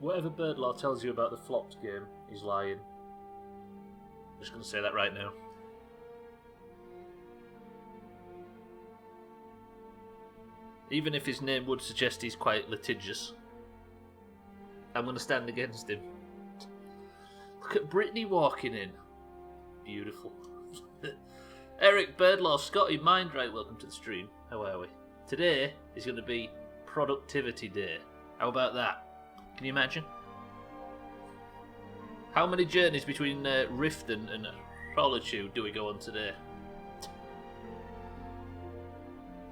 Whatever Birdlaw tells you about the flopped game, he's lying. I'm just going to say that right now. Even if his name would suggest he's quite litigious, I'm going to stand against him. Look at Brittany walking in. Beautiful. Eric, Birdlaw, Scotty, Mindright, welcome to the stream. How are we? Today is going to be Productivity Day. How about that? Can you imagine? How many journeys between Riften and Solitude do we go on today?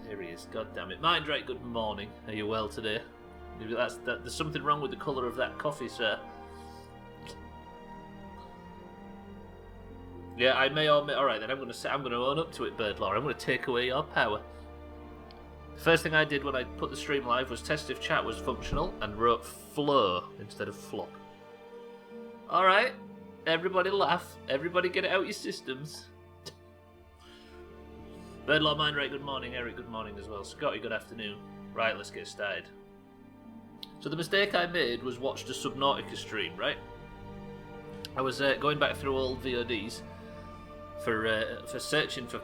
There he is, god damn it. Mindright, good morning. Are you well today? There's something wrong with the colour of that coffee, sir. Yeah, I may or may. Alright then, I'm going to own up to it, Birdlaw. I'm going to take away your power. The first thing I did when I put the stream live was test if chat was functional and wrote flow instead of flop. Alright, everybody laugh. Everybody get it out your systems. Birdlaw, Mindright, good morning. Eric, good morning as well. Scotty, good afternoon. Right, let's get started. So the mistake I made was watched a Subnautica stream, right? I was going back through old VODs for searching for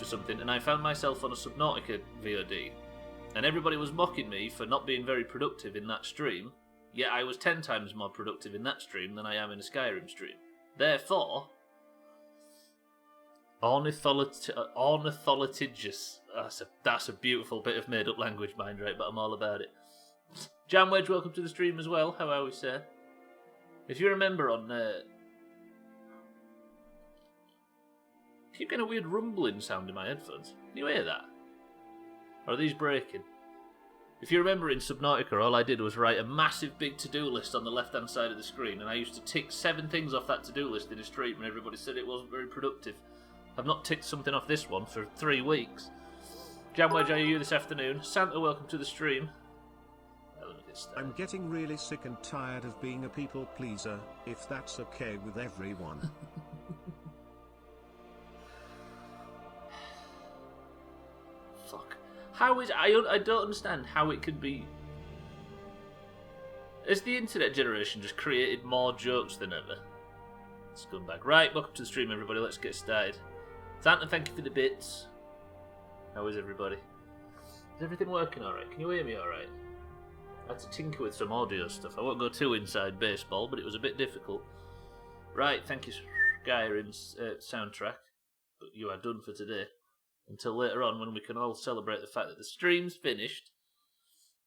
something, and I found myself on a Subnautica VOD, and everybody was mocking me for not being very productive in that stream. Yet I was 10 times more productive in that stream than I am in a Skyrim stream. Therefore, ornithologous. That's a beautiful bit of made-up language, Mindright, but I'm all about it. Jamwedge, welcome to the stream as well. How are we, sir? If you remember on... keep getting a weird rumbling sound in my headphones. Can you hear that? Or are these breaking? If you remember in Subnautica, all I did was write a massive big to-do list on the left-hand side of the screen, and I used to tick 7 things off that to-do list in a stream, and everybody said it wasn't very productive. I've not ticked something off this one for 3 weeks. Jamwedge, are you this afternoon? Santa, welcome to the stream. I'm getting really sick and tired of being a people pleaser, if that's okay with everyone. Fuck. How is... I don't understand how it can be... Has the internet generation just created more jokes than ever? Scumbag. Right, welcome to the stream, everybody. Let's get started. Santa, thank you for the bits. How is everybody? Is everything working alright? Can you hear me alright? I had to tinker with some audio stuff. I won't go too inside baseball, but it was a bit difficult. Right, thank you, Skyrim's soundtrack. But you are done for today. Until later on, when we can all celebrate the fact that the stream's finished.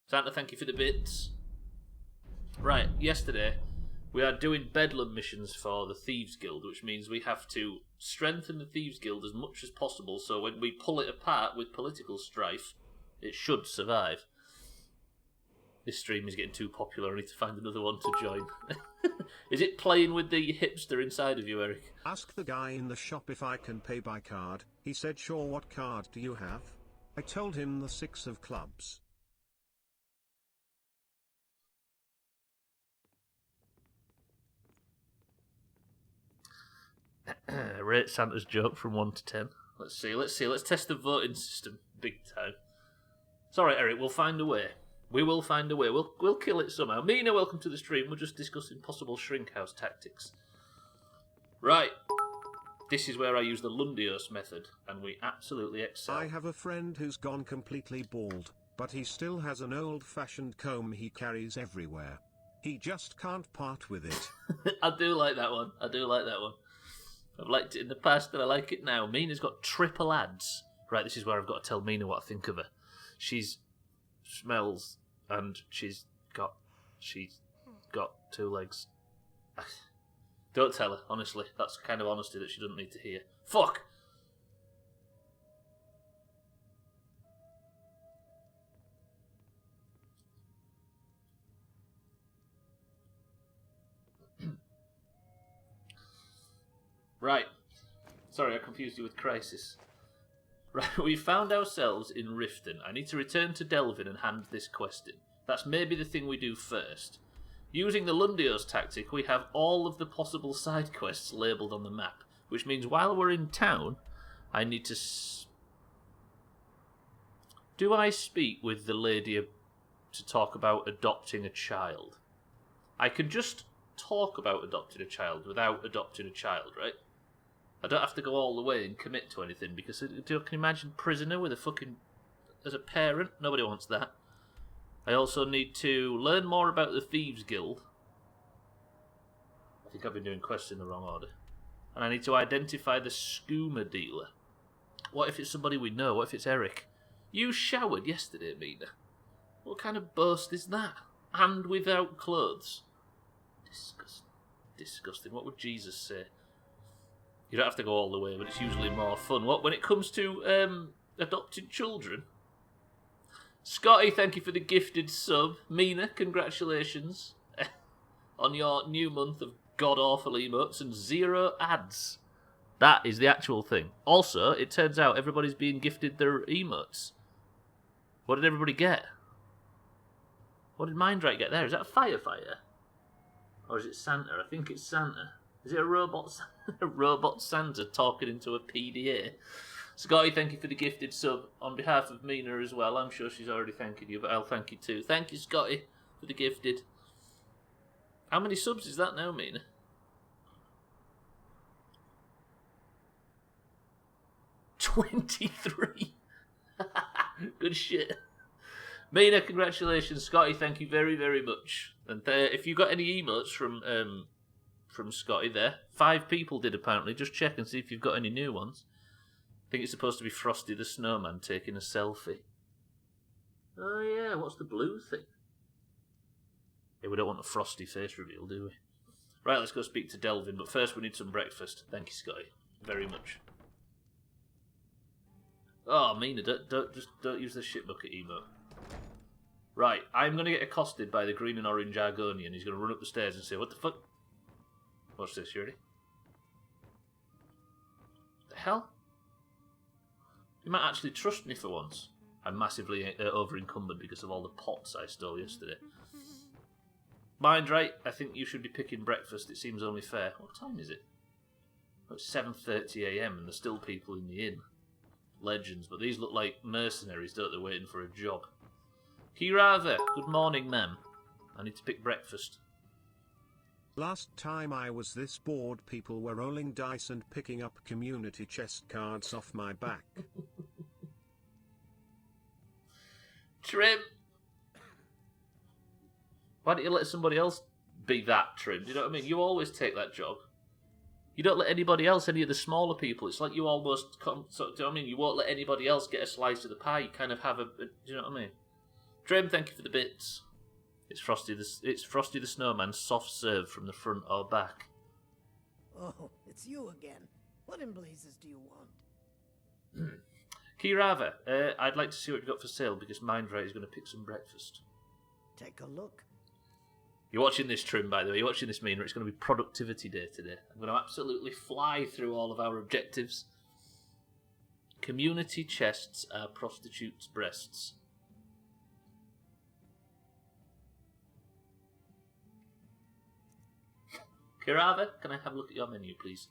Santa, thank you for the bits. Right, yesterday, we are doing Bedlam missions for the Thieves Guild, which means we have to strengthen the Thieves Guild as much as possible, so when we pull it apart with political strife, it should survive. This stream is getting too popular. I need to find another one to join. Is it playing with the hipster inside of you, Eric? Ask the guy in the shop if I can pay by card. He said, sure, what card do you have? I told him the 6 of clubs. Rate Santa's joke from 1 to 10. Let's see. Let's test the voting system big time. It's alright, Eric. We'll find a way. We will find a way. We'll kill it somehow. Mina, welcome to the stream. We're just discussing possible shrink house tactics. Right. This is where I use the Lundios method, and we absolutely excel. I have a friend who's gone completely bald, but he still has an old-fashioned comb he carries everywhere. He just can't part with it. I do like that one. I've liked it in the past, and I like it now. Mina's got triple ads. Right, this is where I've got to tell Mina what I think of her. She's smells, and she's got 2 legs. Don't tell her, honestly. That's the kind of honesty that she doesn't need to hear. Fuck! Right. Sorry, I confused you with Crisis. Right, we found ourselves in Riften. I need to return to Delvin and hand this quest in. That's maybe the thing we do first. Using the Lundios tactic, we have all of the possible side quests labelled on the map, which means while we're in town, I need to... Do I speak with the lady to talk about adopting a child? I can just talk about adopting a child without adopting a child, right? I don't have to go all the way and commit to anything because can you imagine prisoner with a fucking as a parent? Nobody wants that. I also need to learn more about the Thieves Guild. I think I've been doing quests in the wrong order. And I need to identify the skooma dealer. What if it's somebody we know? What if it's Eric? You showered yesterday, Mina. What kind of boast is that? And without clothes. Disgusting. Disgusting. What would Jesus say? You don't have to go all the way, but it's usually more fun. What when it comes to adopted children? Scotty, thank you for the gifted sub. Mina, congratulations on your new month of god-awful emotes and 0 ads. That is the actual thing. Also, it turns out everybody's being gifted their emotes. What did everybody get? What did Mindright get there? Is that a firefighter? Or is it Santa? I think it's Santa. Is it a robot, a robot Santa talking into a PDA? Scotty, thank you for the gifted sub on behalf of Mina as well. I'm sure she's already thanking you, but I'll thank you too. Thank you, Scotty, for the gifted. How many subs is that now, Mina? 23. Good shit. Mina, congratulations. Scotty, thank you very, very much. And if you got any emotes from Scotty there, 5 people did apparently. Just check and see if you've got any new ones. I think it's supposed to be Frosty the Snowman taking a selfie. Oh yeah, what's the blue thing? Yeah, we don't want a Frosty face reveal, do we? Right, let's go speak to Delvin, but first we need some breakfast. Thank you, Scotty. Very much. Oh, Mina, don't use the shit bucket emote. Right, I'm going to get accosted by the green and orange Argonian. He's going to run up the stairs and say, what the fuck? Watch this, you ready? The hell? You might actually trust me for once. I'm massively over-encumbered because of all the pots I stole yesterday. Mind right, I think you should be picking breakfast. It seems only fair. What time is it? Oh, it's 7:30 AM and there's still people in the inn. Legends, but these look like mercenaries, don't they, waiting for a job. Kirava, good morning, ma'am. I need to pick breakfast. Last time I was this bored, people were rolling dice and picking up community chest cards off my back. Trim! Why don't you let somebody else be that, Trim? Do you know what I mean? You always take that job. You don't let anybody else, any of the smaller people. It's like you almost come. So, do you know what I mean? You won't let anybody else get a slice of the pie. You kind of have a. Do you know what I mean? Trim, thank you for the bits. It's Frosty the Snowman, soft serve from the front or back. Oh, it's you again. What in blazes do you want? Kirava, I'd like to see what you've got for sale because Mindray is going to pick some breakfast. Take a look. You're watching this, Trim, by the way. You're watching this, Mina. It's going to be productivity day today. I'm going to absolutely fly through all of our objectives. Community chests are prostitutes' breasts. Kirava, can I have a look at your menu, please?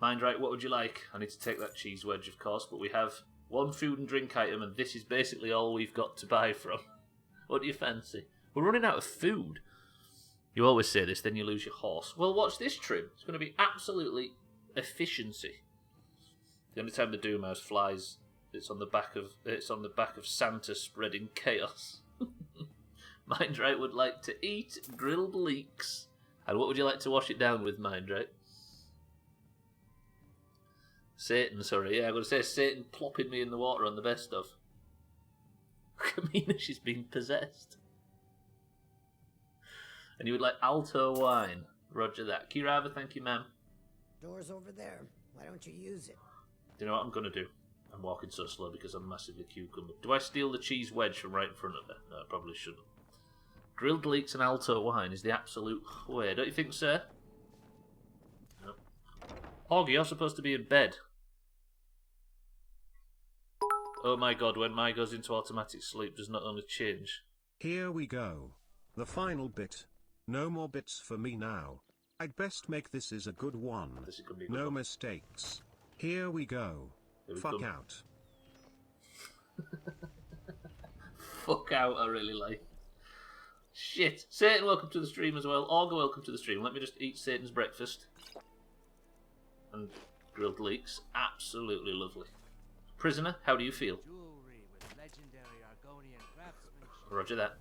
Mindright, what would you like? I need to take that cheese wedge, of course, but we have one food and drink item, and this is basically all we've got to buy from. What do you fancy? We're running out of food. You always say this, then you lose your horse. Well, watch this, Trim. It's going to be absolutely efficiency. The only time the Doomhaus flies, it's on the back of Santa spreading chaos. Mindright would like to eat grilled leeks. And what would you like to wash it down with, Mindright? Satan, sorry. Yeah, I'm going to say Satan plopping me in the water on the best of. Kamina, she's been possessed. And you would like Alto wine. Roger that. Kirava, thank you, ma'am. Door's over there. Why don't you use it? Do you know what I'm going to do? I'm walking so slow because I'm massively cucumber. Do I steal the cheese wedge from right in front of her? No, I probably shouldn't. Grilled leeks and Alto wine is the absolute way, don't you think, sir? No. Augie, you're supposed to be in bed. Oh my god, when Mai goes into automatic sleep, does not only change. Here we go. The final bit. No more bits for me now. I'd best make this is a good one. This is gonna be a good no one. Mistakes. Here we go. Fuck out. Fuck out, I really like. Shit. Satan, welcome to the stream as well. Augur, welcome to the stream. Let me just eat Satan's breakfast. And grilled leeks. Absolutely lovely. Prisoner, how do you feel? Roger that.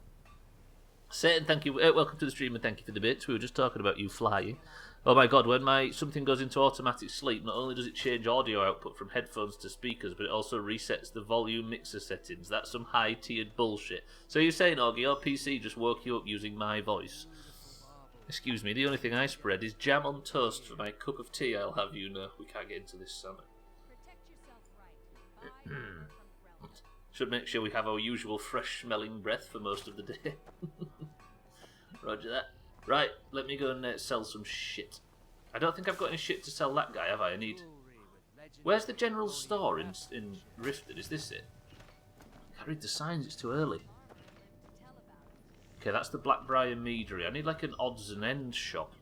Satan, thank you. Welcome to the stream and thank you for the bits. We were just talking about you flying. Oh my god, when something goes into automatic sleep, not only does it change audio output from headphones to speakers, but it also resets the volume mixer settings. That's some high-tiered bullshit. So you're saying, Augie, your PC just woke you up using my voice? Excuse me, the only thing I spread is jam on toast for my cup of tea, I'll have you know. We can't get into this summer. Should make sure we have our usual fresh-smelling breath for most of the day. Roger that. Right, let me go and sell some shit. I don't think I've got any shit to sell that guy, have I? I need... Where's the general store in Riften? Is this it? I can't read the signs, it's too early. Okay, that's the Blackbriar Meadery. I need like an odds and ends shop.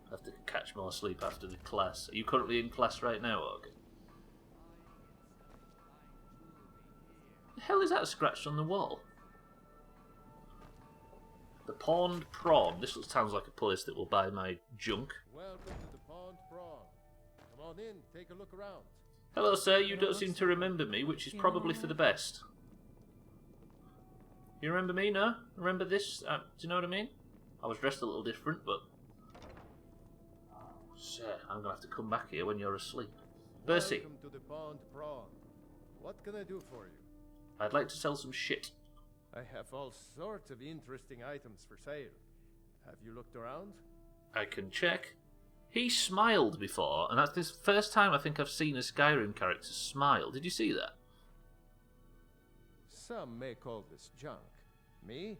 I have to catch more sleep after the class. Are you currently in class right now, Augur? The hell is that scratched on the wall? The Pawned Prawn. This sounds like a place that will buy my junk. Welcome to the Pawned Prawn. Come on in, take a look around. Hello, sir. You don't seem to remember me, which is probably for the best. You remember me, no? Remember this? Do you know what I mean? I was dressed a little different, but... Sir, I'm going to have to come back here when you're asleep. Bercy. Welcome to the Pawned Prawn. What can I do for you? I'd like to sell some shit. I have all sorts of interesting items for sale. Have you looked around? I can check. He smiled before, and that's the first time I think I've seen a Skyrim character smile. Did you see that? Some may call this junk. Me?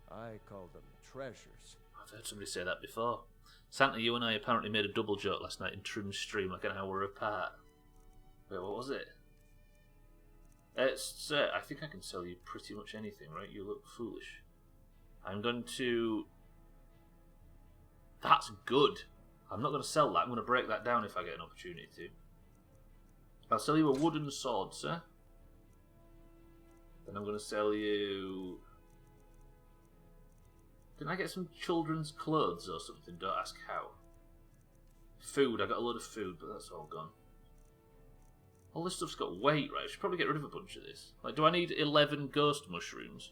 I call them treasures. I've heard somebody say that before. Santa, you and I apparently made a double joke last night in Trim's stream, like an hour apart. Wait, what was it? Sir, I think I can sell you pretty much anything, right? You look foolish. I'm going to... That's good. I'm not going to sell that. I'm going to break that down if I get an opportunity to. I'll sell you a wooden sword, sir. Then I'm going to sell you... Didn't I get some children's clothes or something? Don't ask how. Food. I got a load of food, but that's all gone. All this stuff's got weight, right? I should probably get rid of a bunch of this. Like, do I need 11 ghost mushrooms?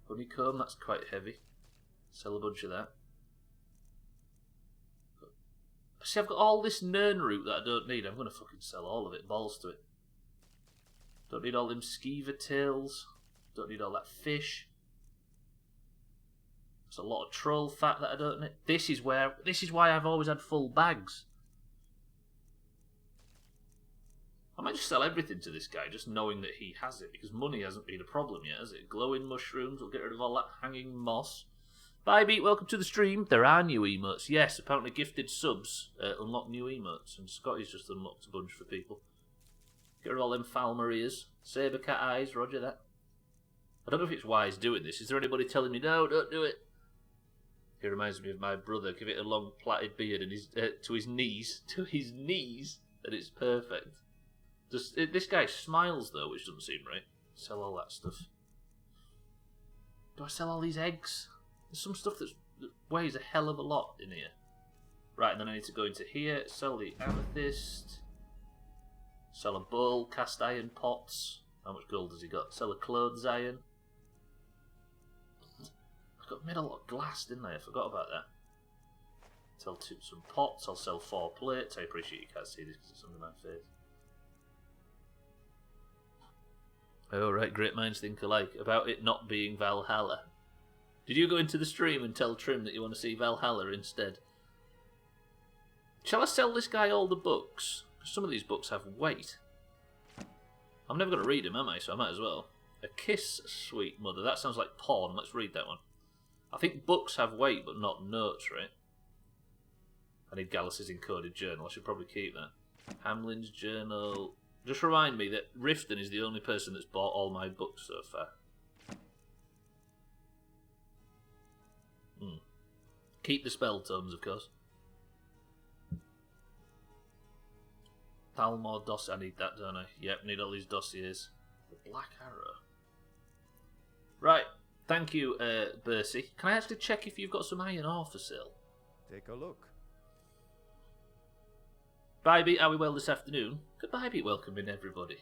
Honeycomb, that's quite heavy. Sell a bunch of that. See, I've got all this nern root that I don't need. I'm going to fucking sell all of it. Balls to it. Don't need all them skeever tails. Don't need all that fish. There's a lot of troll fat that I don't need. This is why I've always had full bags. I might just sell everything to this guy, just knowing that he has it, because money hasn't been a problem yet, has it? Glowing mushrooms, we'll get rid of all that hanging moss. Bye, Beat, welcome to the stream. There are new emotes. Yes, apparently gifted subs unlock new emotes, and Scotty's just unlocked a bunch for people. Get rid of all them foul Marias. Saber cat eyes, roger that. I don't know if it's wise doing this. Is there anybody telling me, no, don't do it? He reminds me of my brother. Give it a long plaited beard and to his knees, and it's perfect. This guy smiles though, which doesn't seem right. Sell all that stuff. Do I sell all these eggs? There's some stuff that weighs a hell of a lot in here. Right, and then I need to go into here, sell the amethyst, sell a bowl, cast iron pots. How much gold has he got? Sell a clothes iron. I made a lot of glass, didn't I? I forgot about that. Sell some pots. I'll sell 4 plates. I appreciate you can't see this because it's under my face. Oh, right, great minds think alike. About it not being Valhalla. Did you go into the stream and tell Trim that you want to see Valhalla instead? Shall I sell this guy all the books? Because some of these books have weight. I'm never going to read them, am I? So I might as well. A Kiss, Sweet Mother. That sounds like porn. Let's read that one. I think books have weight, but not notes, right? I need Gallus's encoded journal. I should probably keep that. Hamlin's journal... Just remind me that Riften is the only person that's bought all my books so far. Keep the spell tomes, of course. Talmor dossier. I need that, don't I? Yep, need all these dossiers. The Black Arrow. Right. Thank you, Bercy. Can I actually check if you've got some iron ore for sale? Take a look. Bybeat, are we well this afternoon? Good Bybeat, welcome in everybody.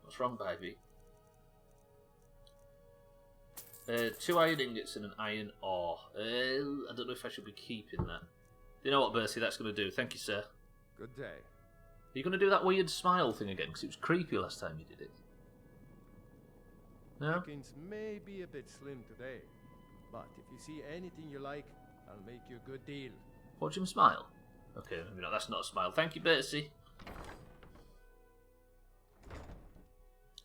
What's wrong, Bybeat? 2 iron ingots and an iron ore. I don't know if I should be keeping that. You know what, Bercy, that's going to do. Thank you, sir. Good day. Are you going to do that weird smile thing again? Because it was creepy last time you did it. No? Pickings may be a bit slim today, but if you see anything you like, I'll make you a good deal. Watch him smile. Okay, maybe not. That's not a smile. Thank you, Bercy.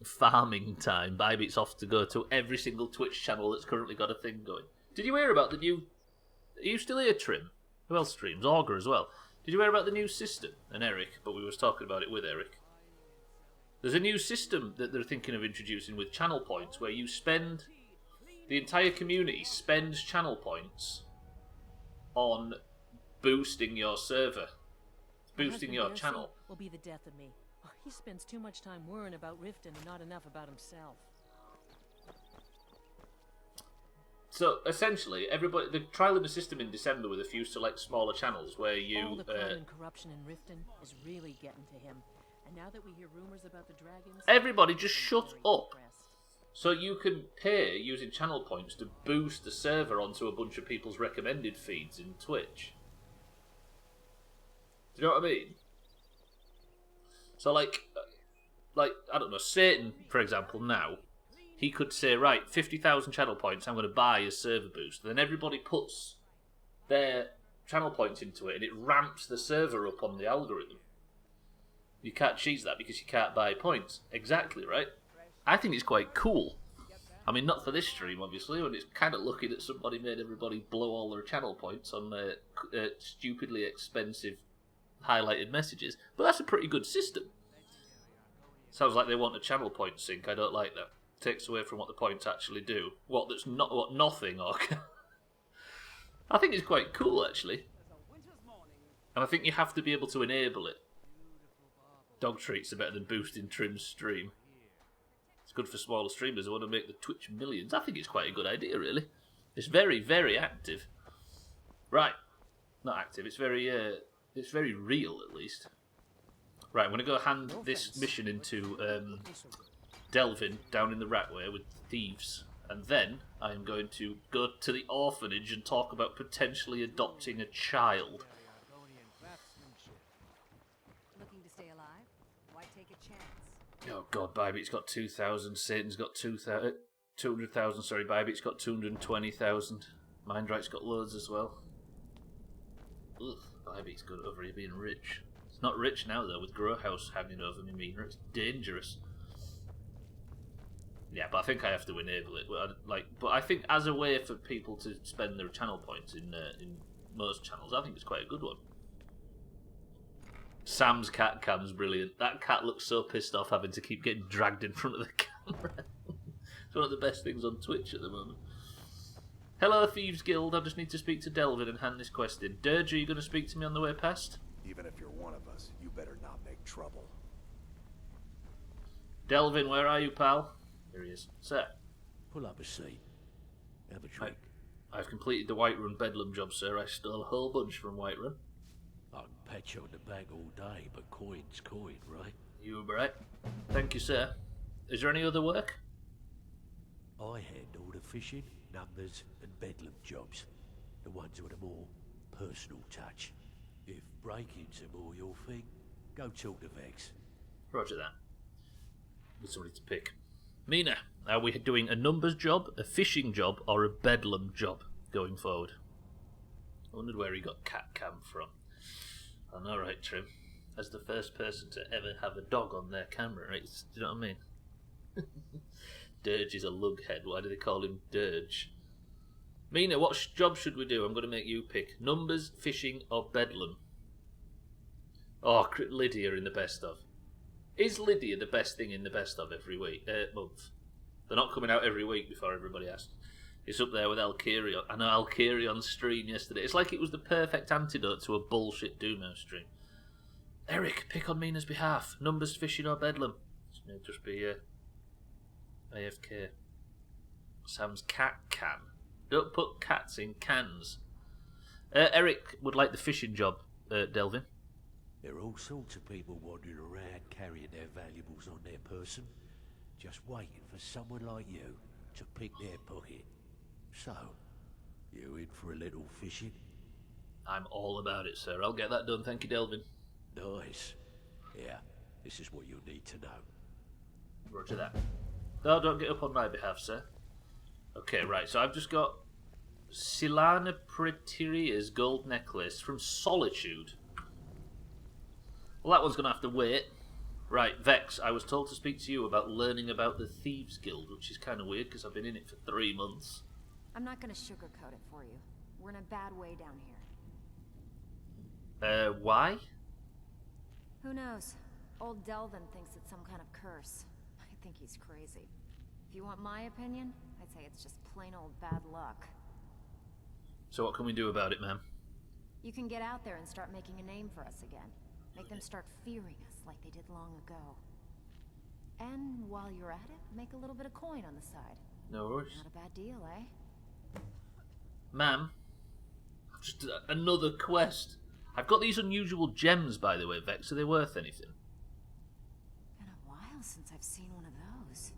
Farming time. Bybeat's off to go to every single Twitch channel that's currently got a thing going. Did you hear about the new... Are you still here, Trim? Who else streams? Augur as well. Did you hear about the new system? And Eric, but we was talking about it with Eric. There's a new system that they're thinking of introducing with channel points where you spend... The entire community spends channel points on boosting your server. Boosting your channel. Will be the death of me. He spends too much time worrying about Riften and not enough about himself. So essentially, everybody they're trialing the system in December with a few select smaller channels where you. All the crime and corruption in Riften is really getting to him, and now that we hear rumors about the dragons, everybody just shut up. So you can pay using channel points to boost the server onto a bunch of people's recommended feeds in Twitch. Do you know what I mean? So like I don't know, Satan, for example, now, he could say, right, 50,000 channel points I'm going to buy as server boost. And then everybody puts their channel points into it and it ramps the server up on the algorithm. You can't cheat that because you can't buy points. Exactly, right? I think it's quite cool. I mean, not for this stream, obviously, when it's kind of lucky that somebody made everybody blow all their channel points on stupidly expensive highlighted messages. But that's a pretty good system. Sounds like they want a channel point sync. I don't like that. Takes away from what the points actually do. What nothing or I think it's quite cool actually. And I think you have to be able to enable it. Dog treats are better than boosting Trim's stream. It's good for smaller streamers who want to make the Twitch millions. I think it's quite a good idea really. It's very, very active. Right. Not active, it's very real at least. Right, I'm going to go hand this mission into Delvin down in the Ratway with thieves. And then I'm going to go to the orphanage and talk about potentially adopting a child. Looking to stay alive? Why take a chance? Oh god, Bybeat's got 2,000, Satan's got 200,000, sorry, Bybeat's got 220,000. Mindright's got loads as well. Ugh, Bybeat's got over here being rich. It's not rich now though, with Growhouse hanging over me, Mina. It's dangerous. Yeah, but I think I have to enable it. But I think as a way for people to spend their channel points in most channels, I think it's quite a good one. Sam's cat cam's brilliant. That cat looks so pissed off having to keep getting dragged in front of the camera. It's one of the best things on Twitch at the moment. Hello, Thieves Guild. I just need to speak to Delvin and hand this quest in. Dirge, are you going to speak to me on the way past? Even if you're one of us, you better not make trouble. Delvin, where are you, pal? Here he is. Sir. Pull up a seat. Have a drink. I've completed the Whiterun Bedlam job, sir. I stole a whole bunch from Whiterun. I can pat you on the back all day, but coin's coin, right? You were right. Thank you, sir. Is there any other work? I handle the fishing, numbers, and bedlam jobs. The ones with a more personal touch. If break-ins are more your thing, go talk to Vex. Roger that. With somebody to pick. Mina, are we doing a numbers job, a fishing job, or a bedlam job going forward? I wondered where he got cat cam from. I know, right, Trim? As the first person to ever have a dog on their camera, right? Do you know what I mean? Dirge is a lughead. Why do they call him Dirge? Mina, what job should we do? I'm going to make you pick. Numbers, fishing, or bedlam? Oh, Lydia in the best of. Is Lydia the best thing in the best of every week, month? They're not coming out every week before everybody asks. It's up there with Alkirion. I know Alkirion's stream yesterday. It's like it was the perfect antidote to a bullshit Doomhaus stream. Eric, pick on Mina's behalf. Numbers, fishing, or bedlam? This may just be AFK. Sam's cat can. Don't put cats in cans. Eric would like the fishing job, Delvin. There are all sorts of people wandering around carrying their valuables on their person, just waiting for someone like you to pick their pocket. So, you in for a little fishing? I'm all about it, sir. I'll get that done. Thank you, Delvin. Nice. Yeah, this is what you'll need to know. Roger that. No, don't get up on my behalf, sir. Okay, right, so I've just got Silana Pretiria's gold necklace from Solitude. Well, that one's going to have to wait. Right, Vex, I was told to speak to you about learning about the Thieves Guild, which is kind of weird because I've been in it for 3 months. I'm not gonna sugarcoat it for you. We're in a bad way down here. Why? Who knows? Old Delvin thinks it's some kind of curse. I think he's crazy. If you want my opinion, I'd say it's just plain old bad luck. So what can we do about it, ma'am? You can get out there and start making a name for us again. Make them start fearing us like they did long ago. And while you're at it, make a little bit of coin on the side. No worries. Not a bad deal, eh? Ma'am, just another quest. I've got these unusual gems, by the way, Vex. Are they worth anything? Been a while since I've seen one of those.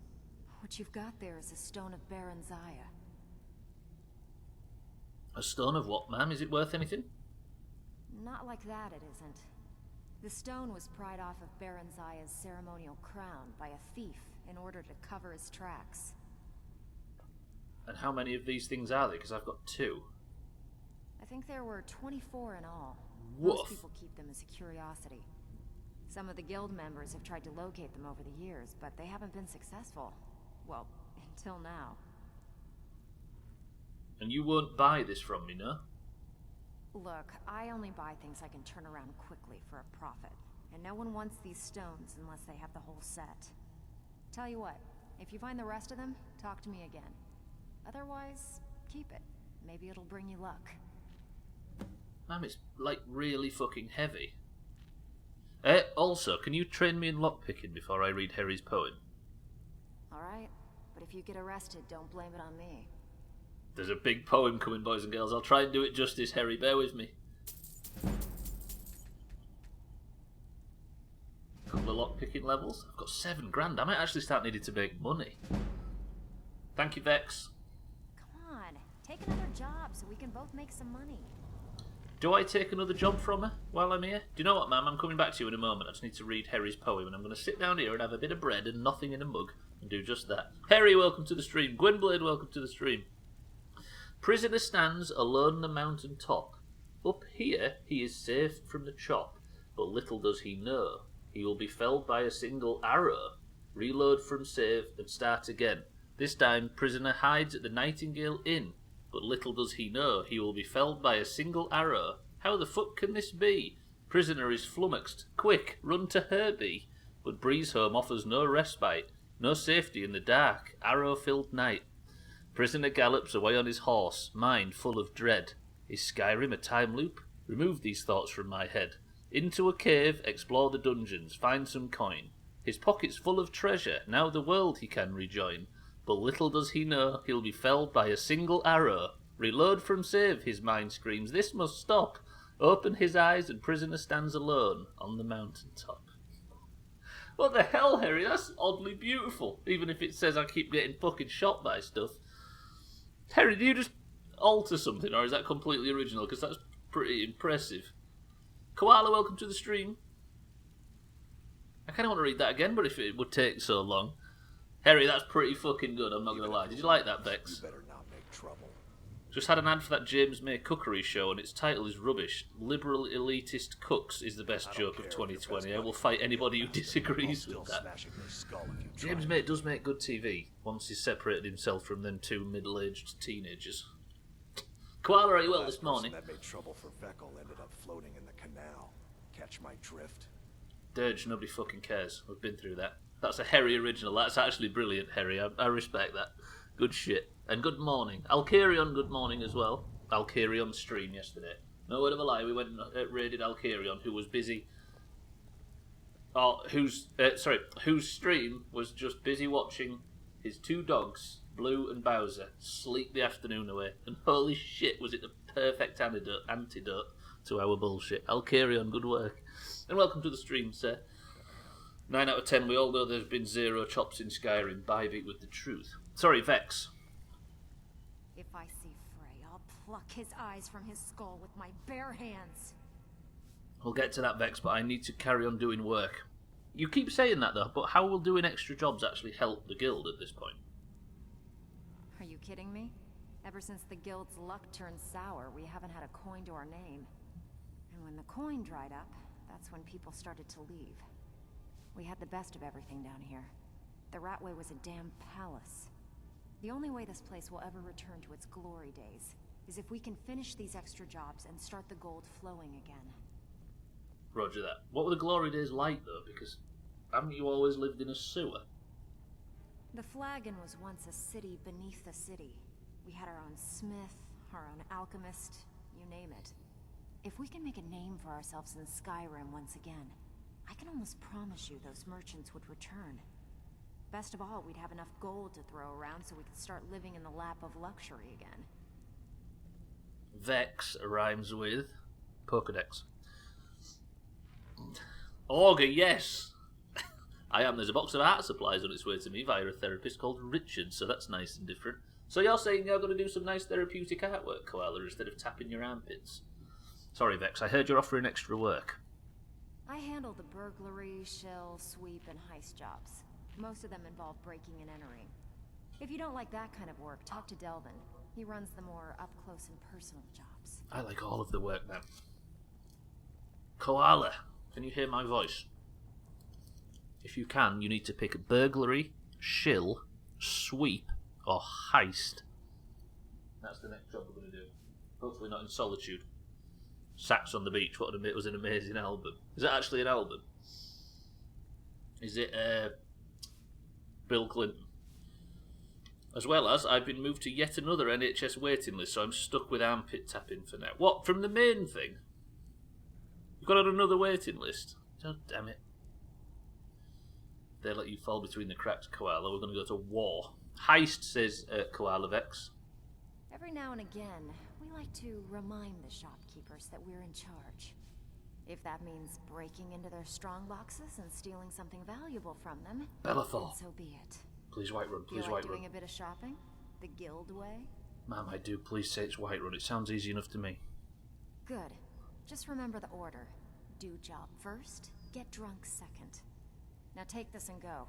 What you've got there is a stone of Baron Zaya. A stone of what, ma'am? Is it worth anything? Not like that, it isn't. The stone was pried off of Baron Zaya's ceremonial crown by a thief in order to cover his tracks. And how many of these things are there? Because I've got 2. I think there were 24 in all. Woof. Most people keep them as a curiosity. Some of the guild members have tried to locate them over the years, but they haven't been successful. Well, until now. And you won't buy this from me, no? Look, I only buy things I can turn around quickly for a profit. And no one wants these stones unless they have the whole set. Tell you what, if you find the rest of them, talk to me again. Otherwise, keep it. Maybe it'll bring you luck. Ma'am, it's like really fucking heavy. Also, can you train me in lockpicking before I read Harry's poem? Alright, but if you get arrested, don't blame it on me. There's a big poem coming, boys and girls. I'll try and do it justice, Harry. Bear with me. Couple of lockpicking levels. I've got 7 grand. I might actually start needing to make money. Thank you, Vex. Come on, take another job so we can both make some money. Do I take another job from her while I'm here? Do you know what, ma'am? I'm coming back to you in a moment. I just need to read Harry's poem, and I'm going to sit down here and have a bit of bread and nothing in a mug and do just that. Harry, welcome to the stream. Gwynblade, welcome to the stream. Prisoner stands alone on the mountain top. Up here he is safe from the chop, but little does he know he will be felled by a single arrow. Reload from save and start again. This time prisoner hides at the Nightingale Inn, but little does he know he will be felled by a single arrow. How the fuck can this be? Prisoner is flummoxed. Quick, run to Herbie. But Breezehome offers no respite, no safety in the dark, arrow-filled night. Prisoner gallops away on his horse, mind full of dread. Is Skyrim a time loop? Remove these thoughts from my head. Into a cave, explore the dungeons, find some coin. His pocket's full of treasure, now the world he can rejoin. But little does he know he'll be felled by a single arrow. Reload from save, his mind screams, this must stop. Open his eyes and prisoner stands alone on the mountain top. What the hell, Harry? That's oddly beautiful. Even if it says I keep getting fucking shot by stuff. Harry, do you just alter something, or is that completely original? Because that's pretty impressive. Koala, welcome to the stream. I kind of want to read that again, but if it would take so long. Harry, that's pretty fucking good, I'm not going to lie. Did you like that, Vex? You better not make trouble. Just had an ad for that James May cookery show, and its title is rubbish. Liberal elitist cooks is the best joke of 2020. I will fight anybody who disagrees with that. James May does make good TV, once he's separated himself from them 2 middle-aged teenagers. Koala, are you well this morning? That made trouble for Veckle ended up floating in the canal. Catch my drift? Dirge, nobody fucking cares. We've been through that. That's a Harry original. That's actually brilliant, Harry. I respect that. Good shit. And good morning. Alcarion, good morning as well. Alcarion stream yesterday. No word of a lie, we went and raided Alcarion, who was busy... whose stream was just busy watching his 2 dogs Blue and Bowser sleep the afternoon away, and holy shit, was it the perfect antidote to our bullshit. I'll carry on, good work. And welcome to the stream, sir. 9 out of 10, we all know there's been zero chops in Skyrim. Bive it with the truth. Sorry, Vex. If I see Frey, I'll pluck his eyes from his skull with my bare hands. We'll get to that, Vex, but I need to carry on doing work. You keep saying that, though, but how will doing extra jobs actually help the guild at this point? Are you kidding me? Ever since the guild's luck turned sour, we haven't had a coin to our name. And when the coin dried up, that's when people started to leave. We had the best of everything down here. The Ratway was a damn palace. The only way this place will ever return to its glory days is if we can finish these extra jobs and start the gold flowing again. Roger that. What were the glory days like, though? Because haven't you always lived in a sewer? The Flagon was once a city beneath a city. We had our own smith, our own alchemist, you name it. If we can make a name for ourselves in Skyrim once again, I can almost promise you those merchants would return. Best of all, we'd have enough gold to throw around so we could start living in the lap of luxury again. Vex rhymes with Pokedex. Augur, yes! I am. There's a box of art supplies on its way to me via a therapist called Richard, so that's nice and different. So you're saying you're going to do some nice therapeutic artwork, Koala, instead of tapping your armpits? Sorry, Vex, I heard you're offering extra work. I handle the burglary, shill, sweep, and heist jobs. Most of them involve breaking and entering. If you don't like that kind of work, talk to Delvin. He runs the more up-close and personal jobs. I like all of the work, man. Koala, can you hear my voice? If you can, you need to pick burglary, shill, sweep, or heist. That's the next job we're going to do. Hopefully not in Solitude. Sax on the Beach, what was an amazing album. Is that actually an album? Is it Bill Clinton? As well as, I've been moved to yet another NHS waiting list, so I'm stuck with armpit tapping for now. What, from the main thing? You've got on another waiting list? God damn it. They let you fall between the cracks, Koala. We're going to go to war. Heist, says Koala Vex. Every now and again, we like to remind the shopkeepers that we're in charge. If that means breaking into their strong boxes and stealing something valuable from them, Bellathor. so be it. Please, Whiterun, please, You like Whiterun. doing a bit of shopping? The guild way? Ma'am, I do. Please say it's Whiterun. It sounds easy enough to me. Good. Just remember the order. Do job first, get drunk second. Now take this and go.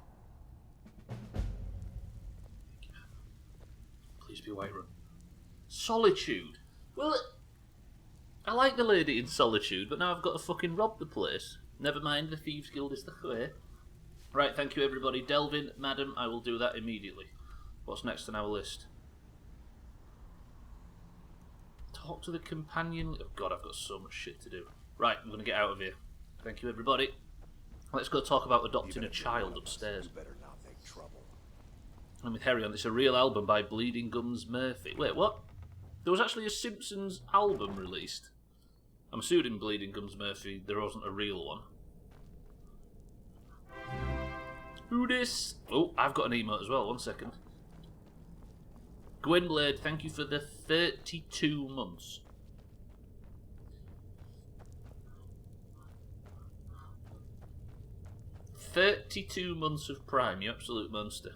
Please be Whiterun. Solitude. Well, I like the lady in Solitude, but now I've got to fucking rob the place. Never mind, the Thieves Guild is the way. Right, thank you everybody. Delvin, madam, I will do that immediately. What's next on our list? Talk to the companion. Oh god, I've got so much shit to do. Right, I'm going to get out of here. Thank you everybody. Let's go talk about adopting a child upstairs. You better not make trouble. I'm with Harry on this. A real album by Bleeding Gums Murphy. Wait, what? There was actually a Simpsons album released. I'm assuming Bleeding Gums Murphy, there wasn't a real one. Who this? Oh, I've got an emote as well. 1 second. Gwynblade, thank you for the 32 months. "32 months of Prime, you absolute monster."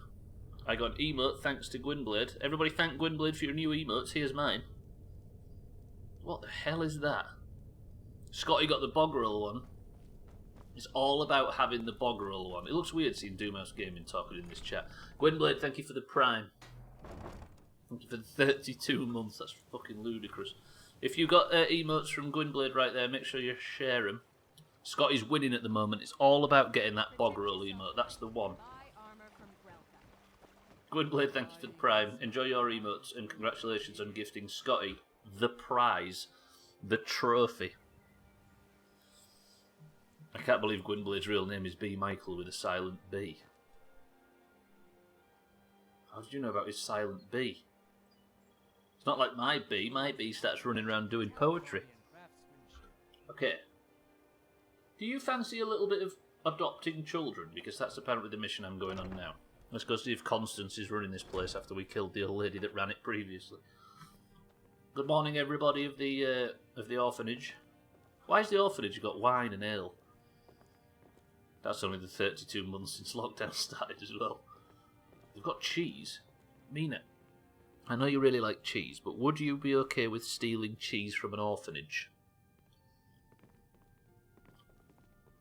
I got an emote thanks to Gwynblade. Everybody thank Gwynblade for your new emotes. Here's mine. What the hell is that? Scotty got the Bogrel one. It's all about having the Bogrel one. It looks weird seeing DoomhausGaming talking in this chat. Gwynblade, thank you for the Prime. Thank you for the 32 months. That's fucking ludicrous. If you got emotes from Gwynblade right there, make sure you share them. Scotty's winning at the moment. It's all about getting that Bogrel emote. That's the one. Gwynblade, thank you for the Prime. Enjoy your emotes and congratulations on gifting Scotty the prize, the trophy. I can't believe Gwynblade's real name is B. Michael with a silent B. How did you know about his silent B? It's not like my B. My B starts running around doing poetry. Okay. Do you fancy a little bit of adopting children? Because that's apparently the mission I'm going on now. Let's go see if Constance is running this place after we killed the old lady that ran it previously. Good morning, everybody of the orphanage. Why has the orphanage got wine and ale? That's only the 32 months since lockdown started as well. They've got cheese. Mina, I know you really like cheese, but would you be okay with stealing cheese from an orphanage?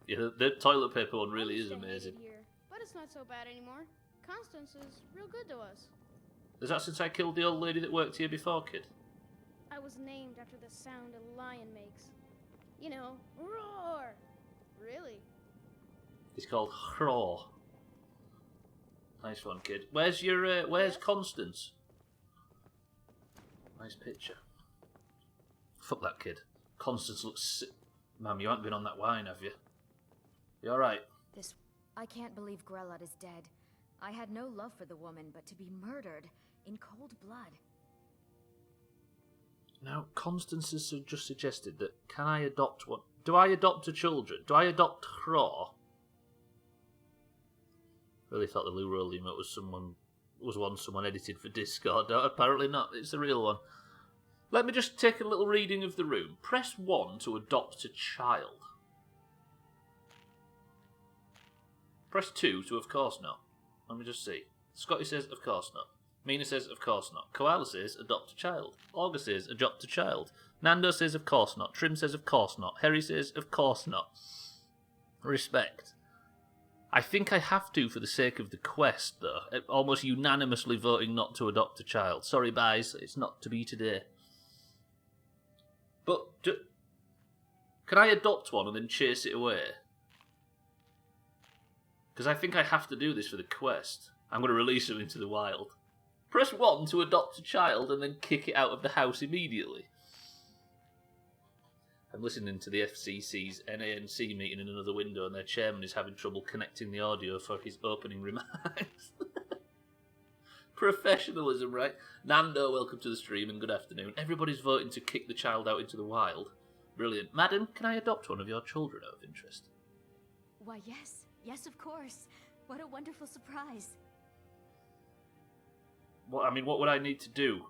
Yeah, the toilet paper one really is amazing. Here, but it's not so bad anymore. Constance is real good to us. Is that since I killed the old lady that worked here before, kid? I was named after the sound a lion makes. You know, roar! Really? It's called Hraw. Nice one, kid. Where's Yes? Constance? Nice picture. Fuck that kid. Constance looks Ma'am, you haven't been on that wine, have you? You alright? I can't believe Grelot is dead. I had no love for the woman, but to be murdered in cold blood. Now, Constance has just suggested that, can I adopt one? Do I adopt a children? Do I adopt Hraw? Really thought the Lou Roll emote was one someone edited for Discord. No, apparently not. It's the real one. Let me just take a little reading of the room. Press 1 to adopt a child. Press 2 to of course not. Let me just see. Scotty says of course not. Mina says of course not. Koala says adopt a child. Olga says adopt a child. Nando says of course not. Trim says of course not. Harry says of course not. Respect. I think I have to for the sake of the quest, though. Almost unanimously voting not to adopt a child. Sorry, guys, it's not to be today. But, can I adopt one and then chase it away? Because I think I have to do this for the quest. I'm going to release him into the wild. Press 1 to adopt a child and then kick it out of the house immediately. I'm listening to the FCC's NANC meeting in another window and their chairman is having trouble connecting the audio for his opening remarks. Professionalism, right? Nando, welcome to the stream and good afternoon. Everybody's voting to kick the child out into the wild. Brilliant. Madam, can I adopt one of your children out of interest? Why, yes. Yes, of course. What a wonderful surprise. What would I need to do?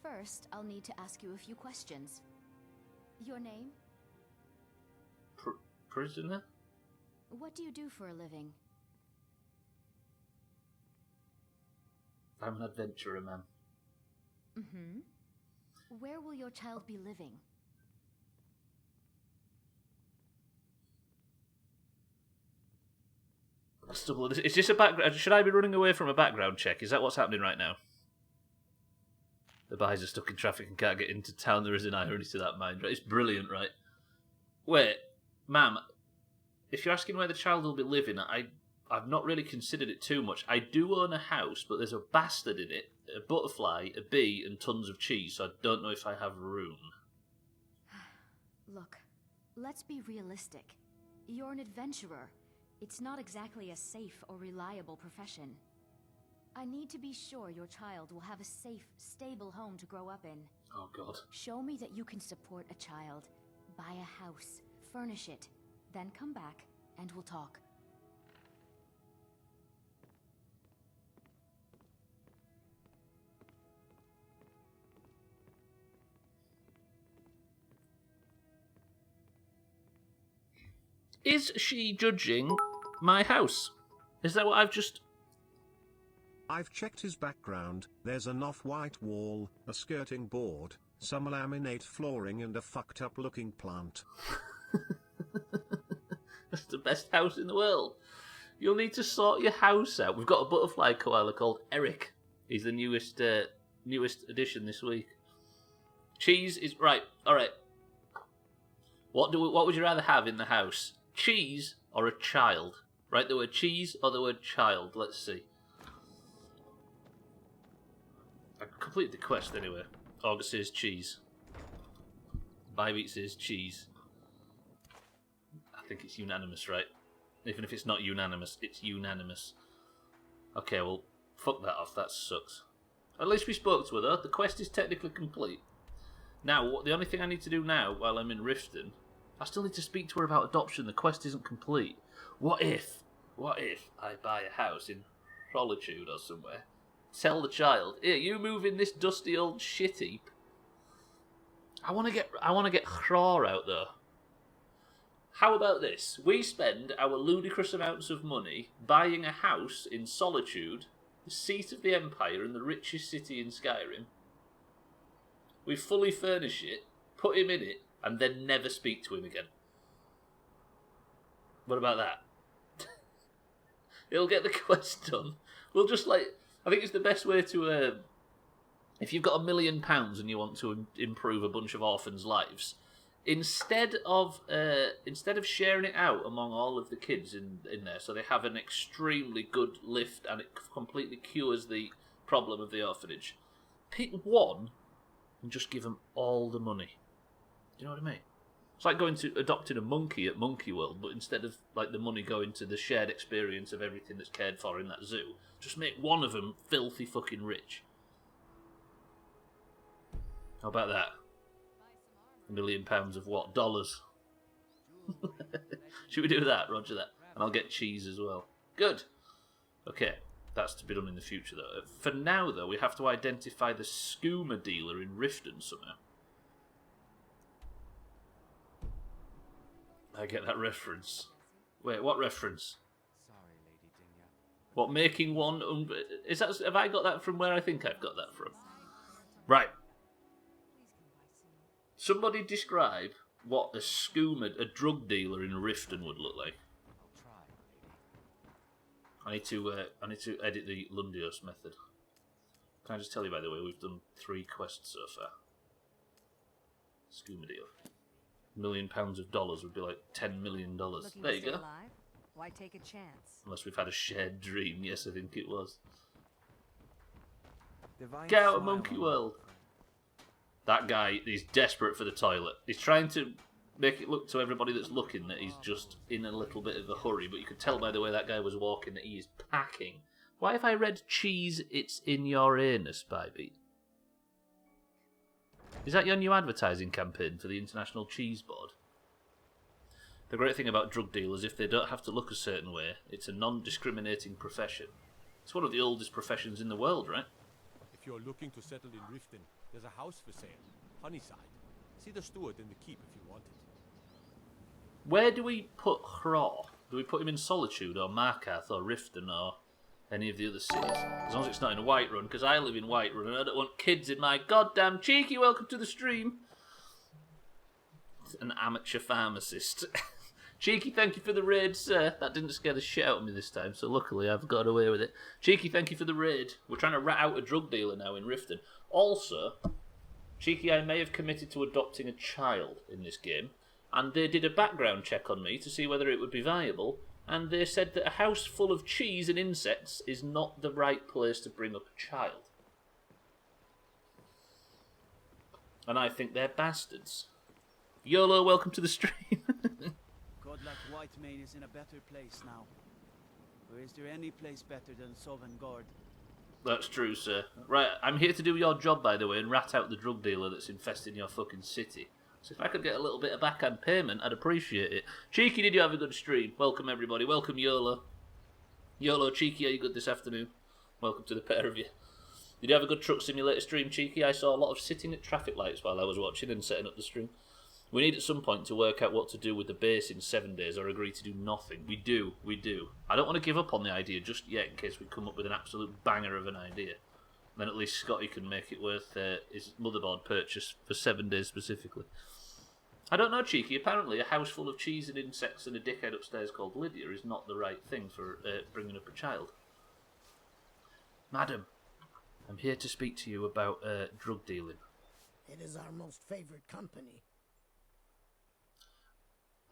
First, I'll need to ask you a few questions. Your name? Prisoner? What do you do for a living? I'm an adventurer, ma'am. Mm-hmm. Where will your child be living? Stubbler, is this a background? Should I be running away from a background check? Is that what's happening right now? The boys are stuck in traffic and can't get into town. There is an irony to that, mind. Right? It's brilliant, right? Wait, ma'am, if you're asking where the child will be living, I've not really considered it too much. I do own a house, but there's a bastard in it, a butterfly, a bee, and tons of cheese, so I don't know if I have room. Look, let's be realistic. You're an adventurer. It's not exactly a safe or reliable profession. I need to be sure your child will have a safe, stable home to grow up in. Oh, God. Show me that you can support a child. Buy a house. Furnish it. Then come back, and we'll talk. Is she judging my house? Is that what I've just... I've checked his background. There's an off-white wall, a skirting board, some laminate flooring and a fucked up looking plant. That's the best house in the world. You'll need to sort your house out. We've got a butterfly koala called Eric. He's the newest addition this week. Cheese is... Right, alright. What would you rather have in the house? Cheese or a child? Right, the word cheese or the word child? Let's see. I completed the quest anyway. August says cheese. Bybeat says cheese. I think it's unanimous, right? Even if it's not unanimous, it's unanimous. Okay, well, fuck that off. That sucks. At least we spoke to her, though. The quest is technically complete. Now, the only thing I need to do now, while I'm in Riften, I still need to speak to her about adoption. The quest isn't complete. What if I buy a house in Solitude or somewhere. Tell the child, here, you move in this dusty old shit heap. I want to get Hror out though. How about this? We spend our ludicrous amounts of money buying a house in Solitude, the seat of the Empire and the richest city in Skyrim. We fully furnish it, put him in it, and then never speak to him again. What about that? He'll get the quest done. We'll just I think it's the best way to, if you've got £1 million and you want to improve a bunch of orphans' lives, instead of sharing it out among all of the kids in there, so they have an extremely good lift and it completely cures the problem of the orphanage, pick one and just give them all the money. Do you know what I mean? It's like adopting a monkey at Monkey World, but instead of the money going to the shared experience of everything that's cared for in that zoo, just make one of them filthy fucking rich. How about that? £1 million of what? Dollars. Should we do that? Roger that. And I'll get cheese as well. Good. Okay, that's to be done in the future though. For now though, we have to identify the skooma dealer in Riften somehow. I get that reference. Wait, what reference? Sorry, Lady Dinya. What, making one... have I got that from where I think I've got that from? Right. Somebody describe what a skooma, a drug dealer in Riften would look like. I'll try, lady. I need to edit the Lundios method. Can I just tell you, by the way, we've done 3 quests so far. Skooma dealer. $1 million of dollars would be like $10 million. There you go. Alive? Why take a chance? Unless we've had a shared dream. Yes, I think it was. Divine Get out of smile Monkey on World. That guy is desperate for the toilet. He's trying to make it look to everybody that's looking that he's just in a little bit of a hurry, but you could tell by the way that guy was walking that he is packing. Why have I read cheese, it's in your anus, Bybeat? Is that your new advertising campaign for the International Cheese Board? The great thing about drug dealers, if they don't have to look a certain way, it's a non-discriminating profession. It's one of the oldest professions in the world, right? If you're looking to settle in Riften, there's a house for sale, Honeyside. See the steward in the keep if you want it. Where do we put Hror? Do we put him in Solitude or Markarth or Riften or any of the other cities? As long as it's not in Whiterun, because I live in Whiterun and I don't want kids in my goddamn cheeky welcome to the stream. An amateur pharmacist. Cheeky, thank you for the raid, sir. That didn't scare the shit out of me this time, so luckily I've got away with it. Cheeky, thank you for the raid. We're trying to rat out a drug dealer now in Riften. Also, Cheeky, I may have committed to adopting a child in this game, and they did a background check on me to see whether it would be viable, and they said that a house full of cheese and insects is not the right place to bring up a child. And I think they're bastards. YOLO, welcome to the stream. God, like Whitemane is in a better place now. Or is there any place better than Sovngarde? That's true, sir. Right, I'm here to do your job, by the way, and rat out the drug dealer that's infesting your fucking city. So if I could get a little bit of backhand payment, I'd appreciate it. Cheeky, did you have a good stream? Welcome, everybody. Welcome, YOLO. YOLO, Cheeky, are you good this afternoon? Welcome to the pair of you. Did you have a good truck simulator stream, Cheeky? I saw a lot of sitting at traffic lights while I was watching and setting up the stream. We need at some point to work out what to do with the base in 7 days or agree to do nothing. We do. I don't want to give up on the idea just yet in case we come up with an absolute banger of an idea. Then at least Scotty can make it worth his motherboard purchase for 7 days specifically. I don't know, Cheeky. Apparently a house full of cheese and insects and a dickhead upstairs called Lydia is not the right thing for bringing up a child. Madam, I'm here to speak to you about drug dealing. It is our most favourite company.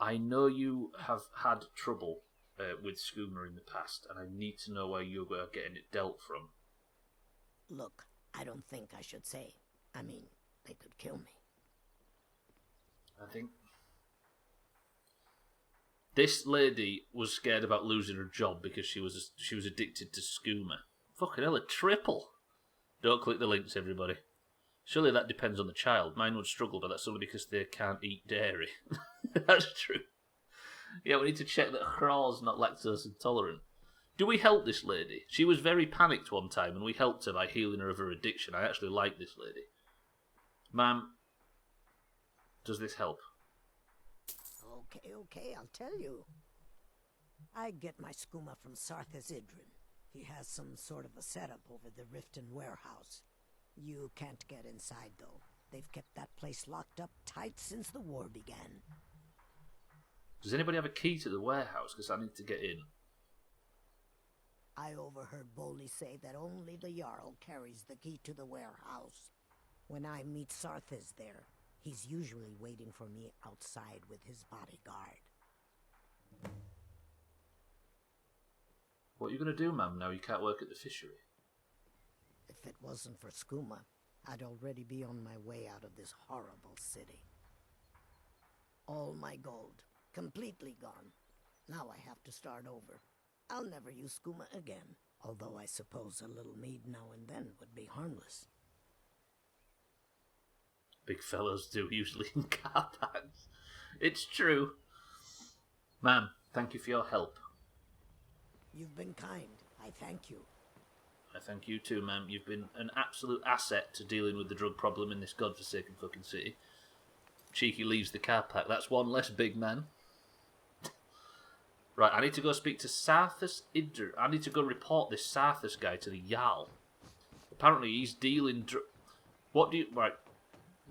I know you have had trouble with Skooma in the past, and I need to know where you were getting it dealt from. Look, I don't think I should say. I mean, they could kill me. I think this lady was scared about losing her job because she was addicted to Skooma. Fucking hell, a triple! Don't click the links, everybody. Surely that depends on the child. Mine would struggle, but that's only because they can't eat dairy. That's true. Yeah, we need to check that Hror's not lactose intolerant. Do we help this lady? She was very panicked one time, and we helped her by healing her of her addiction. I actually like this lady. Ma'am, does this help? Okay, I'll tell you. I get my skooma from Sarthas Idrin. He has some sort of a setup over the Riften warehouse. You can't get inside, though. They've kept that place locked up tight since the war began. Does anybody have a key to the warehouse? Because I need to get in. I overheard Boley say that only the Jarl carries the key to the warehouse. When I meet Sarthas there, he's usually waiting for me outside with his bodyguard. What are you going to do, ma'am, now you can't work at the fishery? If it wasn't for skooma, I'd already be on my way out of this horrible city. All my gold, completely gone. Now I have to start over. I'll never use skooma again, although I suppose a little mead now and then would be harmless. Big fellows do usually in car parks. It's true. Ma'am, thank you for your help. You've been kind. I thank you. I thank you too, ma'am. You've been an absolute asset to dealing with the drug problem in this godforsaken fucking city. Cheeky leaves the car park. That's one less big man. Right, I need to go speak to Sarthas Idr. I need to go report this Sarthas guy to the Jarl. Apparently he's dealing... Right,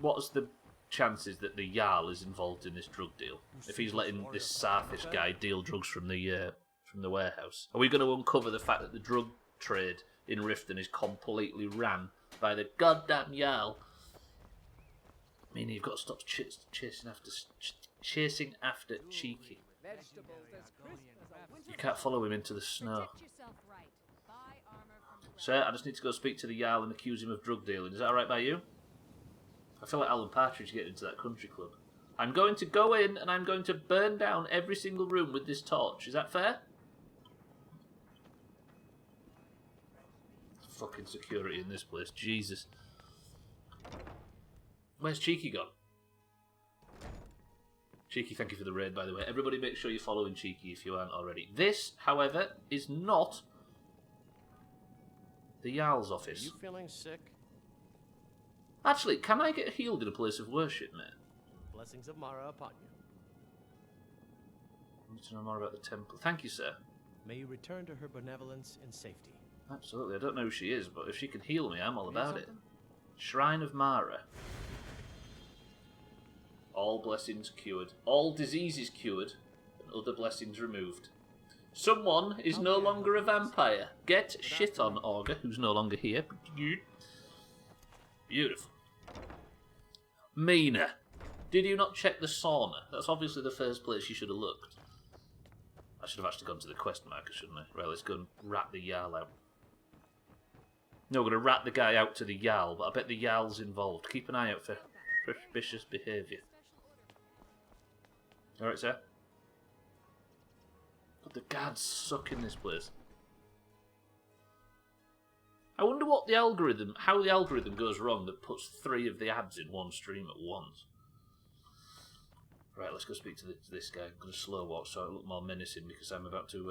what's the chances that the Jarl is involved in this drug deal? If he's letting this Sarthas guy deal drugs from the warehouse. Are we going to uncover the fact that the drug trade in Riften is completely ran by the goddamn Jarl? I mean, you've got to stop chasing after Cheeky. You can't follow him into the snow. Sir, I just need to go speak to the Jarl and accuse him of drug dealing. Is that alright by you? I feel like Alan Partridge getting into that country club. I'm going to go in and I'm going to burn down every single room with this torch. Is that fair? Fucking security in this place. Jesus. Where's Cheeky gone? Cheeky, thank you for the raid, by the way. Everybody make sure you're following Cheeky if you aren't already. This, however, is not the Jarl's office. Are you feeling sick? Actually, can I get healed in a place of worship, mate? Blessings of Mara upon you. I need to know more about the temple. Thank you, sir. May you return to her benevolence in safety. Absolutely. I don't know who she is, but if she can heal me, I'm all about it. Shrine of Mara. All blessings cured. All diseases cured, and other blessings removed. Someone is no longer a vampire. Get shit on, Augur, who's no longer here. Beautiful. Mina, did you not check the sauna? That's obviously the first place you should have looked. I should have actually gone to the quest marker, shouldn't I? Right, let's go and rat the Jarl out. No, we're going to rat the guy out to the Jarl, but I bet the Jarl's involved. Keep an eye out for suspicious behaviour. Alright, sir? But the guards suck in this place. I wonder what the algorithm, how the algorithm goes wrong that puts 3 of the ads in one stream at once. Right, let's go speak to this guy. I'm going to slow walk so I look more menacing because I'm about to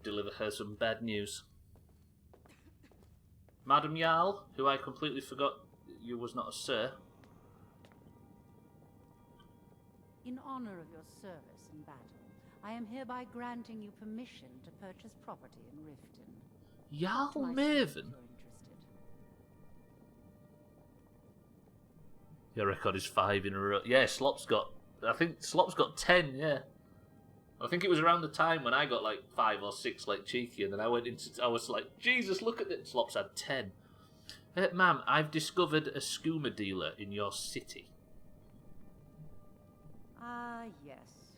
deliver her some bad news. Madam Jarl, who I completely forgot you was not a sir. In honor of your service in battle, I am hereby granting you permission to purchase property in Riften. Jarl Maven? Your record is 5 in a row. Yeah, I think Slop's got 10, yeah. I think it was around the time when I got like 5 or 6 like Cheeky, and then I was like, Jesus, look at it. Slop's had 10. Ma'am, I've discovered a skooma dealer in your city. Ah, yes.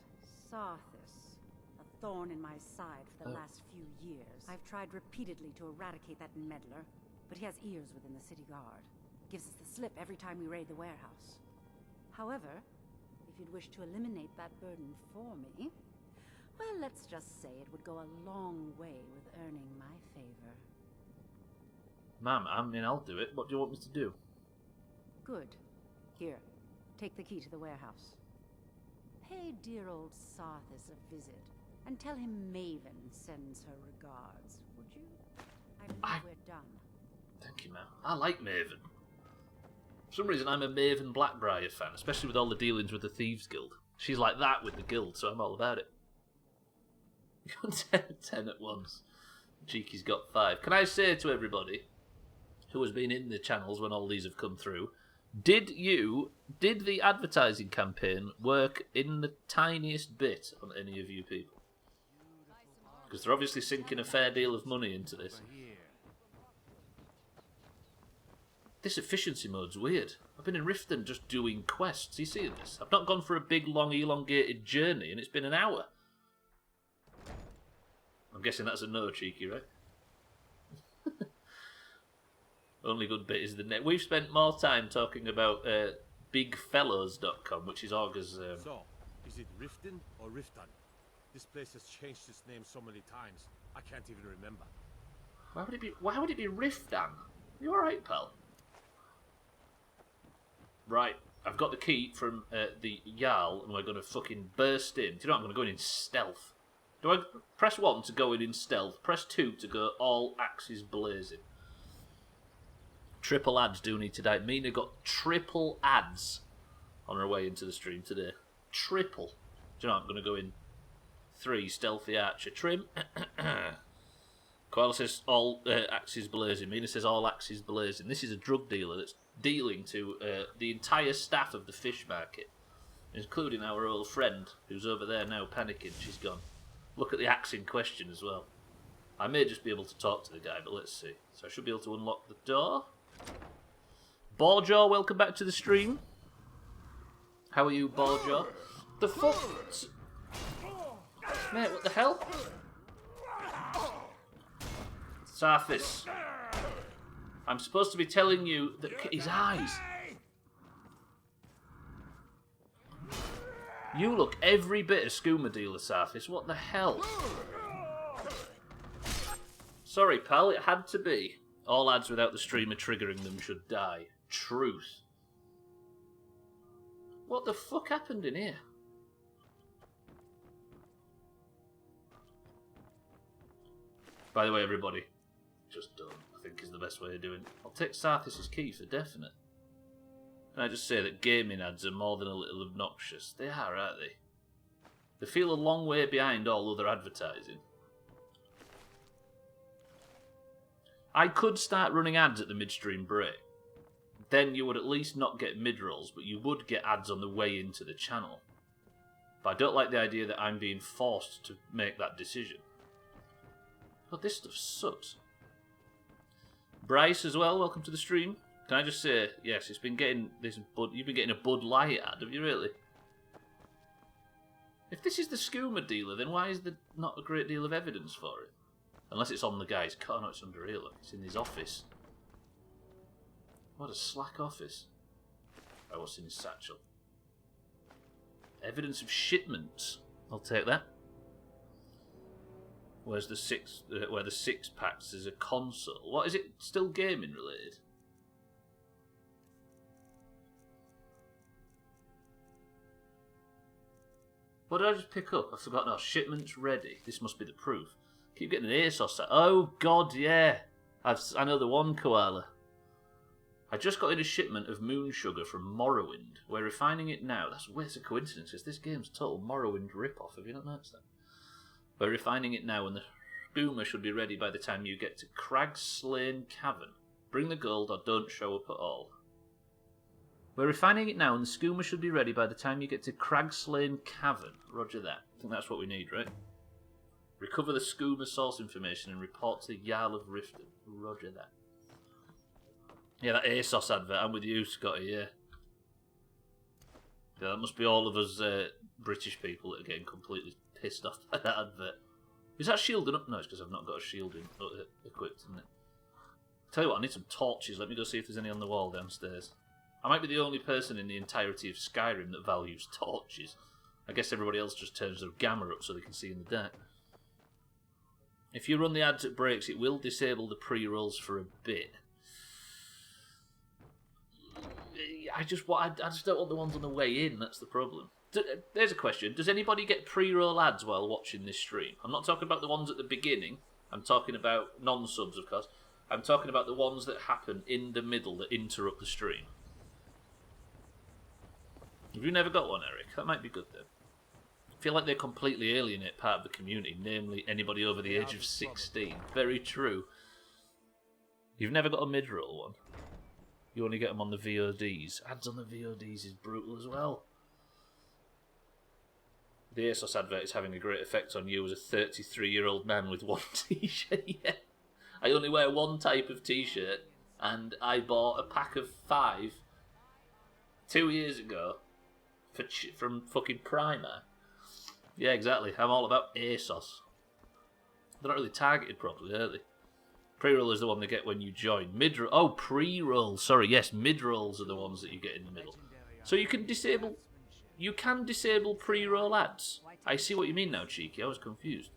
Sarthas. A thorn in my side for the last few years. I've tried repeatedly to eradicate that meddler, but he has ears within the city guard. Gives us the slip every time we raid the warehouse. However, if you'd wish to eliminate that burden for me, well, let's just say it would go a long way with earning my favor. Ma'am, I mean, I'll do it. What do you want me to do? Good. Here, take the key to the warehouse. Pay dear old Sarthas a visit, And tell him Maven sends her regards, would you? I believe we're done. Thank you, ma'am. I like Maven. For some reason, I'm a Maven Blackbriar fan, especially with all the dealings with the Thieves Guild. She's like that with the guild, so I'm all about it. 10 at once. Cheeky's got 5. Can I say to everybody who has been in the channels when all these have come through, did the advertising campaign work in the tiniest bit on any of you people? Because they're obviously sinking a fair deal of money into this. This efficiency mode's weird. I've been in Riften just doing quests. You see this? I've not gone for a big, long, elongated journey, and it's been an hour. I'm guessing that's a no, Cheeky, right? Only good bit is the net. We've spent more time talking about bigfellows.com, which is Augur's... So, is it Riften or Riften? This place has changed its name so many times, I can't even remember. Why would it be Riften? You alright, pal? Right, I've got the key from the Jarl, and we're going to fucking burst in. Do you know what? I'm going to go in stealth. Do I press 1 to go in stealth? Press 2 to go all axes blazing. Triple ads do need to die. Mina got triple ads on her way into the stream today. Triple. Do you know what? I'm going to go in 3, stealthy archer. Trim. Koala says all axes blazing. Mina says all axes blazing. This is a drug dealer that's dealing to the entire staff of the fish market, including our old friend who's over there now panicking. She's gone. Look at the axe in question as well. I may just be able to talk to the guy, but let's see. So I should be able to unlock the door. Balljaw, welcome back to the stream. How are you, Balljaw? The fuck? Mate, what the hell? Surface. I'm supposed to be telling you that his eyes. You look every bit a skooma dealer, Surface. What the hell? Sorry, pal, it had to be. All ads without the streamer triggering them should die. Truth. What the fuck happened in here? By the way, everybody, just done, I think is the best way of doing it. I'll take Sarthis' key for definite. Can I just say that gaming ads are more than a little obnoxious? They are, aren't they? They feel a long way behind all other advertising. I could start running ads at the midstream break. Then you would at least not get mid-rolls, but you would get ads on the way into the channel. But I don't like the idea that I'm being forced to make that decision. God, this stuff sucks. Bryce as well, welcome to the stream. Can I just say, yes, it's been getting this Bud. You've been getting a Bud Light ad, have you really? If this is the skooma dealer, then why is there not a great deal of evidence for it? Unless it's on the guy's car. No, it's under here, look. It's in his office. What a slack office. Oh, what's in his satchel? Evidence of shipments. I'll take that. Where's the where the 6-packs is a console? What is it? Still gaming related? What did I just pick up? I've forgotten. Oh, shipment's ready. This must be the proof. Keep getting an ASOS set. Oh god, yeah. I know the one, Koala. I just got in a shipment of moon sugar from Morrowind. We're refining it now. That's a coincidence, because this game's total Morrowind rip-off. Have you not noticed that? We're refining it now, and the skooma should be ready by the time you get to Cragslane Cavern. Bring the gold or don't show up at all. We're refining it now, and the skooma should be ready by the time you get to Cragslane Cavern. Roger that. I think that's what we need, right? Recover the skooma source information and report to the Jarl of Riften. Roger that. Yeah, that ASOS advert. I'm with you, Scotty, yeah. Yeah, that must be all of us British people that are getting completely pissed off by that advert. Is that shielding up? No, it's because I've not got a shielding equipped, isn't it? Tell you what, I need some torches. Let me go see if there's any on the wall downstairs. I might be the only person in the entirety of Skyrim that values torches. I guess everybody else just turns their gamma up so they can see in the dark. If you run the ads at breaks, it will disable the pre-rolls for a bit. I just don't want the ones on the way in, that's the problem. There's a question. Does anybody get pre-roll ads while watching this stream? I'm not talking about the ones at the beginning. I'm talking about non-subs, of course. I'm talking about the ones that happen in the middle that interrupt the stream. Have you never got one, Eric? That might be good, then. I feel like they completely alienate part of the community, namely anybody over the age of 16. Very true. You've never got a mid-roll one. You only get them on the VODs. Ads on the VODs is brutal as well. The ASOS advert is having a great effect on you as a 33-year-old man with one t-shirt. Yeah. I only wear one type of t-shirt, and I bought a pack of 5 2 years ago from fucking Primark. Yeah, exactly. I'm all about ASOS. They're not really targeted properly, are they? Pre-roll is the one they get when you join. Mid-roll... Oh, pre-roll. Sorry, yes, mid-rolls are the ones that you get in the middle. So you can disable... You can disable pre-roll ads. I see what you mean now, Cheeky. I was confused.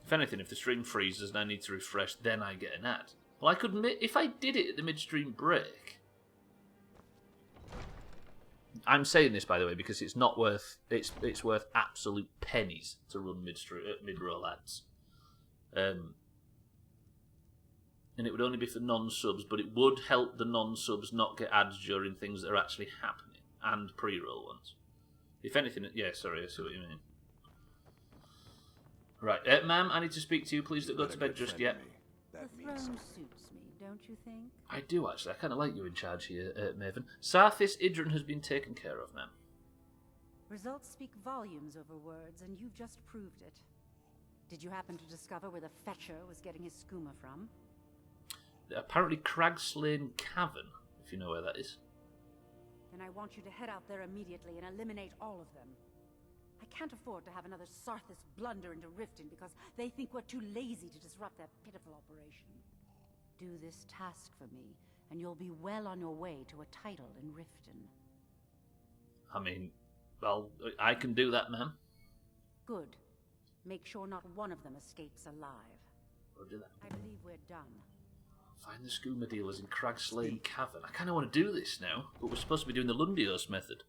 If anything, if the stream freezes and I need to refresh, then I get an ad. Well, I could... If I did it at the mid-stream break... I'm saying this, by the way, because it's not worth... It's worth absolute pennies to run mid-roll ads. And it would only be for non-subs, but it would help the non-subs not get ads during things that are actually happening, and pre-roll ones. If anything... Yeah, sorry, I see what you mean. Right, ma'am, I need to speak to you. Please don't go to bed just yet. The throne suits me, don't you think? I do, actually. I kind of like you in charge here, Maven. Sarthis Idrin has been taken care of, ma'am. Results speak volumes over words, and you've just proved it. Did you happen to discover where the Fetcher was getting his skooma from? Apparently Cragslane Cavern, if you know where that is. Then I want you to head out there immediately and eliminate all of them. I can't afford to have another Sarthis blunder into Riften because they think we're too lazy to disrupt their pitiful operation. Do this task for me, and you'll be well on your way to a title in Riften. I mean, well, I can do that, ma'am. Good. Make sure not one of them escapes alive. We'll do that. I believe we're done. Find the skooma dealers in Cragslane Cavern. I kind of want to do this now, but we're supposed to be doing the Lundios method.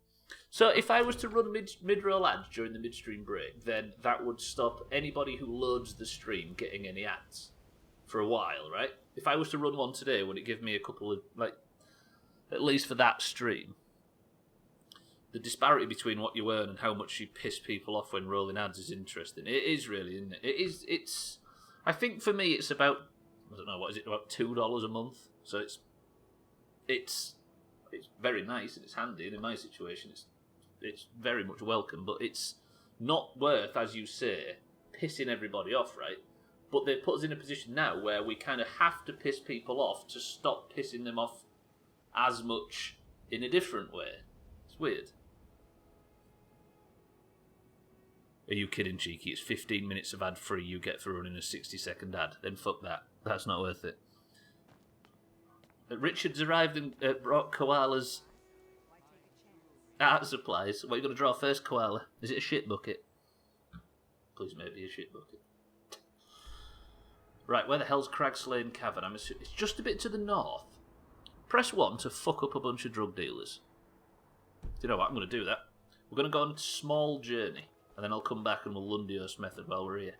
So if I was to run mid-roll ads during the midstream break, then that would stop anybody who loads the stream getting any ads for a while, right? If I was to run one today, would it give me a couple of, like, at least for that stream? The disparity between what you earn and how much you piss people off when rolling ads is interesting. It is really, isn't it? It's. I think for me, it's about, I don't know, what is it, about $2 a month? So it's very nice and it's handy, and in my situation it's very much welcome, but it's not worth, as you say, pissing everybody off, right? But they've put us in a position now where we kind of have to piss people off to stop pissing them off as much in a different way. It's weird. Are you kidding, Cheeky? It's 15 minutes of ad free you get for running a 60-second ad. Then fuck that. That's not worth it. Richard's arrived and brought koalas art supplies. What are you going to draw first, koala? Is it a shit bucket? Please, maybe a shit bucket. Right, where the hell's Cragslane Cavern? I'm assuming it's just a bit to the north. Press 1 to fuck up a bunch of drug dealers. Do you know what? I'm going to do that. We're going to go on a small journey, and then I'll come back and we'll Lundios method while we're here.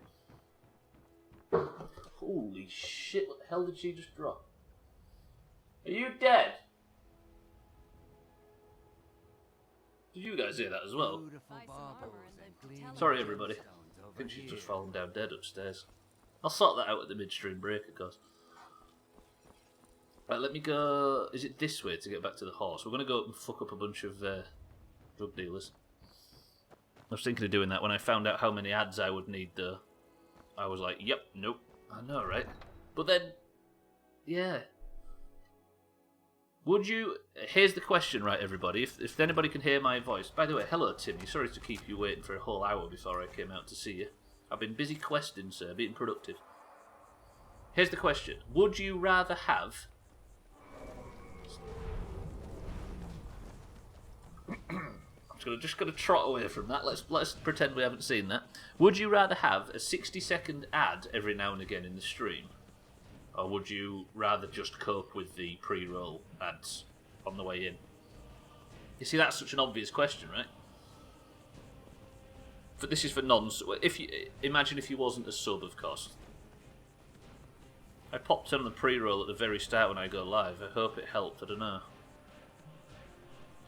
Holy shit, what the hell did she just drop? Are you dead? Did you guys hear that as well? Sorry, everybody. I think she's just fallen down dead upstairs. I'll sort that out at the midstream break, of course. Right, let me go... Is it this way to get back to the horse? We're going to go up and fuck up a bunch of drug dealers. I was thinking of doing that when I found out how many ads I would need, though. I was like, yep, nope. I know, right? But then, yeah. Would you... Here's the question, right, everybody. If anybody can hear my voice... By the way, hello, Timmy. Sorry to keep you waiting for a whole hour before I came out to see you. I've been busy questing, sir, being productive. Here's the question. Would you rather have... I'm just going to trot away from that. Let's pretend we haven't seen that. Would you rather have a 60-second ad every now and again in the stream? Or would you rather just cope with the pre-roll ads on the way in? You see, that's such an obvious question, right? this is for if you imagine if you wasn't a sub, of course. I popped on the pre-roll at the very start when I go live. I hope it helped. I don't know.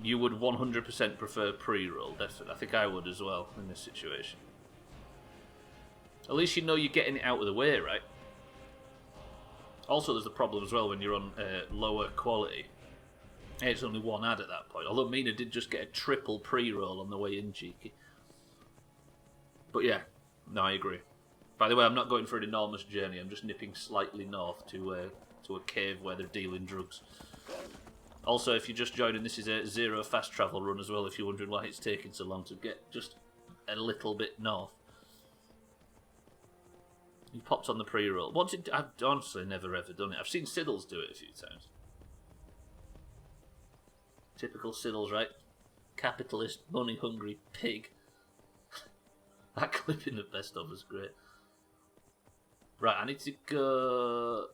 You would 100% prefer pre-roll, definitely. I think I would as well in this situation. At least you know you're getting it out of the way, right? Also, there's the problem as well when you're on lower quality. It's only one ad at that point. Although Mina did just get a triple pre-roll on the way in, cheeky. But yeah, no, I agree. By the way, I'm not going for an enormous journey. I'm just nipping slightly north to a cave where they're dealing drugs. Also, if you're just joining, this is a zero fast travel run as well, if you're wondering why it's taking so long to get just a little bit north. He popped on the pre-roll. I've honestly never ever done it. I've seen Siddles do it a few times. Typical Siddles, right? Capitalist, money-hungry pig. That clip in the best of was great. Right, I need to go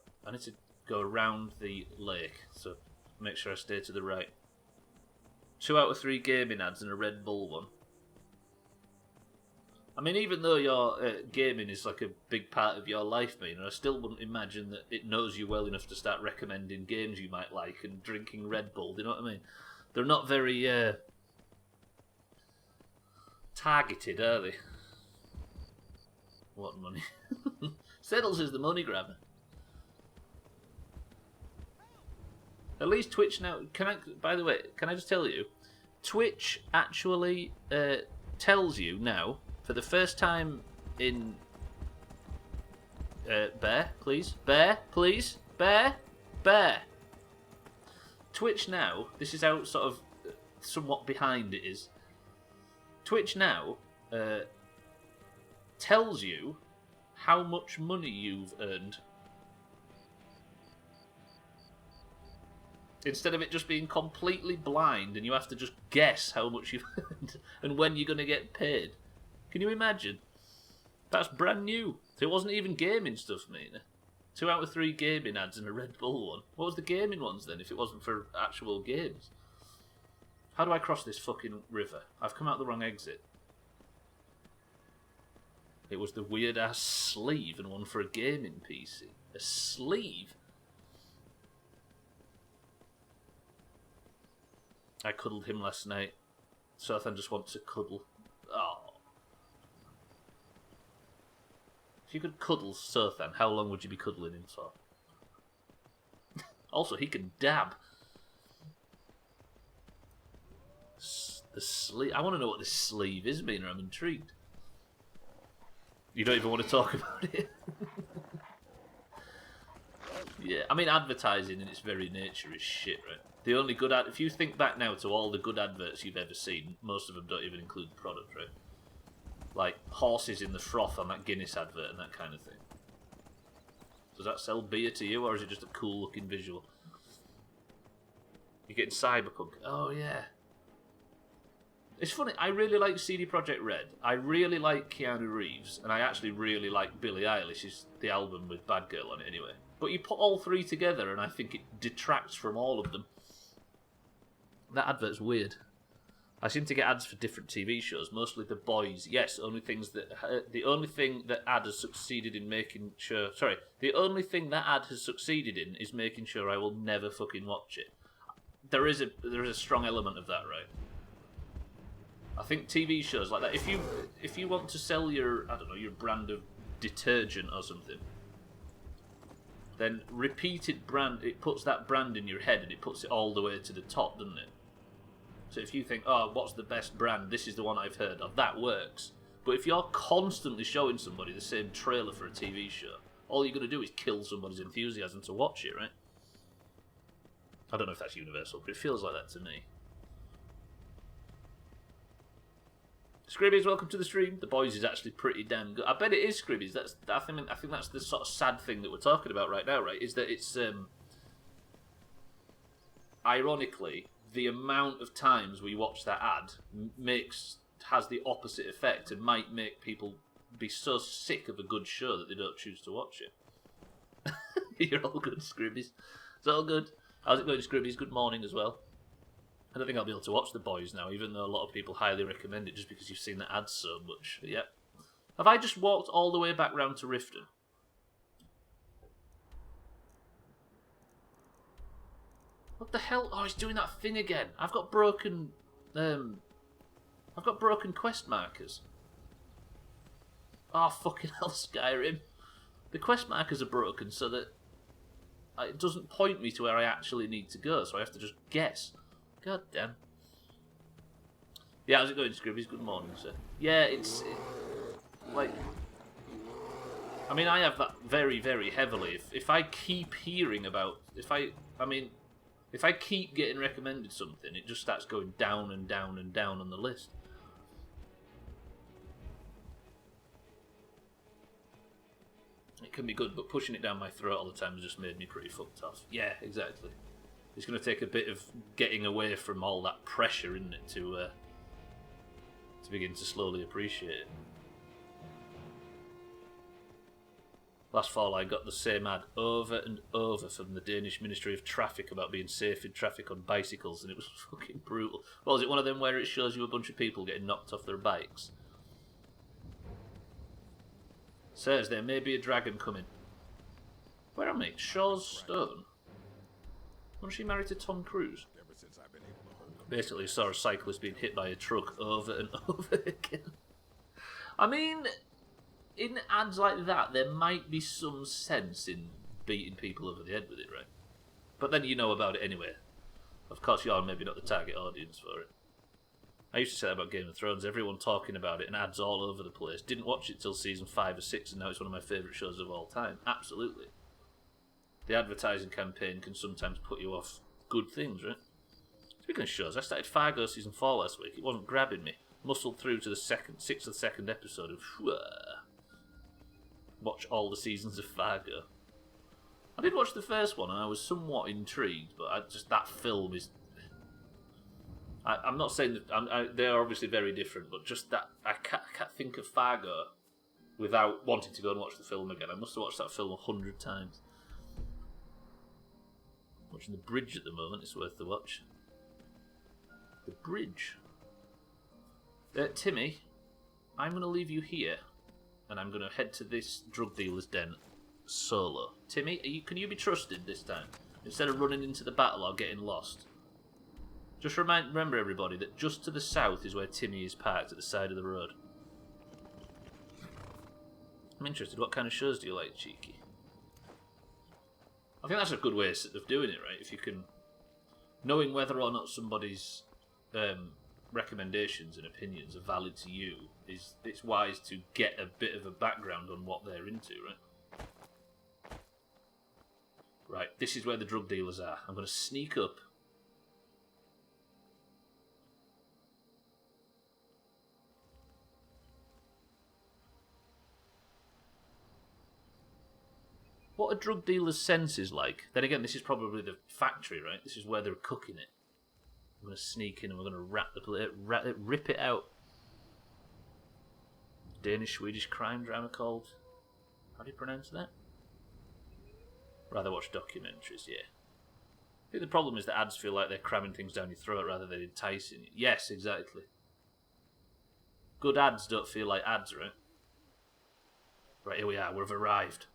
around the lake, so make sure I stay to the right. 2 out of 3 gaming ads and a Red Bull one. I mean, even though your gaming is like a big part of your life, I still wouldn't imagine that it knows you well enough to start recommending games you might like and drinking Red Bull. Do you know what I mean? They're not very targeted, are they? What money? Settles is the money grabber. At least Twitch now. By the way, can I just tell you, Twitch actually tells you now for the first time in. Bear, please. Bear, please. Bear. Twitch now. This is how sort of somewhat behind it is. Twitch now tells you how much money you've earned. Instead of it just being completely blind and you have to just guess how much you've earned and when you're going to get paid. Can you imagine? That's brand new. So it wasn't even gaming stuff, mate. 2 out of 3 gaming ads and a Red Bull one. What was the gaming ones then if it wasn't for actual games? How do I cross this fucking river? I've come out the wrong exit. It was the weird ass sleeve and one for a gaming PC. A sleeve? I cuddled him last night. Sothan just wants to cuddle. Oh. If you could cuddle Sothan, how long would you be cuddling him for? Also, he can dab. The sleeve. I want to know what this sleeve is, Mina. I'm intrigued. You don't even want to talk about it. Yeah, I mean, advertising in its very nature is shit, right? The only good if you think back now to all the good adverts you've ever seen, most of them don't even include the product, right? Like horses in the froth on that Guinness advert and that kind of thing. Does that sell beer to you, or is it just a cool looking visual? You're getting Cyberpunk. Oh yeah. It's funny, I really like CD Projekt Red. I really like Keanu Reeves, and I actually really like Billie Eilish's the album with Bad Girl on it anyway. But you put all 3 together and I think it detracts from all of them. That advert's weird. I seem to get ads for different TV shows, mostly The Boys. Yes, the only thing that ad has succeeded in making sure... Sorry, the only thing that ad has succeeded in is making sure I will never fucking watch it. There is a strong element of that, right? I think TV shows like that, if you want to sell your, I don't know, your brand of detergent or something, then repeated brand, it puts that brand in your head and it puts it all the way to the top, doesn't it? So if you think, oh, what's the best brand? This is the one I've heard of. That works. But if you're constantly showing somebody the same trailer for a TV show, all you're going to do is kill somebody's enthusiasm to watch it, right? I don't know if that's universal, but it feels like that to me. Scribbies, welcome to the stream. The Boys is actually pretty damn good. I bet it is Scribbies. I think that's the sort of sad thing that we're talking about right now, right? Is that it's ironically the amount of times we watch that ad has the opposite effect and might make people be so sick of a good show that they don't choose to watch it. You're all good, Scribbies. It's all good. How's it going, Scribbies? Good morning as well. I don't think I'll be able to watch The Boys now, even though a lot of people highly recommend it just because you've seen the ads so much. But yeah. Have I just walked all the way back round to Riften? What the hell? Oh, he's doing that thing again. I've got broken quest markers. Oh, fucking hell, Skyrim. The quest markers are broken so that it doesn't point me to where I actually need to go, so I have to just guess. God damn. Yeah, how's it going, Scribbies? Good morning, sir. Yeah, like... I mean, I have that very, very heavily. If I keep hearing about... If I keep getting recommended something, it just starts going down and down and down on the list. It can be good, but pushing it down my throat all the time has just made me pretty fucked off. Yeah, exactly. It's going to take a bit of getting away from all that pressure, isn't it, to begin to slowly appreciate it. Last fall I got the same ad over and over from the Danish Ministry of Traffic about being safe in traffic on bicycles, and it was fucking brutal. Well, is it one of them where it shows you a bunch of people getting knocked off their bikes? Says there may be a dragon coming. Where am I? Shaw's Stone? Wasn't she married to Tom Cruise? Basically saw a cyclist being hit by a truck over and over again. I mean, in ads like that, there might be some sense in beating people over the head with it, right? But then you know about it anyway. Of course, you're maybe not the target audience for it. I used to say that about Game of Thrones, everyone talking about it and ads all over the place. Didn't watch it till season 5 or 6, and now it's one of my favourite shows of all time. Absolutely. The advertising campaign can sometimes put you off good things, right? Speaking of shows, I started Fargo season 4 last week. It wasn't grabbing me. Muscled through to the 6th or 2nd episode of watch all the seasons of Fargo. I did watch the first one and I was somewhat intrigued, but that film is... I'm not saying that they're obviously very different, but just that I can't think of Fargo without wanting to go and watch the film again. I must have watched that film 100 times. Watching The Bridge at the moment, it's worth the watch. The Bridge. Timmy, I'm going to leave you here, and I'm going to head to this drug dealer's den solo. Timmy, can you be trusted this time? Instead of running into the battle or getting lost. Just remember everybody that just to the south is where Timmy is parked at the side of the road. I'm interested, what kind of shows do you like, Cheeky? I think that's a good way of doing it, right? If you can... Knowing whether or not somebody's recommendations and opinions are valid to you, it's wise to get a bit of a background on what they're into, right? Right, this is where the drug dealers are. I'm going to sneak up. What are drug dealers' senses like? Then again, this is probably the factory, right? This is where they're cooking it. I'm going to sneak in and we're going to rip it out. Danish-Swedish crime drama called... How do you pronounce that? Rather watch documentaries, yeah. I think the problem is that ads feel like they're cramming things down your throat rather than enticing you. Yes, exactly. Good ads don't feel like ads, right? Right, here we are. We've arrived.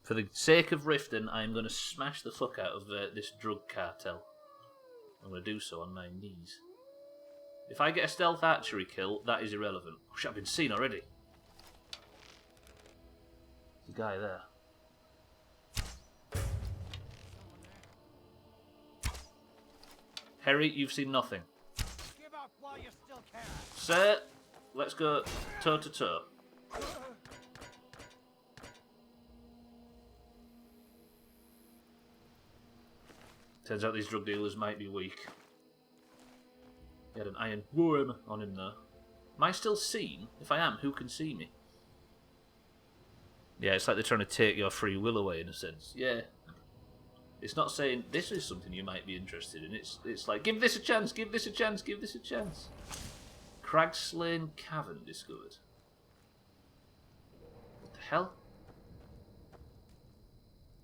For the sake of Riften, I'm going to smash the fuck out of this drug cartel. I'm going to do so on my knees. If I get a stealth archery kill, that is irrelevant. Oh shit, I've been seen already. There's a guy there. Harry, you've seen nothing. Give up while you still can. Sir, let's go toe to toe. Turns out these drug dealers might be weak. He had an iron worm on him though. Am I still seen? If I am, who can see me? Yeah, it's like they're trying to take your free will away in a sense. Yeah. It's not saying this is something you might be interested in. It's like, give this a chance, give this a chance, give this a chance. Cragslane Cavern discovered. What the hell?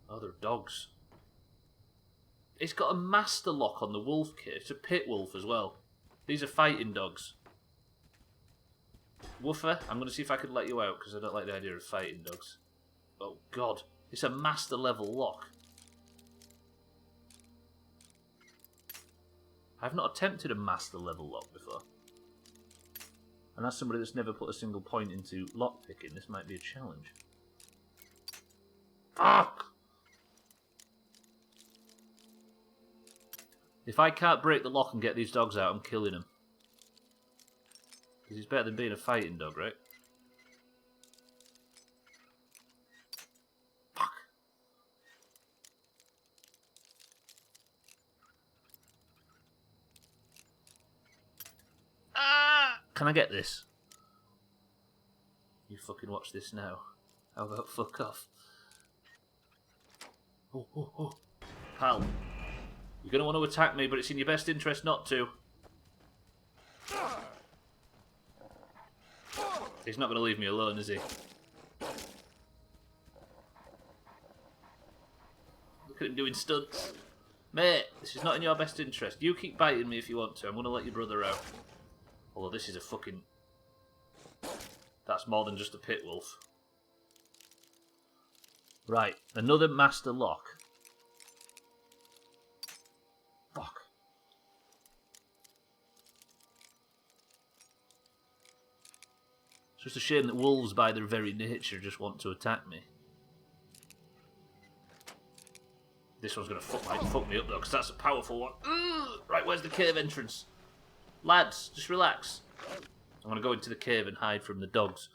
Oh, they're dogs. It's got a master lock on the wolf kit. It's a pit wolf as well. These are fighting dogs. Woofer, I'm going to see if I can let you out because I don't like the idea of fighting dogs. Oh god, it's a master level lock. I've not attempted a master level lock before. And as somebody that's never put a single point into lockpicking, this might be a challenge. Fuck! If I can't break the lock and get these dogs out, I'm killing them. Because he's better than being a fighting dog, right? Fuck. Ah! Can I get this? You fucking watch this now. How about fuck off? Oh, oh, oh. Pal. You're going to want to attack me, but it's in your best interest not to. He's not going to leave me alone, is he? Look at him doing stunts. Mate, this is not in your best interest. You keep biting me if you want to. I'm going to let your brother out. Although this is a fucking... That's more than just a pit wolf. Right, another master lock. Fuck. It's just a shame that wolves, by their very nature, just want to attack me. This one's going to fuck me up, though, because that's a powerful one. Right, where's the cave entrance? Lads, just relax. I'm going to go into the cave and hide from the dogs.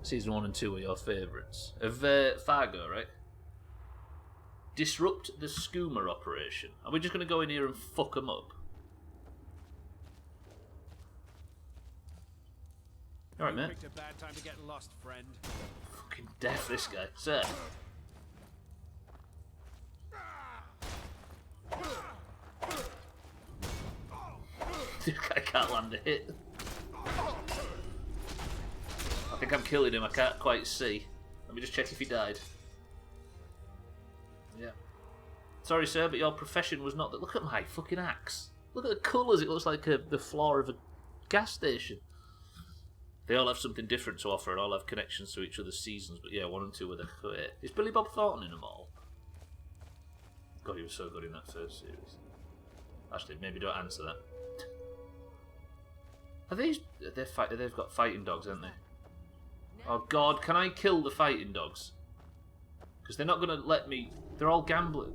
Season 1 and 2 are your favourites. Of Fargo, right? Disrupt the skooma operation. Are we just going to go in here and fuck them up? Alright, mate. Picked a bad time to get lost, friend. Fucking deaf, this guy. Sir. This guy can't land a hit. I think I'm killing him. I can't quite see. Let me just check if he died. Yeah. Sorry, sir, but your profession was not that. Look at my fucking axe. Look at the colours. It looks like the floor of a gas station. They all have something different to offer and all have connections to each other's seasons. But yeah, 1 and 2 were the great. Is Billy Bob Thornton in them all? God, he was so good in that first series. Actually, maybe don't answer that. Are these... They've got fighting dogs, haven't they? Oh god, can I kill the fighting dogs? Because they're not going to let me... They're all gambling.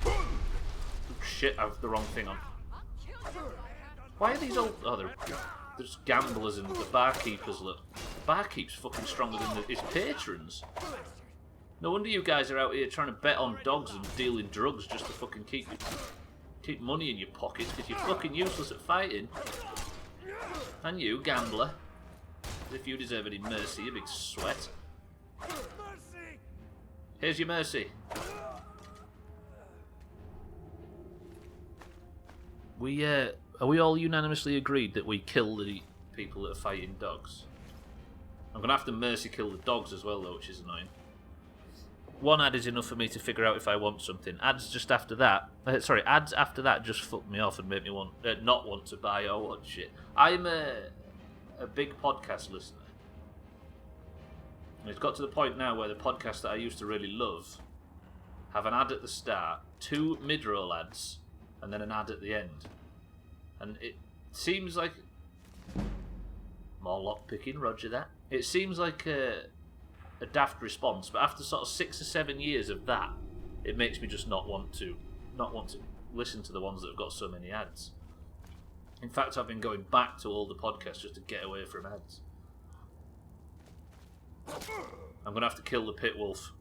Oh, shit, I have the wrong thing on. Why are these all... Oh, they're just gamblers and the barkeepers, look. The barkeep's fucking stronger than his patrons. No wonder you guys are out here trying to bet on dogs and dealing drugs just to fucking keep money in your pockets because you're fucking useless at fighting. And you, gambler. As if you deserve any mercy, you big sweat. Here's your mercy. Are we all unanimously agreed that we kill the people that are fighting dogs? I'm going to have to mercy kill the dogs as well, though, which is annoying. One ad is enough for me to figure out if I want something. Ads just after that... ads after that just fuck me off and make me not want to buy or watch it. I'm a big podcast listener. And it's got to the point now where the podcasts that I used to really love have an ad at the start, 2 mid-roll ads, and then an ad at the end. And it seems like... More lockpicking, roger that. It seems like a daft response, but after sort of 6 or 7 years of that, it makes me just not want to listen to the ones that have got so many ads. In fact, I've been going back to all the podcasts just to get away from ads. I'm going to have to kill the pit wolf.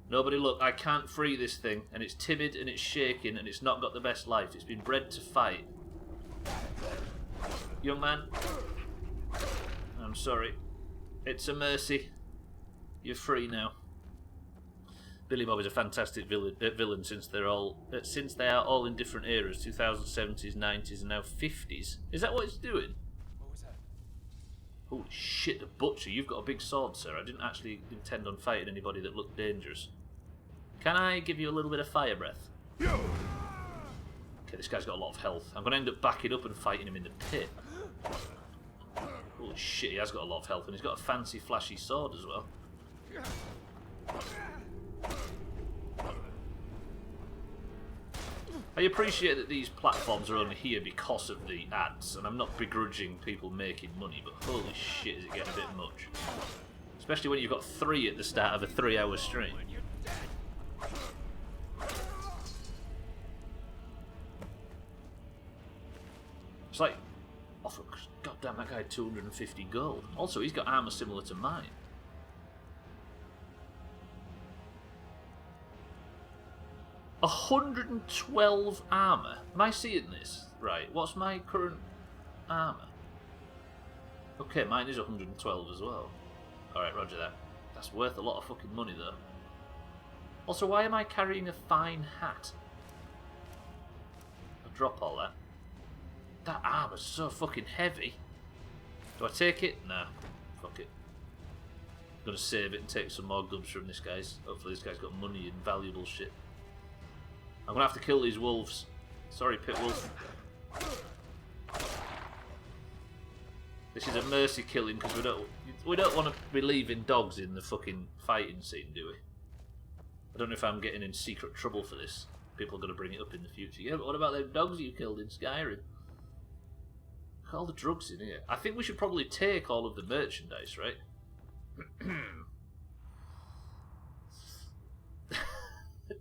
Nobody look, I can't free this thing, and it's timid and it's shaking and it's not got the best life. It's been bred to fight. Young man, I'm sorry. It's a mercy. You're free now. Billy Bob is a fantastic villain since they are all in different eras, 2070s, 90s, and now 50s. Is that what it's doing? What was that? Holy shit, the butcher! You've got a big sword, sir. I didn't actually intend on fighting anybody that looked dangerous. Can I give you a little bit of fire breath? Okay, this guy's got a lot of health. I'm going to end up backing up and fighting him in the pit. Holy shit, he has got a lot of health, and he's got a fancy flashy sword as well. I appreciate that these platforms are only here because of the ads, and I'm not begrudging people making money, but holy shit is it getting a bit much. Especially when you've got 3 at the start of a 3-hour stream. It's like, oh for goddamn, that guy had 250 gold. Also, he's got armour similar to mine. $112 armour. Am I seeing this? Right, what's my current armour? Okay, mine is 112 as well. Alright, roger that. That's worth a lot of fucking money though. Also, why am I carrying a fine hat? I'll drop all that. That armour's so fucking heavy. Do I take it? Nah. Fuck it. I'm gonna save it and take some more goods from this guy's. Hopefully this guy's got money and valuable shit. I'm gonna have to kill these wolves. Sorry, pit wolf. This is a mercy killing because we don't want to be leaving dogs in the fucking fighting scene, do we? I don't know if I'm getting in secret trouble for this. People are gonna bring it up in the future. Yeah, but what about them dogs you killed in Skyrim? Look at all the drugs in here. I think we should probably take all of the merchandise, right?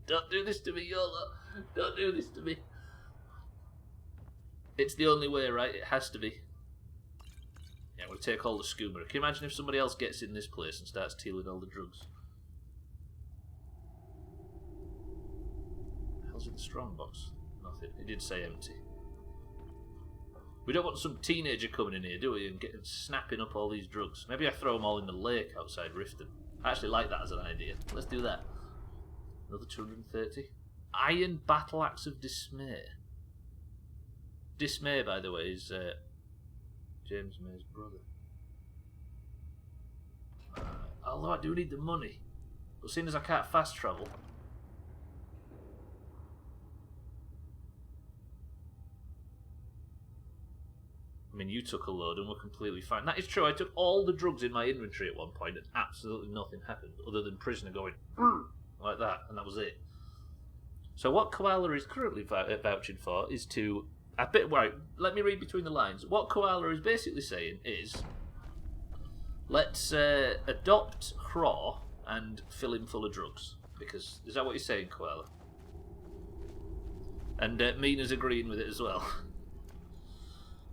Don't do this to me, YOLO. Don't do this to me. It's the only way, right? It has to be. Yeah, we'll take all the skooma. Can you imagine if somebody else gets in this place and starts stealing all the drugs? What the hell's in the strong box? Nothing. It did say empty. We don't want some teenager coming in here, do we? And snapping up all these drugs. Maybe I throw them all in the lake outside Riften. I actually like that as an idea. Let's do that. Another 230. Iron Battle Axe of Dismay. Dismay, by the way, is James May's brother. Although I do need the money. But seeing as I can't fast travel. I mean, you took a load and were completely fine. That is true, I took all the drugs in my inventory at one point and absolutely nothing happened other than prisoner going like that, and that was it. So what Koala is currently vouching for is to... Right, let me read between the lines. What Koala is basically saying is, let's adopt Hraw and fill him full of drugs. Because, is that what you're saying, Koala? And Mina's agreeing with it as well.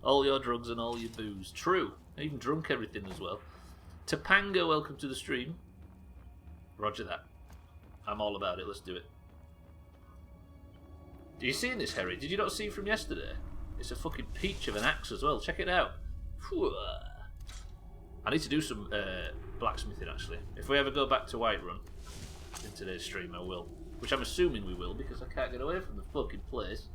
All your drugs and all your booze. True. I even drunk everything as well. Topanga, welcome to the stream. Roger that. I'm all about it, let's do it. Are you seeing this, Harry? Did you not see from yesterday? It's a fucking peach of an axe as well, check it out. I need to do some blacksmithing actually. If we ever go back to Whiterun in today's stream, I will. Which I'm assuming we will, because I can't get away from the fucking place.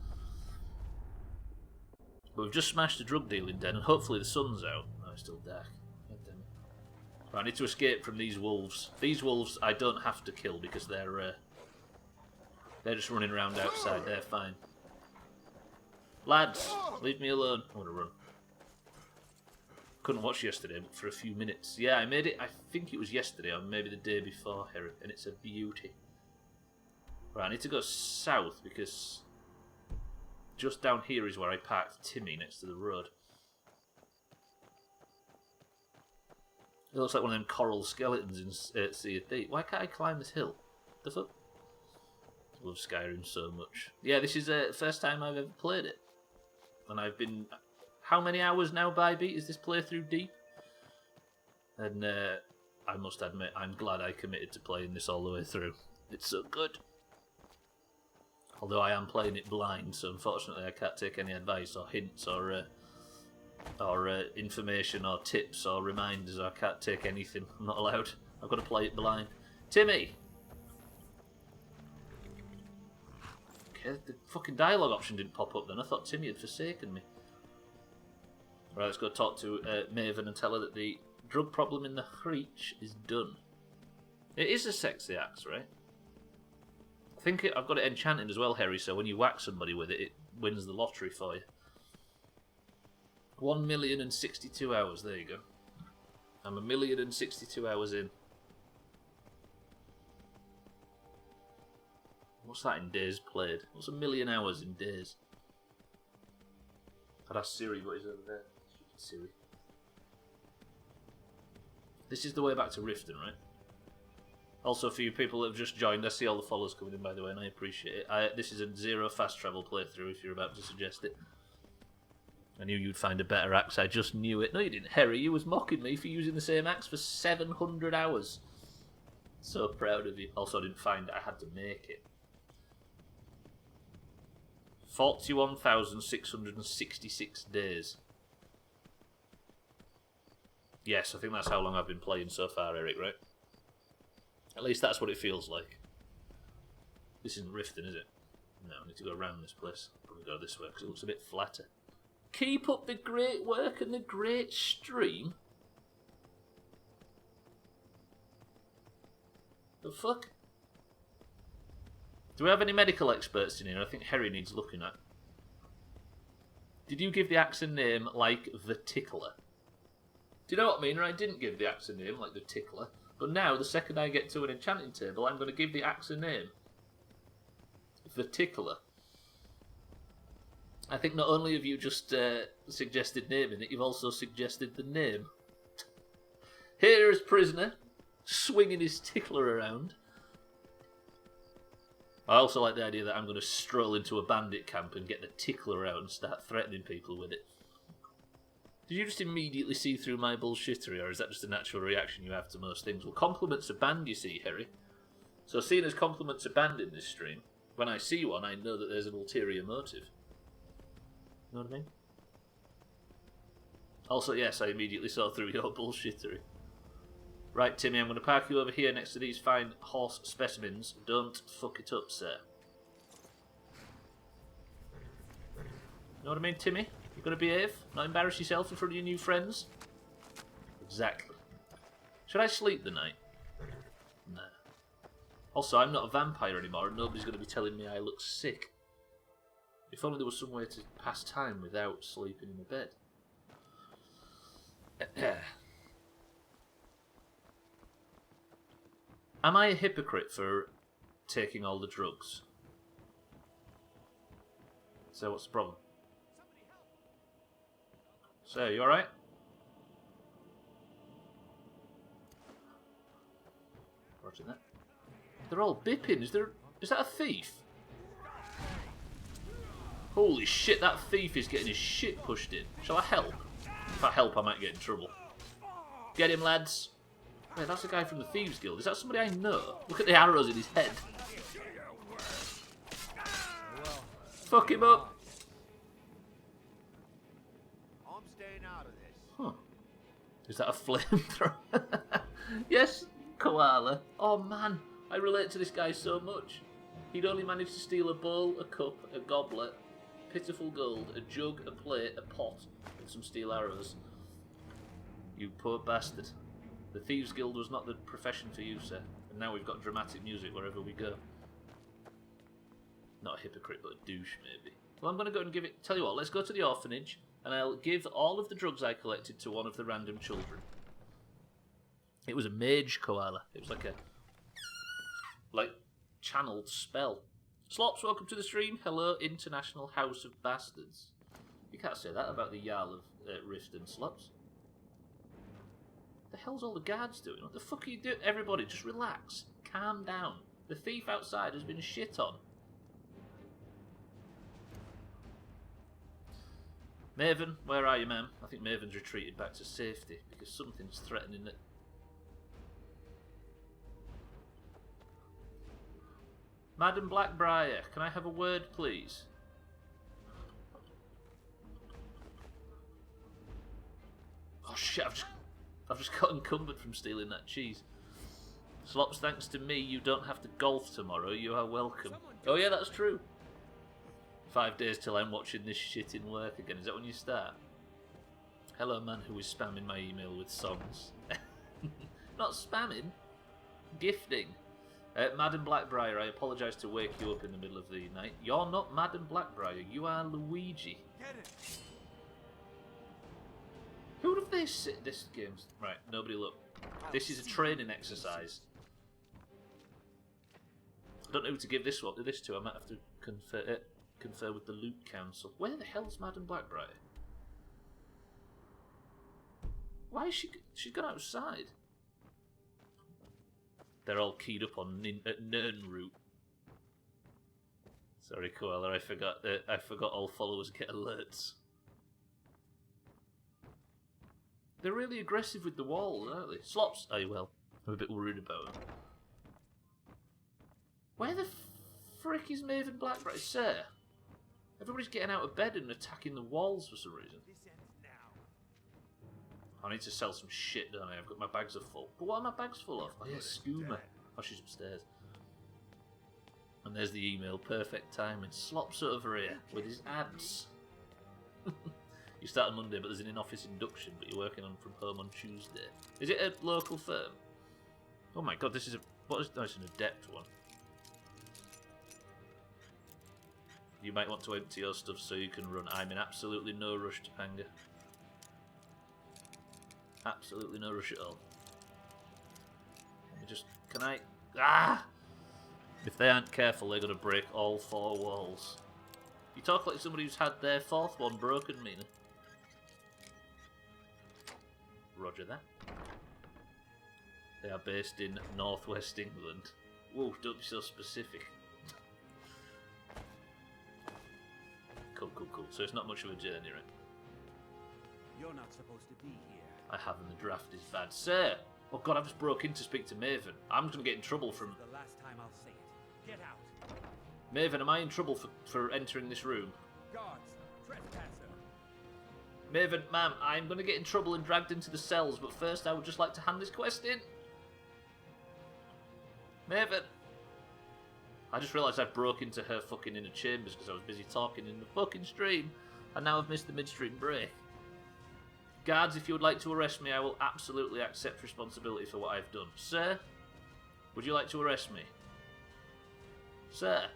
But we've just smashed the drug dealing den, and hopefully the sun's out. Oh, it's still dark. God damn it. Right, I need to escape from these wolves. These wolves I don't have to kill because they're just running around outside. They're fine. Lads, leave me alone. I want to run. Couldn't watch yesterday, but for a few minutes. Yeah, I made it. I think it was yesterday, or maybe the day before, Harry, and it's a beauty. Right, I need to go south because just down here is where I parked Timmy next to the road. It looks like one of them coral skeletons in Sea of Thieves. Why can't I climb this hill? The fuck? I love Skyrim so much. Yeah, this is the first time I've ever played it. And I've been... How many hours now by beat is this playthrough deep? And I must admit, I'm glad I committed to playing this all the way through. It's so good. Although I am playing it blind, so unfortunately I can't take any advice or hints or information or tips or reminders. I can't take anything. I'm not allowed. I've got to play it blind. Timmy! Okay, the fucking dialogue option didn't pop up then. I thought Timmy had forsaken me. Right, let's go talk to Maven and tell her that the drug problem in the Hreach is done. It is a sexy axe, right? think I've got it enchanted as well, Harry, so when you whack somebody with it, it wins the lottery for you. 1,062 hours, there you go. I'm 1,062 hours in. What's that in days played? What's 1,000,000 hours in days? I'd ask Siri what is over there. Stupid Siri. This is the way back to Riften, right? Also, for you people that have just joined, I see all the follows coming in, by the way, and I appreciate it. This is a zero fast travel playthrough, if you're about to suggest it. I knew you'd find a better axe, I just knew it. No, you didn't, Harry. You was mocking me for using the same axe for 700 hours. So proud of you. Also, I didn't find it. I had to make it. 41,666 days. Yes, I think that's how long I've been playing so far, Eric, right? At least that's what it feels like. This isn't Riften, is it? No, I need to go around this place. Probably go this way because it looks a bit flatter. Keep up the great work and the great stream. The fuck? Do we have any medical experts in here? I think Harry needs looking at. Did you give the axe a name like the Tickler? Do you know what I mean? I didn't give the axe a name like the Tickler, but now the second I get to an enchanting table, I'm going to give the axe a name. The Tickler. I think not only have you just suggested naming it, you've also suggested the name. Here is prisoner, swinging his tickler around. I also like the idea that I'm going to stroll into a bandit camp and get the tickler out and start threatening people with it. Did you just immediately see through my bullshittery, or is that just a natural reaction you have to most things? Well, compliments are banned, you see, Harry. So seeing as compliments are banned in this stream, when I see one, I know that there's an ulterior motive. You know what I mean? Also, yes, I immediately saw through your bullshittery. Right, Timmy, I'm going to park you over here next to these fine horse specimens. Don't fuck it up, sir. You know what I mean, Timmy? You going to behave? Not embarrass yourself in front of your new friends? Exactly. Should I sleep the night? Nah. Also, I'm not a vampire anymore, and nobody's going to be telling me I look sick. If only there was some way to pass time without sleeping in a bed. Am I a hypocrite for taking all the drugs? So what's the problem? So, you alright? Roger that. They're all bipping. Is that a thief? Holy shit, that thief is getting his shit pushed in. Shall I help? If I help, I might get in trouble. Get him, lads. Wait, that's a guy from the Thieves Guild. Is that somebody I know? Look at the arrows in his head. Fuck him up. I'm staying out of this. Huh. Is that a flamethrower? Yes, Koala. Oh man, I relate to this guy so much. He'd only managed to steal a bowl, a cup, a goblet, pitiful gold, a jug, a plate, a pot, and some steel arrows. You poor bastard. The Thieves Guild was not the profession for you, sir. And now we've got dramatic music wherever we go. Not a hypocrite, but a douche, maybe. Well, I'm going to go and give it... Tell you what, let's go to the orphanage, and I'll give all of the drugs I collected to one of the random children. It was a mage koala. It was like a... channeled spell. Slops, welcome to the stream. Hello, International House of Bastards. You can't say that about the Jarl of Riften, Slops. The hell's all the guards doing? What the fuck are you doing? Everybody, just relax. Calm down. The thief outside has been shit on. Maven, where are you, ma'am? I think Maven's retreated back to safety because something's threatening it. Madam Blackbriar, can I have a word, please? Oh shit, I've just got encumbered from stealing that cheese. Slops, thanks to me, you don't have to golf tomorrow. You are welcome. Oh yeah, that's true. 5 days till I'm watching this shit in work again. Is that when you start? Hello, man who is spamming my email with songs. Not spamming. Gifting. Madam Blackbriar, I apologise to wake you up in the middle of the night. You're not Madam Blackbriar, you are Luigi. Get it. Who have they sit this game's right, nobody look. This is a training exercise. I don't know who to give this to. I might have to confer with the Loot Council. Where the hell's Madam Blackbriar? Why is she's gone outside? They're all keyed up on Nirnroot. Sorry, Koala, I forgot all followers get alerts. They're really aggressive with the walls, aren't they? Slops! Oh, well. I'm a bit worried about them. Where the frick is Maven Blackbriar? Sir? Everybody's getting out of bed and attacking the walls for some reason. I need to sell some shit, don't I? I've got my bags are full. But what are my bags full of? Oh yeah, skooma. Oh, she's upstairs. And there's the email. Perfect timing. Slops over here with his ads. You start on Monday, but there's an in-office induction, but you're working on from home on Tuesday. Is it a local firm? Oh my god, this is a... What is... No, it's an adept one. You might want to empty your stuff so you can run. I'm in absolutely no rush to Panga. Absolutely no rush at all. Let me just... Can I... Ah! If they aren't careful, they're going to break all 4 walls. You talk like somebody who's had their 4th one broken, Mina. Roger that. They are based in northwest England. Whoa, don't be so specific. Cool. So it's not much of a journey, right? You're not supposed to be here. I have, and the draft is bad. Sir! Oh god, I've just broke in to speak to Maven. I'm going to get in trouble from... The last time I'll say it. Get out. Maven, am I in trouble for entering this room? Guards, trespasser. Maven, ma'am, I'm going to get in trouble and dragged into the cells, but first I would just like to hand this quest in. Maven! I just realised I broke into her fucking inner chambers because I was busy talking in the fucking stream, and now I've missed the midstream break. Guards, if you would like to arrest me, I will absolutely accept responsibility for what I've done. Sir? Would you like to arrest me? Sir?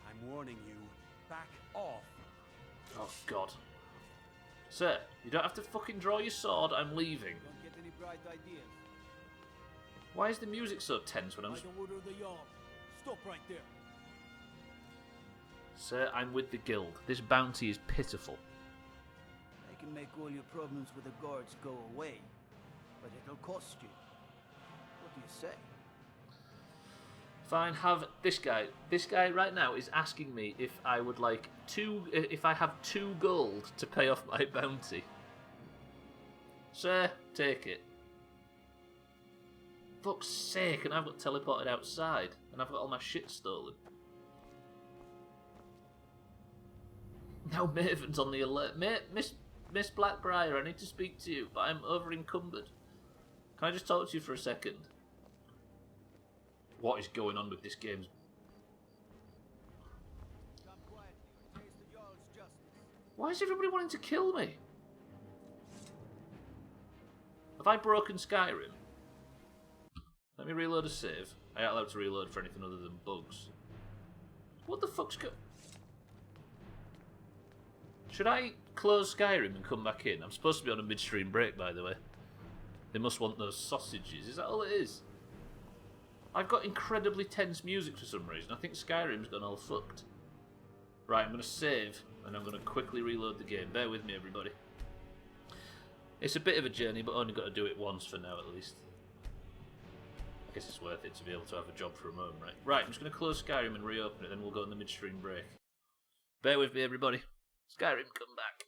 I'm warning you. Back off. Oh, God. Sir, you don't have to fucking draw your sword. I'm leaving. Don't get any bright ideas. Why is the music so tense when I'm... I don't order the yard. Stop right there. Sir, I'm with the guild. This bounty is pitiful. I can make all your problems with the guards go away, but it'll cost you. What do you say? Fine, have this guy. This guy right now is asking me if I would like if I have 2 gold to pay off my bounty. Sir, take it. Fuck's sake, and I've got teleported outside, and I've got all my shit stolen. Now Maven's on the alert. Miss Blackbriar, I need to speak to you, but I'm over encumbered. Can I just talk to you for a second? What is going on with this game? Why is everybody wanting to kill me? Have I broken Skyrim? Let me reload a save. I ain't allowed to reload for anything other than bugs. What the fuck's Should I close Skyrim and come back in? I'm supposed to be on a midstream break, by the way. They must want those sausages. Is that all it is? I've got incredibly tense music for some reason. I think Skyrim's gone all fucked. Right, I'm going to save, and I'm going to quickly reload the game. Bear with me, everybody. It's a bit of a journey, but only got to do it once for now, at least. I guess it's worth it to be able to have a job from home, right? Right, I'm just going to close Skyrim and reopen it, then we'll go on the midstream break. Bear with me, everybody. Skyrim, come back.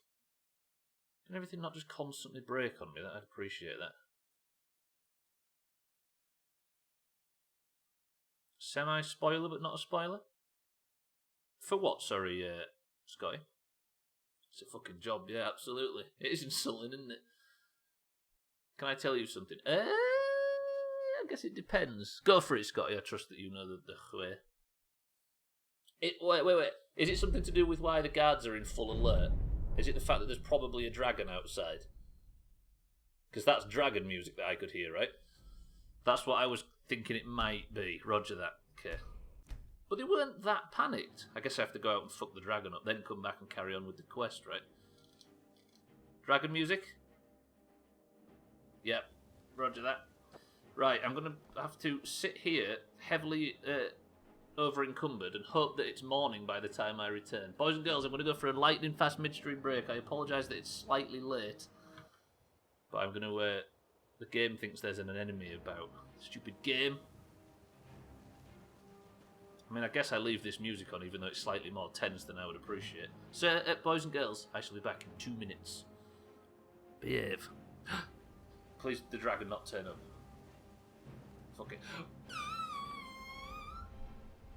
Can everything not just constantly break on me? I'd appreciate that. Semi-spoiler, but not a spoiler? For what, sorry, Scotty? It's a fucking job, yeah, absolutely. It is insulting, isn't it? Can I tell you something? I guess it depends. Go for it, Scotty. I trust that you know the way. Wait. Is it something to do with why the guards are in full alert? Is it the fact that there's probably a dragon outside? Because that's dragon music that I could hear, right? That's what I was thinking it might be. Roger that. Okay. But they weren't that panicked. I guess I have to go out and fuck the dragon up, then come back and carry on with the quest, right? Dragon music? Yep. Roger that. Right, I'm going to have to sit here, heavily over-encumbered, and hope that it's morning by the time I return. Boys and girls, I'm going to go for a lightning-fast midstream break. I apologise that it's slightly late. But I'm going to... the game thinks there's an enemy about. Stupid game. I mean, I guess I leave this music on, even though it's slightly more tense than I would appreciate. So, boys and girls, I shall be back in 2 minutes. Behave. Please, the dragon not turn up. Fuck it.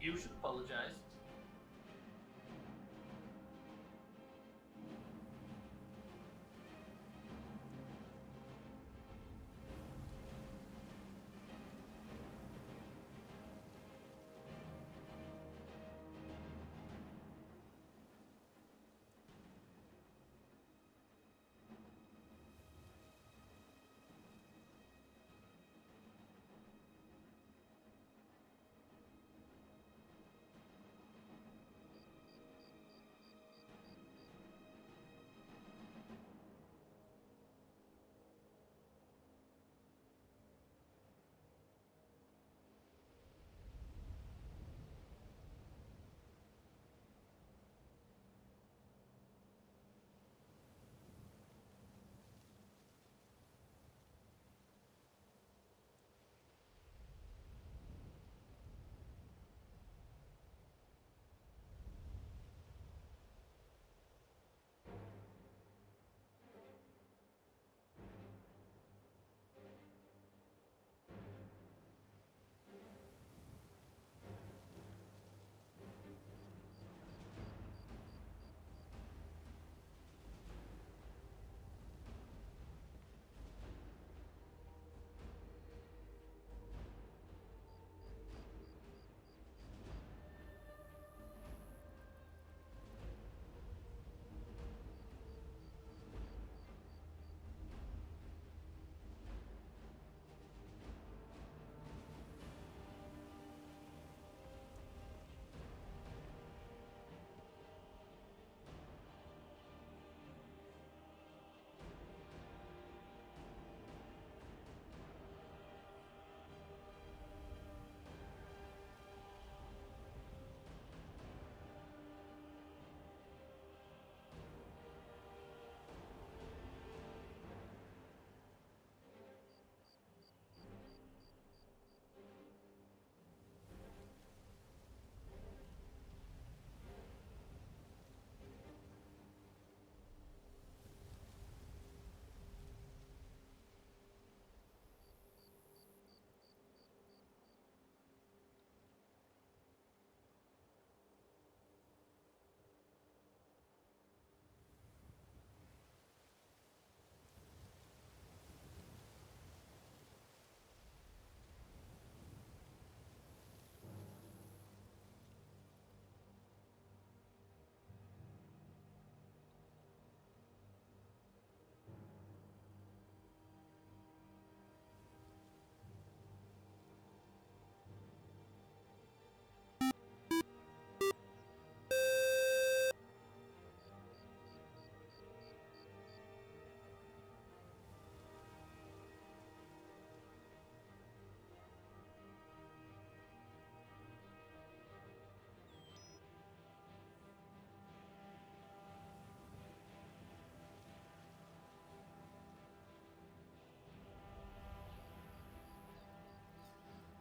You should apologise.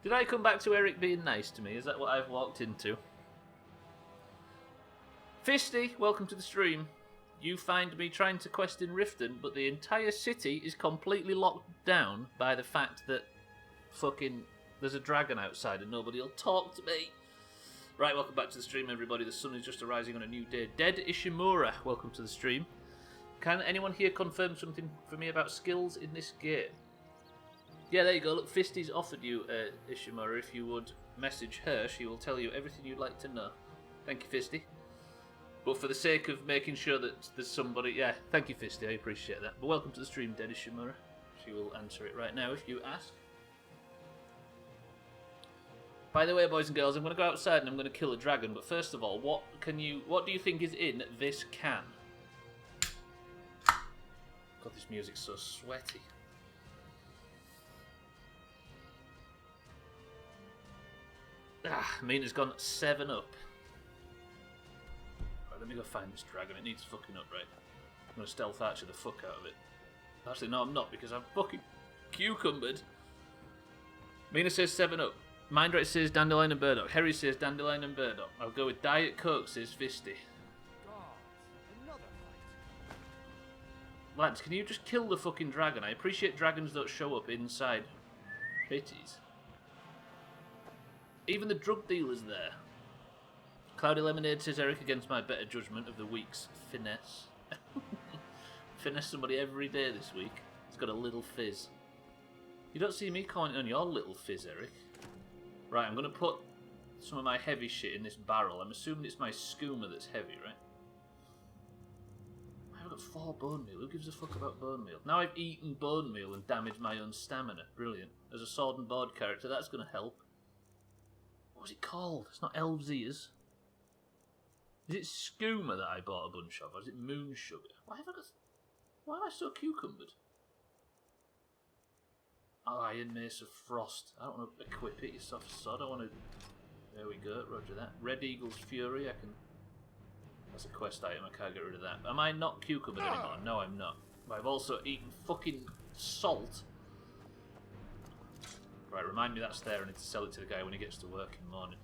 Did I come back to Eric being nice to me? Is that what I've walked into? Fisty, welcome to the stream. You find me trying to quest in Riften, but the entire city is completely locked down by the fact that fucking there's a dragon outside and nobody will talk to me. Right, welcome back to the stream, everybody. The sun is just arising on a new day. Dead Ishimura, welcome to the stream. Can anyone here confirm something for me about skills in this game? Yeah, there you go. Look, Fisty's offered you Ishimura. If you would message her, she will tell you everything you'd like to know. Thank you, Fisty. But for the sake of making sure that there's somebody... Yeah, thank you, Fisty. I appreciate that. But welcome to the stream, Dead Ishimura. She will answer it right now if you ask. By the way, boys and girls, I'm going to go outside and I'm going to kill a dragon. But first of all, what do you think is in this can? God, this music's so sweaty. Mina's gone 7 up. Right, let me go find this dragon. It needs fucking up, right? I'm going to stealth archer the fuck out of it. Actually, no, I'm not, because I'm fucking cucumbered. Mina says 7 up. Mindrat says dandelion and burdock. Harry says dandelion and burdock. I'll go with Diet Coke, says Visty. Lads, can you just kill the fucking dragon? I appreciate dragons don't show up inside cities. Even the drug dealer's there. Cloudy Lemonade says Eric against my better judgment of the week's finesse. Finesse somebody every day this week. He's got a little fizz. You don't see me commenting on your little fizz, Eric. Right, I'm going to put some of my heavy shit in this barrel. I'm assuming it's my skooma that's heavy, right? I've got 4 bone meal. Who gives a fuck about bone meal? Now I've eaten bone meal and damaged my own stamina. Brilliant. As a sword and board character, that's going to help. What was it called? It's not elves' ears. Is it skooma that I bought a bunch of, or is it moon sugar? Why am I so cucumbered? Oh, Iron Mace of Frost. I don't want to equip it, you soft sod. I want to... There we go, roger that. Red Eagle's Fury, I can... That's a quest item, I can't get rid of that. Am I not cucumbered anymore? No, I'm not. But I've also eaten fucking salt. Right, remind me that's there. I need to sell it to the guy when he gets to work in the morning.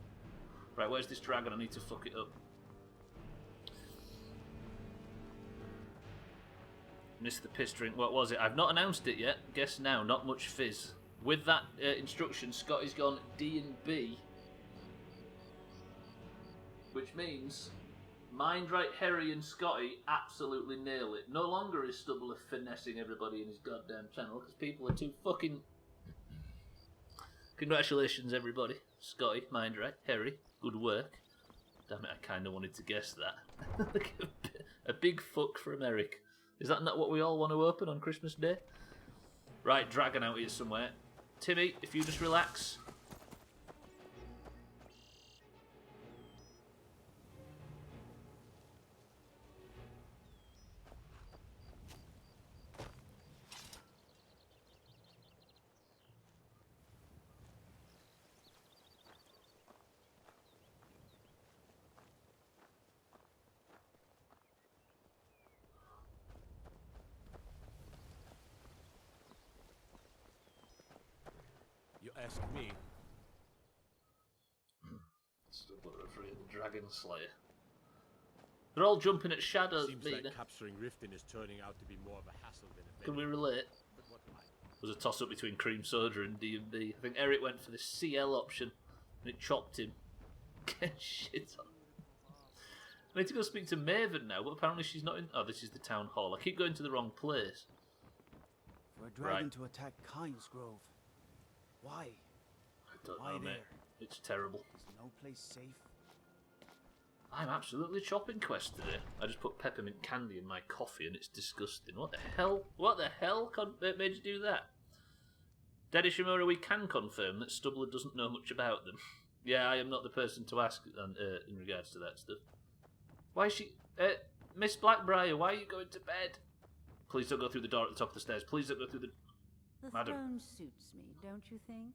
Right, where's this dragon? I need to fuck it up. Missed the piss drink. What was it? I've not announced it yet. Guess now. Not much fizz. With that instruction, Scotty's gone D&B. Which means Mindright, Harry and Scotty absolutely nail it. No longer is Stubbler finessing everybody in his goddamn channel because people are too fucking... Congratulations, everybody. Scotty, Mindright, Harry, good work. Damn it, I kind of wanted to guess that. A big fuck from Eric. Is that not what we all want to open on Christmas Day? Right, dragon out here somewhere. Timmy, if you just relax. Ask me. Stubbler afraid of the Dragon Slayer. They're all jumping at shadows. Seems like capturing Riften is turning out to be more of a hassle than a Can we relate? It was a toss-up between cream soda and D&B. I think Eric went for the CL option, and it chopped him. Get shit on. I need to go speak to Maven now, but apparently she's not in... Oh, this is the town hall. I keep going to the wrong place. For a dragon to attack Kynes Grove. Why? I don't know, mate. It's terrible. Is no place safe? I'm absolutely chopping quest today. I just put peppermint candy in my coffee and it's disgusting. What the hell? What the hell made you do that? Daddy Shimura, we can confirm that Stubbler doesn't know much about them. Yeah, I am not the person to ask in regards to that stuff. Why is she... Miss Blackbriar, why are you going to bed? Please don't go through the door at the top of the stairs. Please don't go through the... The Madam. throne suits me, don't you think?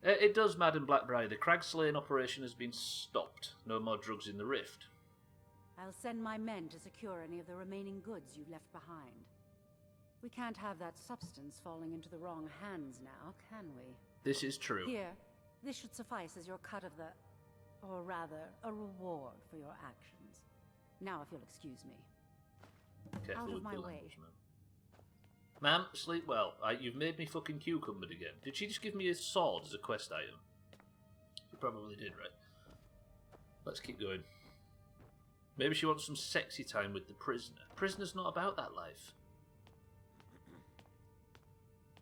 It does, Madam Blackbriar. The crag slaying operation has been stopped. No more drugs in the rift. I'll send my men to secure any of the remaining goods you've left behind. We can't have that substance falling into the wrong hands now, can we? This is true. Here, this should suffice as your cut of the... or rather, a reward for your actions. Now, if you'll excuse me. Careful Out of with my the way. language, ma'am, sleep well. You've made me fucking cucumbered again. Did she just give me a sword as a quest item? She probably did, right? Let's keep going. Maybe she wants some sexy time with the prisoner. Prisoner's not about that life.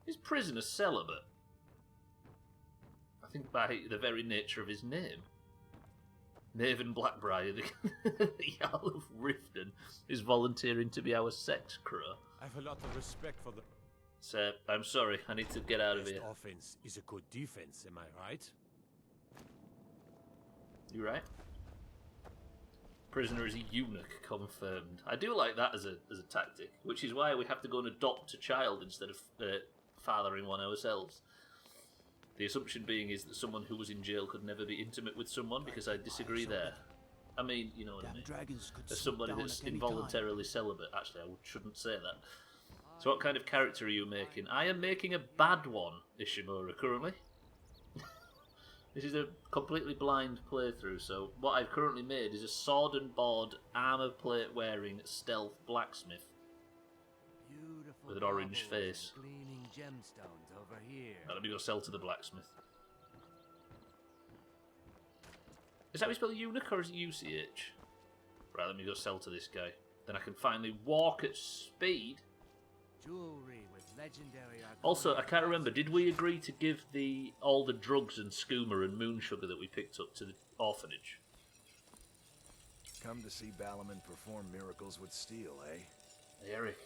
Is prisoner celibate? I think by the very nature of his name. Maven Blackbriar, the Jarl of Riften, is volunteering to be our sex crow. I have a lot of respect for the... Sir, I'm sorry. I need to get out of here. Offense is a good defense, am I right? You right? Prisoner is a eunuch, confirmed. I do like that as a tactic, which is why we have to go and adopt a child instead of fathering one ourselves. The assumption being is that someone who was in jail could never be intimate with someone, because I disagree there. I mean, you know what I mean. As somebody that's involuntarily celibate, actually, I shouldn't say that. So what kind of character are you making? I am making a bad one, Ishimura, currently. This is a completely blind playthrough, so what I've currently made is a sword and board, armor plate wearing stealth blacksmith with an orange face. Gleaming gemstones over here. Now, let me go sell to the blacksmith. Is that how you spell eunuch, or is it UCH? Right, let me go sell to this guy. Then I can finally walk at speed. Jewelry with legendary. Also, I can't remember, did we agree to give all the drugs and skooma and moon sugar that we picked up to the orphanage? Come to see Balaman perform miracles with steel, eh? Hey, Eric.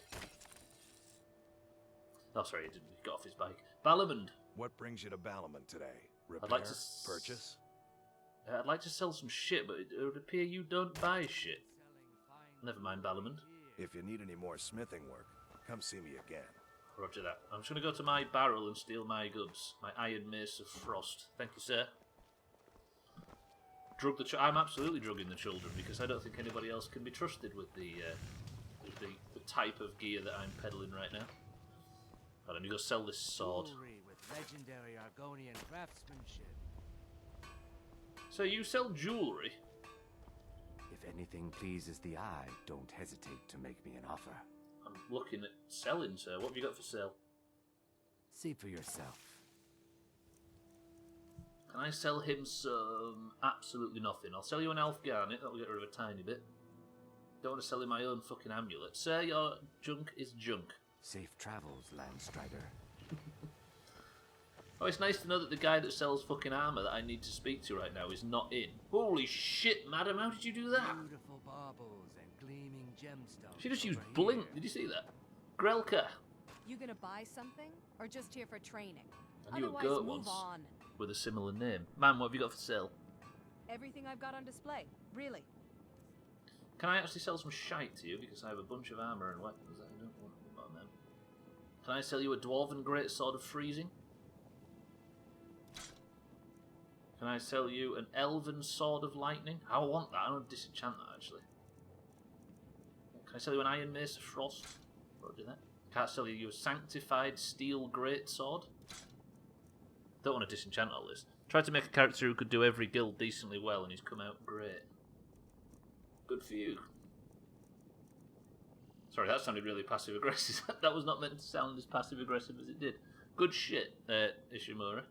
Oh, sorry, he didn't. He got off his bike. Balaman. What brings you to Balaman today? Repair? I'd like to Purchase? I'd like to sell some shit, but it would appear you don't buy shit. Never mind, Balaman. If you need any more smithing work, come see me again. Roger that. I'm just going to go to my barrel and steal my goods. My iron mace of frost. Thank you, sir. I'm absolutely drugging the children, because I don't think anybody else can be trusted with the type of gear that I'm peddling right now. Right, let me go sell this sword. Jewelry with legendary Argonian craftsmanship. So you sell jewellery? If anything pleases the eye, don't hesitate to make me an offer. I'm looking at selling, sir. What have you got for sale? See for yourself. Can I sell him some... absolutely nothing. I'll sell you an elf garnet. That'll get rid of a tiny bit. Don't want to sell him my own fucking amulet. Sir, your junk is junk. Safe travels, Landstrider. Oh, it's nice to know that the guy that sells fucking armour that I need to speak to right now is not in. Holy shit, madam, how did you do that? Beautiful baubles and gleaming gemstones. She just used blink. Did you see that? Grelka. You gonna buy something, or just here for training? I knew Otherwise, a goat move once on. with a similar name. Man, what have you got for sale? Everything I've got on display, really. Can I actually sell some shite to you? Because I have a bunch of armour and weapons that I don't want on them. Can I sell you a dwarven greatsword of freezing? Can I sell you an elven sword of lightning? I want that. I don't disenchant that, actually. Can I sell you an iron mace of frost? Roger that. Can't sell you a sanctified steel greatsword. Don't want to disenchant all this. Tried to make a character who could do every guild decently well, and he's come out great. Good for you. Sorry, that sounded really passive-aggressive. That was not meant to sound as passive-aggressive as it did. Good shit, Ishimura.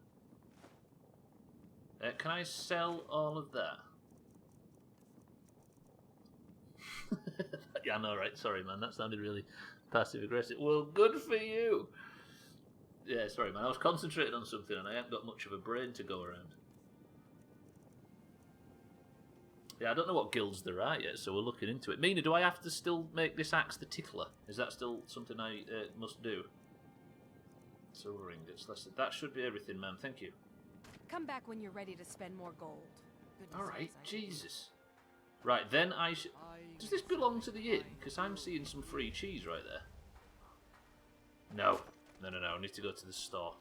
Can I sell all of that? Yeah, I know, right? Sorry, man. That sounded really passive-aggressive. Well, good for you. Yeah, sorry, man. I was concentrating on something and I haven't got much of a brain to go around. Yeah, I don't know what guilds there are yet, so we're looking into it. Mina, do I have to still make this axe the tickler? Is that still something I must do? Silver ingots. That should be everything, ma'am. Thank you. Come back when you're ready to spend more gold. Alright, Jesus. Right, then I should... Does this belong to the inn? Because I'm seeing some free cheese right there. No. No. I need to go to the store.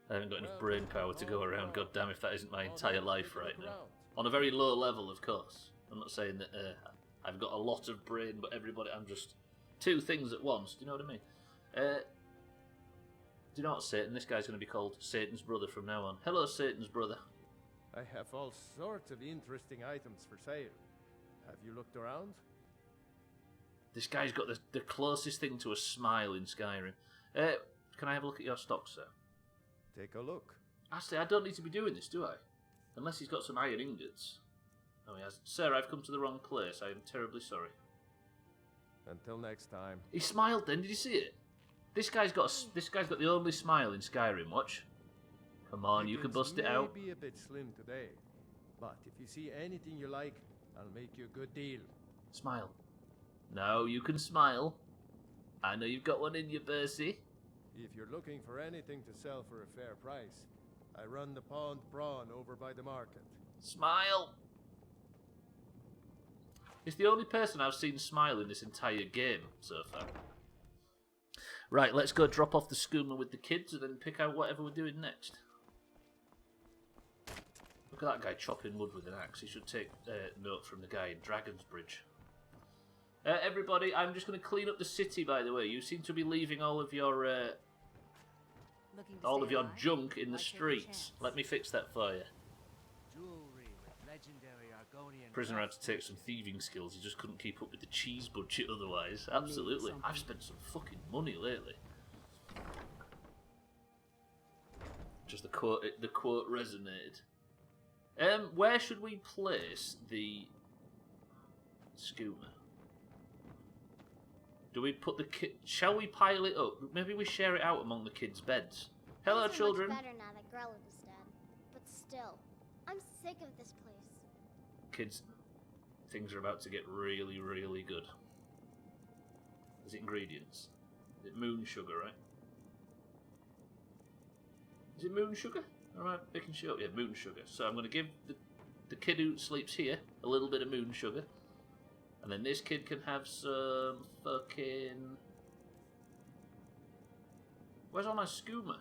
I haven't got enough brain power to go around. God damn if that isn't my entire life right now. On a very low level, of course. I'm not saying that I've got a lot of brain, but everybody... I'm just... two things at once. Do you know what I mean? Do you know what, Satan? This guy's going to be called Satan's brother from now on. Hello, Satan's brother. I have all sorts of interesting items for sale. Have you looked around? This guy's got the closest thing to a smile in Skyrim. Can I have a look at your stock, sir? Take a look. Actually, I don't need to be doing this, do I? Unless he's got some iron ingots. Oh, he has. Sir, I've come to the wrong place. I am terribly sorry. Until next time. He smiled then, did you see it? This guy's got the only smile in Skyrim, watch. Come on, you can bust it out. May be a bit slim today, but if you see anything you like, I'll make you a good deal. Smile. No, you can smile. I know you've got one in you, Percy. If you're looking for anything to sell for a fair price, I run the Pond Prawn over by the market. Smile! He's the only person I've seen smile in this entire game so far. Right, let's go drop off the schooner with the kids and then pick out whatever we're doing next. Look at that guy chopping wood with an axe. He should take note from the guy in Dragon's Bridge. Everybody, I'm just going to clean up the city, by the way. You seem to be leaving all of your junk in the streets. Let me fix that for you. Jewelry with legendary Argonian Prisoner had to take some thieving skills. He just couldn't keep up with the cheese budget otherwise. Absolutely. I've spent some fucking money lately. Just the quote resonated. Where should we place the schooner? Do we put the shall we pile it up? Maybe we share it out among the kids' beds. Hello, Things are children. much better now that Grelin is dead. But still, I'm sick of this place. Kids, things are about to get really, really good. Is it ingredients? Is it moon sugar, right? Is it moon sugar? Alright, making sure. Yeah, moon sugar. So I'm going to give the kid who sleeps here a little bit of moon sugar. And then this kid can have some fucking... Where's all my skooma?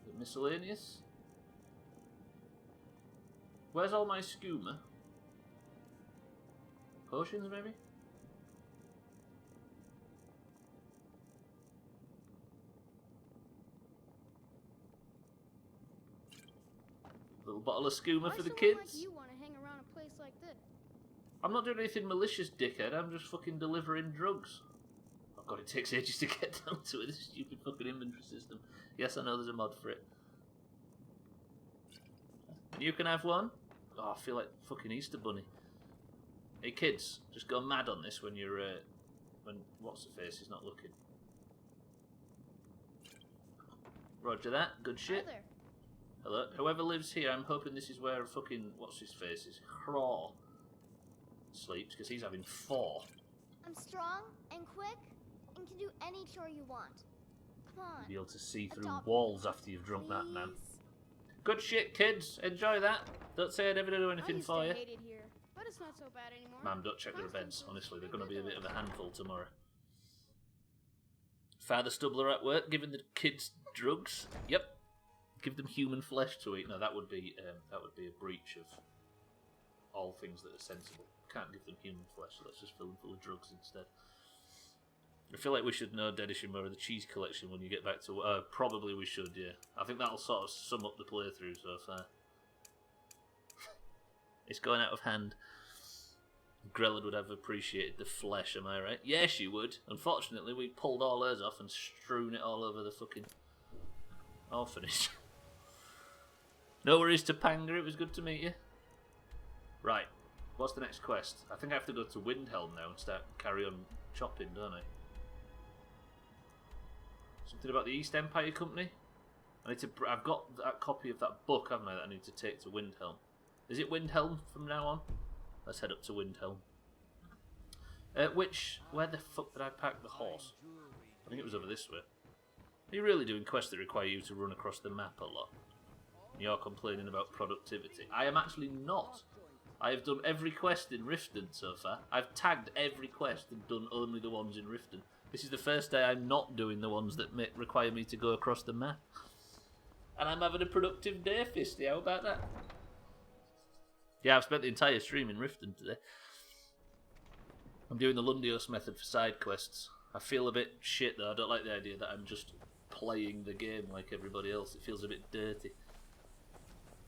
Is it miscellaneous? Where's all my skooma? Potions, maybe? Little bottle of skooma for the kids. Like you want to hang around a place like this? I'm not doing anything malicious, dickhead. I'm just fucking delivering drugs. Oh god, it takes ages to get down to it. This stupid fucking inventory system. Yes, I know there's a mod for it. You can have one. Oh, I feel like fucking Easter Bunny. Hey kids, just go mad on this when you're when what's the face is not looking. Roger that. Good shit. Brother. Hello. Whoever lives here, I'm hoping this is where fucking what's his face is. Craw sleeps because he's having 4. I'm strong and quick and can do any chore you want. Come on. You'll be able to see through Adopt walls after you've drunk that, man. Good shit, kids. Enjoy that. Don't say I'd ever do anything for you. I hated here, but it's not so bad anymore. Ma'am, don't check their beds. Honestly, they're going to be a bit of a handful tomorrow. Father Stubbler at work, giving the kids drugs. Yep. Give them human flesh to eat. No, that would be a breach of all things that are sensible. Can't give them human flesh, so let's just fill them full of drugs instead. I feel like we should know Dedishimura, the cheese collection, when you get back to... probably we should, yeah. I think that'll sort of sum up the playthrough so far. It's going out of hand. Grelin would have appreciated the flesh, am I right? Yes, she would. Unfortunately, we pulled all hers off and strewn it all over the fucking orphanage. No worries, Topanga. It was good to meet you. Right. What's the next quest? I think I have to go to Windhelm now and carry on chopping, don't I? Something about the East Empire Company? I've got that copy of that book, haven't I, that I need to take to Windhelm. Is it Windhelm from now on? Let's head up to Windhelm. Where the fuck did I park the horse? I think it was over this way. Are you really doing quests that require you to run across the map a lot? You're complaining about productivity. I am actually not. I have done every quest in Riften so far. I've tagged every quest and done only the ones in Riften. This is the first day I'm not doing the ones that require me to go across the map. And I'm having a productive day, Fisty. How about that? Yeah, I've spent the entire stream in Riften today. I'm doing the Lundios method for side quests. I feel a bit shit though. I don't like the idea that I'm just playing the game like everybody else. It feels a bit dirty.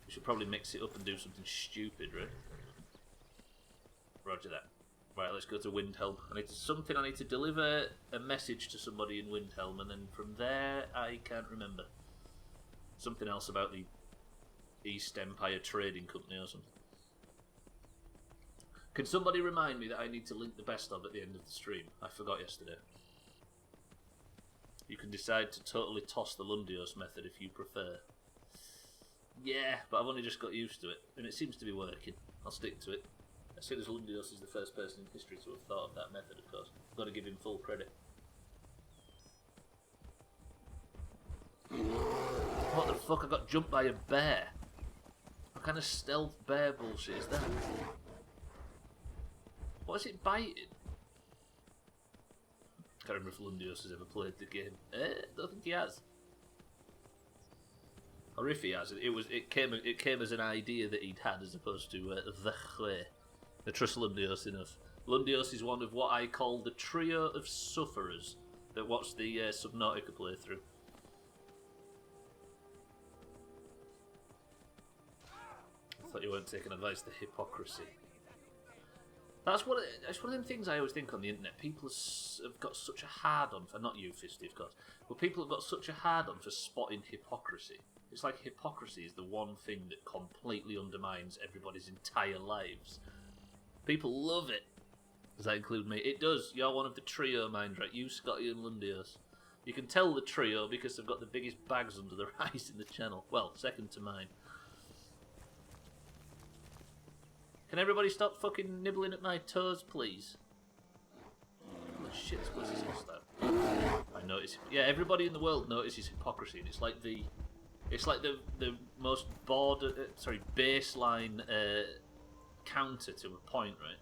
We should probably mix it up and do something stupid, right? Roger that. Right, let's go to Windhelm. I need to deliver a message to somebody in Windhelm, and then from there I can't remember. Something else about the East Empire Trading Company or something. Can somebody remind me that I need to link the best of at the end of the stream? I forgot yesterday. You can decide to totally toss the Lundios method if you prefer. Yeah, but I've only just got used to it, and it seems to be working. I'll stick to it. As soon as Lundios is the first person in history to have thought of that method, of course. I've got to give him full credit. fuck, I got jumped by a bear. What kind of stealth bear bullshit is that? What is it biting? Can't remember if Lundios has ever played the game. Don't think he has. Or if he has, it came as an idea that he'd had as opposed to the way. I trust Lundios enough. Lundios is one of what I call the trio of sufferers that watched the Subnautica playthrough. I thought you weren't taking advice. The hypocrisy. That's one of them things I always think on the internet. People have got such a hard-on for, not you, Fisty, of course, but people have got such a hard-on for spotting hypocrisy. It's like hypocrisy is the one thing that completely undermines everybody's entire lives. People love it. Does that include me? It does. You're one of the trio, mind, right? You, Scotty, and Lundios. You can tell the trio because they've got the biggest bags under their eyes in the channel. Well, second to mine. Can everybody stop fucking nibbling at my toes, please? Oh shit, what's this stuff? I notice. Yeah, everybody in the world notices hypocrisy, and it's like the most baseline counter to a point, right?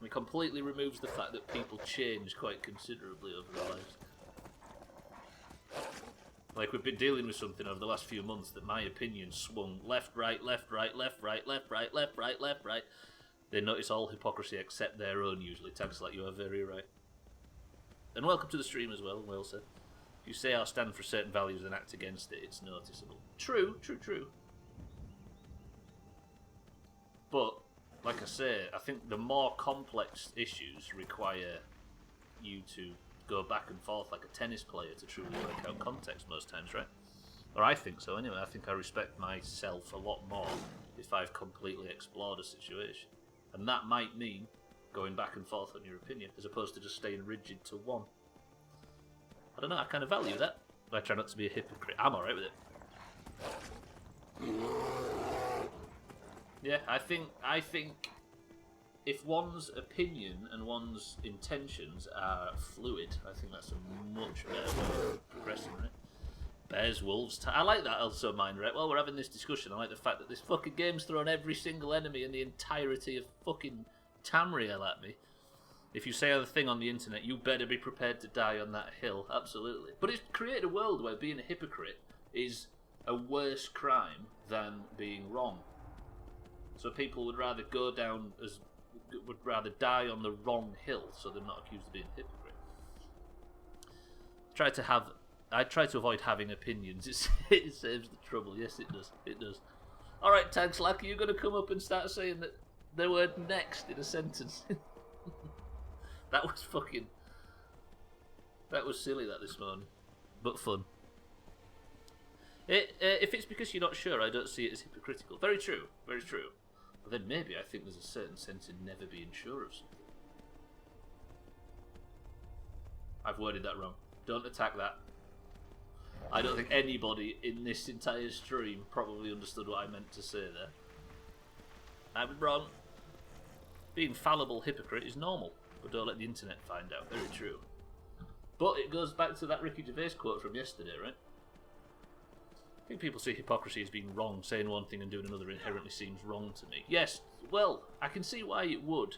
And it completely removes the fact that people change quite considerably over their lives. Like, we've been dealing with something over the last few months that my opinion swung left, right, left, right, left, right, left, right, left, right, left, right. They notice all hypocrisy except their own, usually. Tags like you are very right. And welcome to the stream as well, well said. If you say or stand for certain values and act against it, it's noticeable. True, true, true. But, like I say, I think the more complex issues require you to go back and forth like a tennis player to truly work out context most times, right? Or I think so anyway. I think I respect myself a lot more if I've completely explored a situation. And that might mean going back and forth on your opinion as opposed to just staying rigid to one. I don't know, I kind of value that. I try not to be a hypocrite. I'm alright with it. Yeah, I think if one's opinion and one's intentions are fluid, I think that's a much better way of progressing, right? Bears, wolves, I like that also, mind, right? Well, we're having this discussion. I like the fact that this fucking game's thrown every single enemy in the entirety of fucking Tamriel at me. If you say a thing on the internet, you better be prepared to die on that hill. Absolutely. But it's created a world where being a hypocrite is a worse crime than being wrong. So people would rather would rather die on the wrong hill, so they're not accused of being a hypocrite. I try to avoid having opinions. It saves the trouble. Yes, it does. It does. All right, Tag Slack, are you going to come up and start saying the word next in a sentence? That was silly this morning, but fun. If it's because you're not sure, I don't see it as hypocritical. Very true, very true. But then maybe I think there's a certain sense in never being sure of something. I've worded that wrong. Don't attack that. I don't think anybody in this entire stream probably understood what I meant to say there. I'm wrong. Being fallible hypocrite is normal, but don't let the internet find out. Very true. But it goes back to that Ricky Gervais quote from yesterday, right? I think people see hypocrisy as being wrong. Saying one thing and doing another inherently seems wrong to me. Yes, well, I can see why it would.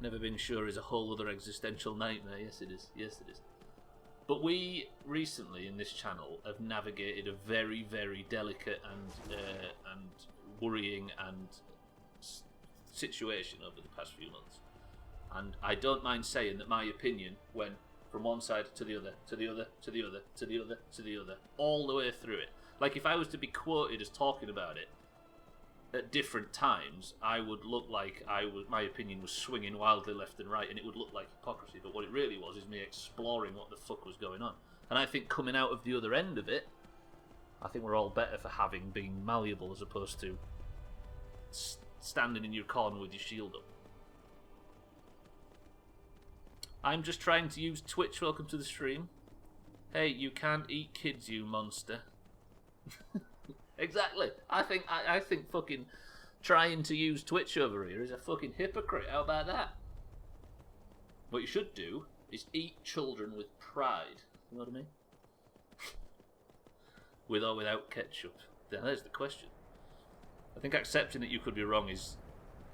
Never been sure is a whole other existential nightmare. Yes, it is. Yes, it is. But we recently in this channel have navigated a very, very delicate and worrying and situation over the past few months. And I don't mind saying that my opinion went from one side to the other, to the other, to the other, to the other, to the other, all the way through it. Like if I was to be quoted as talking about it at different times, I would look like my opinion was swinging wildly left and right, and it would look like hypocrisy. But what it really was is me exploring what the fuck was going on. And I think coming out of the other end of it, I think we're all better for having been malleable as opposed to standing in your corner with your shield up. I'm just trying to use Twitch. Welcome to the stream. Hey, you can't eat kids, you monster. Exactly. I think fucking trying to use Twitch over here is a fucking hypocrite. How about that? What you should do is eat children with pride. You know what I mean? with or without ketchup? There's the question. I think accepting that you could be wrong is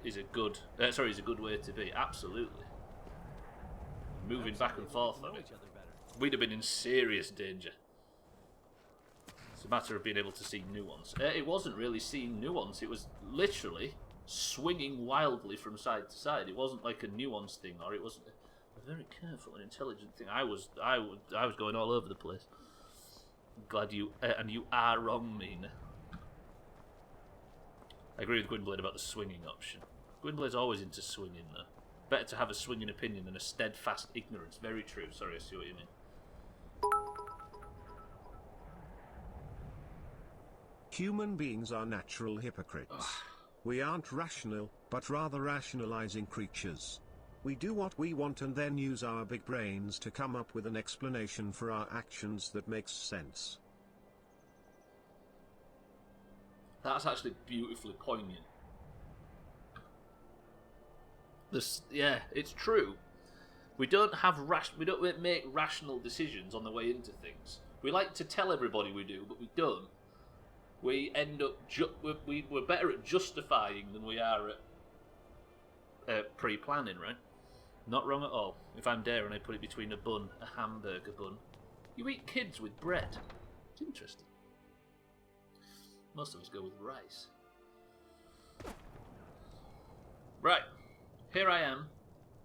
a good is a good way to be. Absolutely. Moving back and forth on it, we'd have been in serious danger. It's a matter of being able to see nuance. It wasn't really seeing nuance. It was literally swinging wildly from side to side. It wasn't like a nuance thing, or it wasn't a very careful and intelligent thing. I was going all over the place. I'm glad you and you are wrong, Mina. I agree with Gwynblade about the swinging option. Gwynblade's always into swinging, though. Better to have a swinging opinion than a steadfast ignorance. Very true. Sorry, I see what you mean. Human beings are natural hypocrites. We aren't rational, but rather rationalizing creatures. We do what we want and then use our big brains to come up with an explanation for our actions that makes sense. That's actually beautifully poignant. Yeah, it's true. We don't make rational decisions on the way into things. We like to tell everybody we do, but we don't. We end up we're better at justifying than we are at pre-planning, right? Not wrong at all. If I'm daring, I put it between a hamburger bun. You eat kids with bread. It's interesting. Most of us go with rice. Right. Here I am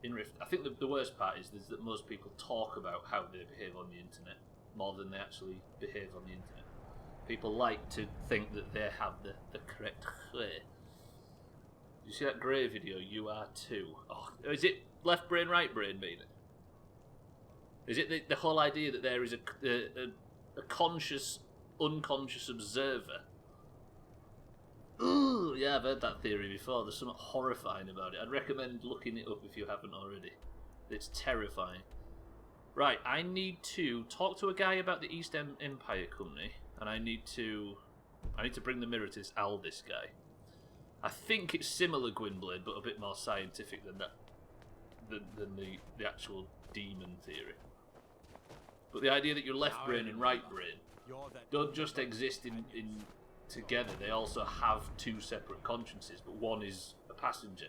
in Rift. I think the worst part is that most people talk about how they behave on the internet more than they actually behave on the internet. People like to think that they have the correct way. You see that Grey video? You are too. Oh, is it left brain, right brain, mean? Is it the whole idea that there is a conscious, unconscious observer? Ooh, yeah, I've heard that theory before. There's something horrifying about it. I'd recommend looking it up if you haven't already. It's terrifying. Right, I need to talk to a guy about the East Empire Company, and I need to bring the mirror to this Aldis guy. I think it's similar Gwynblade, but a bit more scientific than that, than the actual demon theory. But the idea that your left brain and right brain don't just exist in together, they also have two separate consciences, but one is a passenger,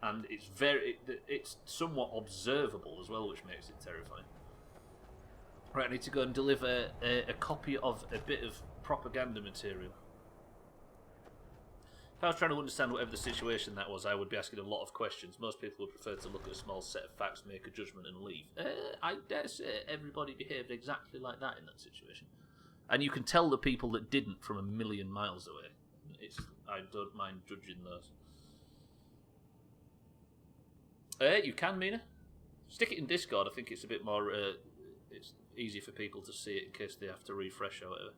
and it's somewhat observable as well, which makes it terrifying. Right, I need to go and deliver a copy of a bit of propaganda material. If I was trying to understand whatever the situation that was, I would be asking a lot of questions. Most people would prefer to look at a small set of facts, make a judgment and leave. I dare say everybody behaved exactly like that in that situation. And you can tell the people that didn't from a million miles away. I don't mind judging those. You can, Mina. Stick it in Discord. I think it's a bit more... it's easy for people to see it in case they have to refresh or whatever.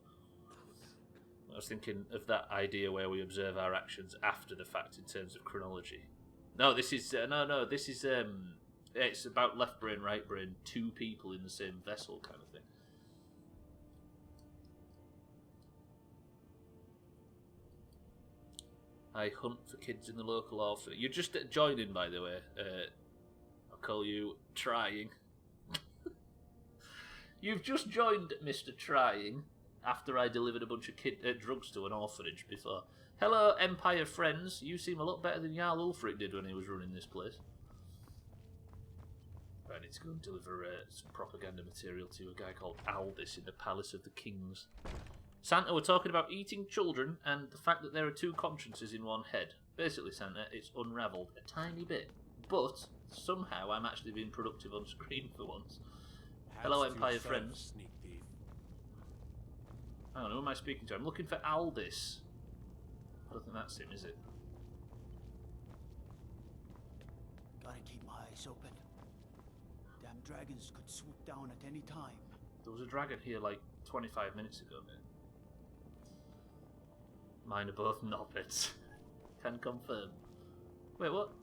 I was thinking of that idea where we observe our actions after the fact in terms of chronology. No, this is... no, this is... it's about left brain, right brain, two people in the same vessel kind of thing. I hunt for kids in the local orphanage. You're just joining, by the way. I'll call you Trying. You've just joined Mr. Trying after I delivered a bunch of drugs to an orphanage before. Hello, Empire friends. You seem a lot better than Jarl Ulfric did when he was running this place. I need to go and deliver some propaganda material to a guy called Aldis in the Palace of the Kings. Santa, we're talking about eating children and the fact that there are two consciences in one head. Basically, Santa, it's unravelled a tiny bit. But somehow I'm actually being productive on screen for once. Hello, Empire friends. Sneak thief. Hang on, who am I speaking to? I'm looking for Aldis. I don't think that's him, is it? Gotta keep my eyes open. Damn dragons could swoop down at any time. There was a dragon here like 25 minutes ago, mate. Mine are both knobbits. Can confirm. Wait, what?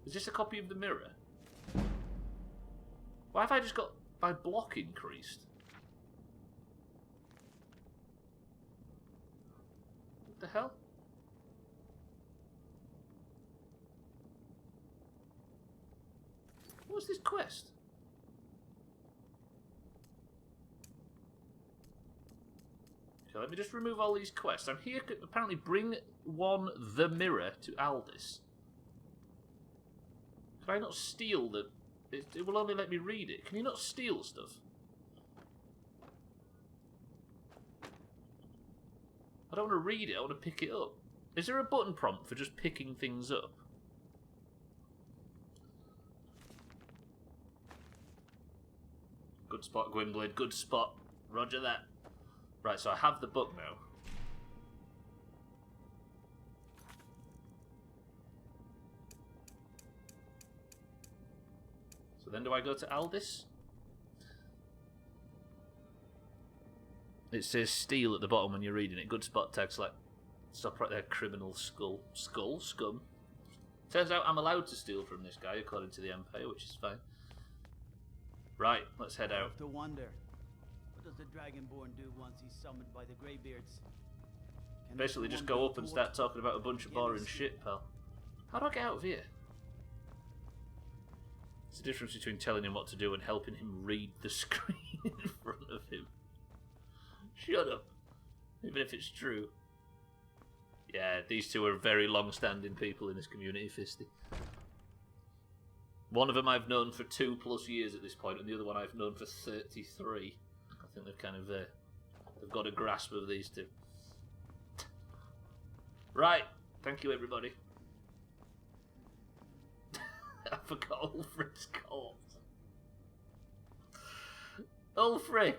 Is this a copy of the mirror? Why have I just got my block increased? What the hell? What's this quest? Okay, let me just remove all these quests. I'm here to apparently bring the mirror to Aldis. Can I not steal the... It will only let me read it. Can you not steal stuff? I don't want to read it, I want to pick it up. Is there a button prompt for just picking things up? Good spot, Gwynblade, good spot. Roger that. Right, so I have the book now. So then do I go to Aldis? It says steal at the bottom when you're reading it. Good spot, text like stop right there, criminal scum. Turns out I'm allowed to steal from this guy according to the Empire, which is fine. Right, let's head out. I have to wonder, what does the Dragonborn do once he's summoned by the Greybeards? Basically just go up and start talking about a bunch of boring shit, pal. How do I get out of here? It's the difference between telling him what to do and helping him read the screen in front of him. Shut up. Even if it's true. Yeah, these two are very long-standing people in this community, Fisty. One of them I've known for 2+ years at this point, and the other one I've known for 33. I think they've kind of they've got a grasp of these two. Right, thank you everybody. I forgot Ulfric's corpse. Ulfric!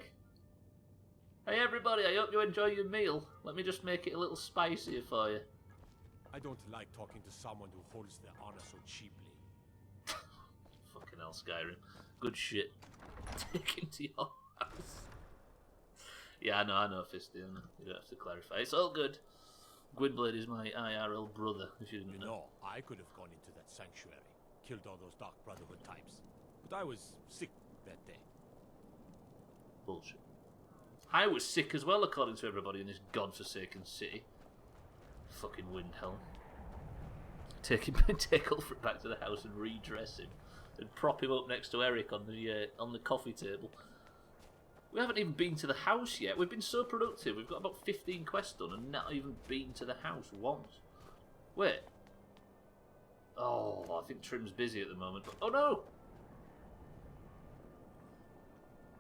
Hey everybody, I hope you enjoy your meal. Let me just make it a little spicier for you. I don't like talking to someone who holds their honor so cheaply. Fucking hell, Skyrim. Good shit. Take him to your house. Yeah, I know, Fisty. I know. You don't have to clarify. It's all good. Gwynblade is my IRL brother, if you didn't know. No, I could have gone into that sanctuary, killed all those Dark Brotherhood types. But I was sick that day. Bullshit. I was sick as well, according to everybody in this godforsaken city. Fucking Windhelm. Take Ulfric back to the house and redress him, and prop him up next to Eric on the coffee table. We haven't even been to the house yet. We've been so productive. We've got about 15 quests done and not even been to the house once. Wait. Oh, I think Trim's busy at the moment. Oh no!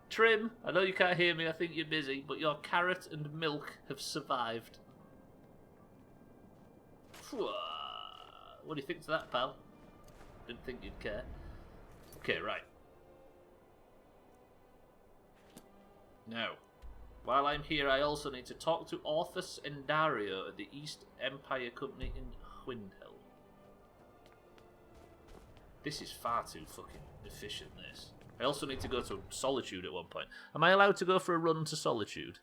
Trim, I know you can't hear me, I think you're busy, but your carrot and milk have survived. What do you think to that, pal? Didn't think you'd care. Okay, right. Now, while I'm here, I also need to talk to Orthus and Dario at the East Empire Company in Windhelm. This is far too fucking efficient, this. I also need to go to Solitude at one point. Am I allowed to go for a run to Solitude?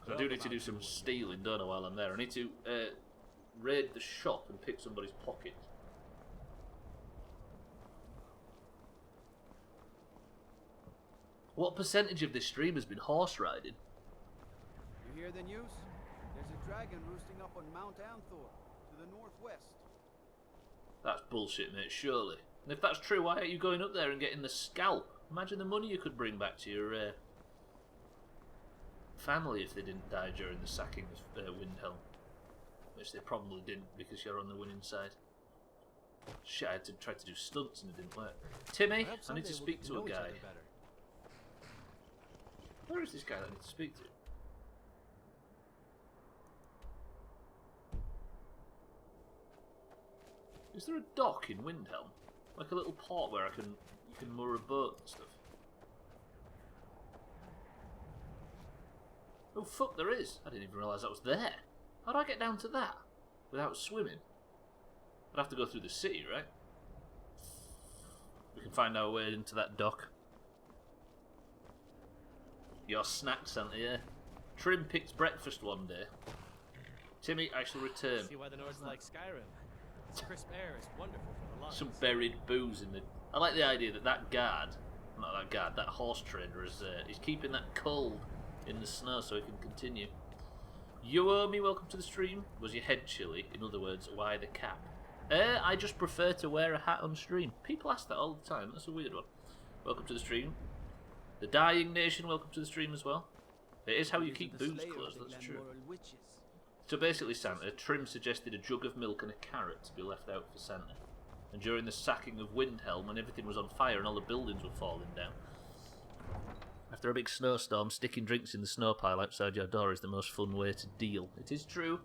I do need to do some stealing, don't I, while I'm there. I need to raid the shop and pick somebody's pocket. What percentage of this stream has been horse riding? You hear the news? There's a dragon roosting up on Mount Anthor, to the northwest. That's bullshit, mate, surely. And if that's true, why aren't you going up there and getting the scalp? Imagine the money you could bring back to your family if they didn't die during the sacking of Windhelm. Which they probably didn't, because you're on the winning side. Shit, I had to try to do stunts and it didn't work. Timmy, I need to speak to a guy. Where is this guy that I need to speak to? Is there a dock in Windhelm? Like a little port where you can moor a boat and stuff? Oh fuck, there is! I didn't even realise that was there. How do I get down to that? Without swimming? I'd have to go through the city, right? We can find our way into that dock. Your snack centre, yeah. Trim picked breakfast one day. Timmy, I shall return. See why the Nords like Skyrim. Its crisp air is wonderful for the lungs. Some buried booze in the... I like the idea that guard, not that guard, that horse trader is keeping that cold in the snow so he can continue. You owe me, welcome to the stream. Was your head chilly? In other words, why the cap? I just prefer to wear a hat on stream. People ask that all the time, that's a weird one. Welcome to the stream. The Dying Nation, welcome to the stream as well. It is how you keep booze closed, that's true. So basically, Santa, Trim suggested a jug of milk and a carrot to be left out for Santa. And during the sacking of Windhelm, when everything was on fire and all the buildings were falling down. After a big snowstorm, sticking drinks in the snow pile outside your door is the most fun way to deal. It is true.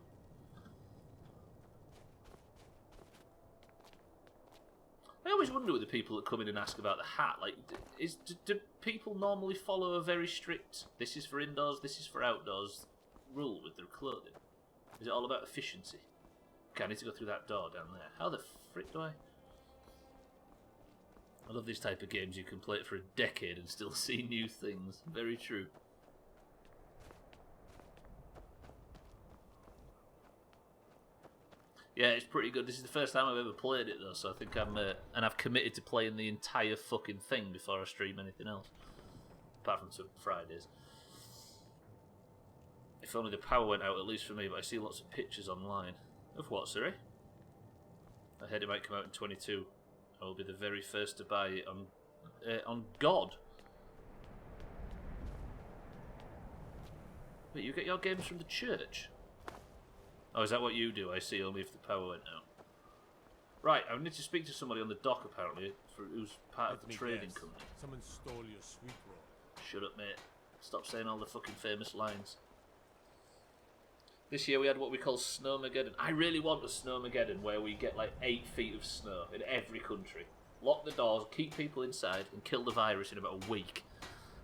I always wonder with the people that come in and ask about the hat, like, do people normally follow a very strict, this is for indoors, this is for outdoors rule with their clothing? Is it all about efficiency? Okay, I need to go through that door down there. How the frick do I love these type of games. You can play it for a decade and still see new things. Very true. Yeah, it's pretty good. This is the first time I've ever played it though, so I think and I've committed to playing the entire fucking thing before I stream anything else. Apart from some Fridays. If only the power went out, at least for me, but I see lots of pictures online. Of what, sorry? I heard it might come out in 22. I will be the very first to buy it on God. Wait, you get your games from the church? Oh, is that what you do? I see, only if the power went out. Right, I need to speak to somebody on the dock, apparently, who's part of the trading company. Someone stole your sweet roll. Shut up, mate. Stop saying all the fucking famous lines. This year we had what we call Snowmageddon. I really want a Snowmageddon where we get like 8 feet of snow in every country. Lock the doors, keep people inside, and kill the virus in about a week.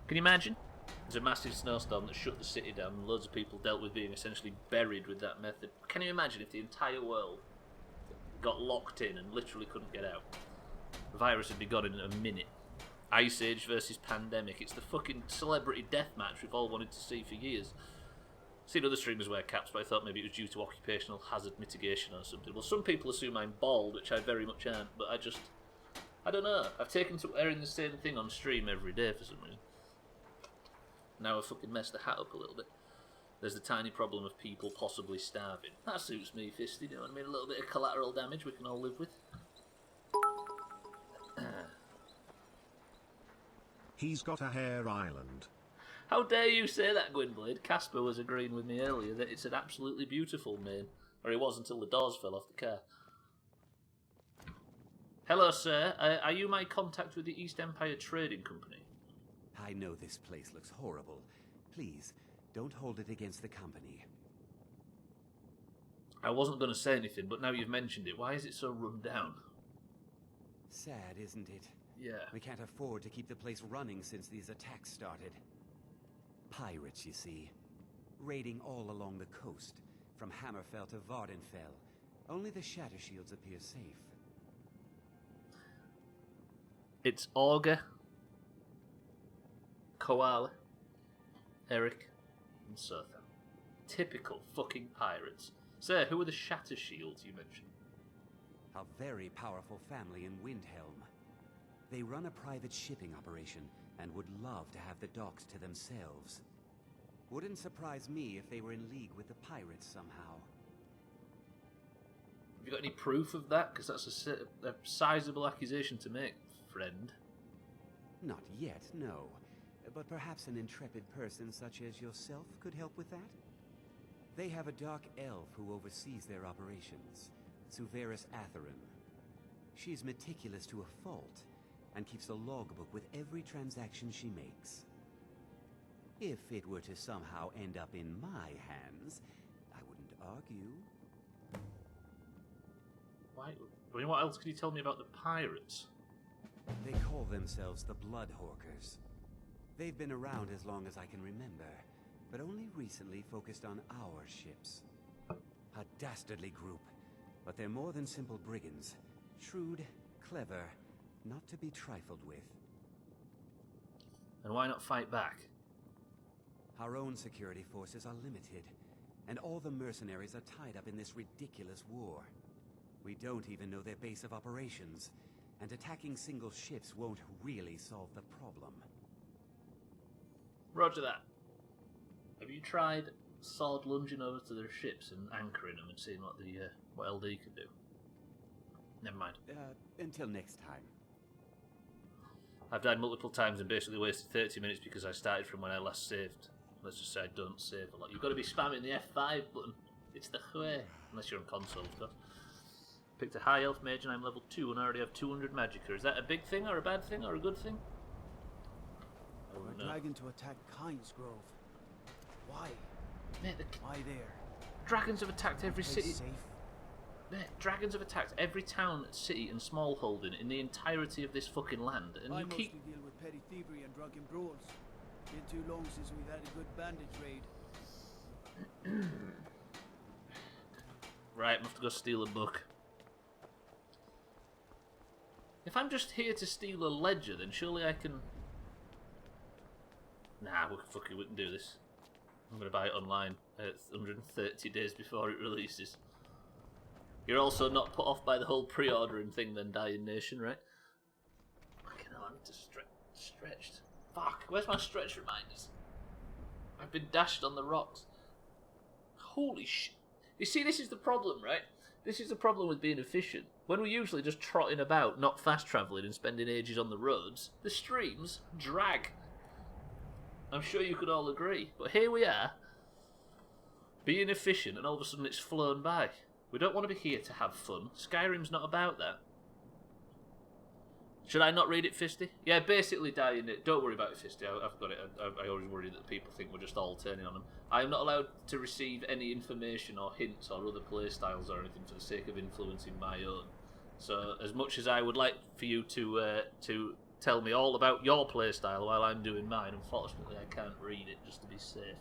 Can you imagine? There's a massive snowstorm that shut the city down and loads of people dealt with being essentially buried with that method. Can you imagine if the entire world got locked in and literally couldn't get out? The virus would be gone in a minute. Ice Age versus Pandemic. It's the fucking celebrity deathmatch we've all wanted to see for years. Seen other streamers wear caps, but I thought maybe it was due to occupational hazard mitigation or something. Well, some people assume I'm bald, which I very much aren't, but I don't know. I've taken to wearing the same thing on stream every day for some reason. Now I've fucking messed the hat up a little bit. There's the tiny problem of people possibly starving. That suits me, Fisty, you know what I mean? A little bit of collateral damage we can all live with. He's got a hair island. How dare you say that, Gwynblade? Casper was agreeing with me earlier that it's an absolutely beautiful mane. Or he was until the doors fell off the car. Hello, sir. Are you my contact with the East Empire Trading Company? I know this place looks horrible. Please, don't hold it against the company. I wasn't going to say anything, but now you've mentioned it, why is it so run down? Sad, isn't it? Yeah. We can't afford to keep the place running since these attacks started. Pirates, you see. Raiding all along the coast, from Hammerfell to Vardenfell. Only the Shatter Shields appear safe. It's Augur, Koala, Eric, and Sotha. Typical fucking pirates. Sir, who are the Shatter Shields you mentioned? A very powerful family in Windhelm. They run a private shipping operation and would love to have the docks to themselves. Wouldn't surprise me if they were in league with the pirates somehow. Have you got any proof of that? Because that's a sizable accusation to make, friend. Not yet, no. But perhaps an intrepid person such as yourself could help with that? They have a dark elf who oversees their operations, Suveris Atherin. She's meticulous to a fault, and keeps a logbook with every transaction she makes. If it were to somehow end up in my hands, I wouldn't argue. Why? I mean, what else can you tell me about the pirates? They call themselves the Bloodhawkers. They've been around as long as I can remember, but only recently focused on our ships. A dastardly group, but they're more than simple brigands. Shrewd, clever, not to be trifled with. And why not fight back? Our own security forces are limited, and all the mercenaries are tied up in this ridiculous war. We don't even know their base of operations, and attacking single ships won't really solve the problem. Roger that. Have you tried sword lunging over to their ships and anchoring them and seeing what LD can do? Never mind. Until next time. I've died multiple times and basically wasted 30 minutes because I started from when I last saved. Let's just say I don't save a lot. You've got to be spamming the F5 button. It's the way. Unless you're on console, of course. Picked a high elf mage and I'm level 2 and I already have 200 magicka. Is that a big thing or a bad thing or a good thing? We're dragging to attack Kynes Grove. Why? Mate, why there? Dragons have attacked every city. Safe? Mate, dragons have attacked every town, city and smallholding in the entirety of this fucking land. And I you mostly keep... deal with petty thievery and drunken brawls. Been too long since we've had a good bandage raid. Right, I'm have to go steal a book. If I'm just here to steal a ledger, then surely I can... Nah, we can do this. I'm going to buy it online. It's 130 days before it releases. You're also not put off by the whole pre-ordering thing then, Dying Nation, right? Fucking hell, I need to stretched. Fuck, where's my stretch reminders? I've been dashed on the rocks. Holy shit. You see, this is the problem, right? This is the problem with being efficient. When we're usually just trotting about, not fast travelling and spending ages on the roads, the streams drag. I'm sure you could all agree. But here we are, being efficient, and all of a sudden it's flown by. We don't want to be here to have fun. Skyrim's not about that. Should I not read it, Fisty? Yeah, basically, Dying it. Don't worry about it, Fisty. I've got it. I always worry that people think we're just all turning on them. I am not allowed to receive any information or hints or other playstyles or anything for the sake of influencing my own. So, as much as I would like for you to tell me all about your playstyle while I'm doing mine, unfortunately, I can't read it just to be safe.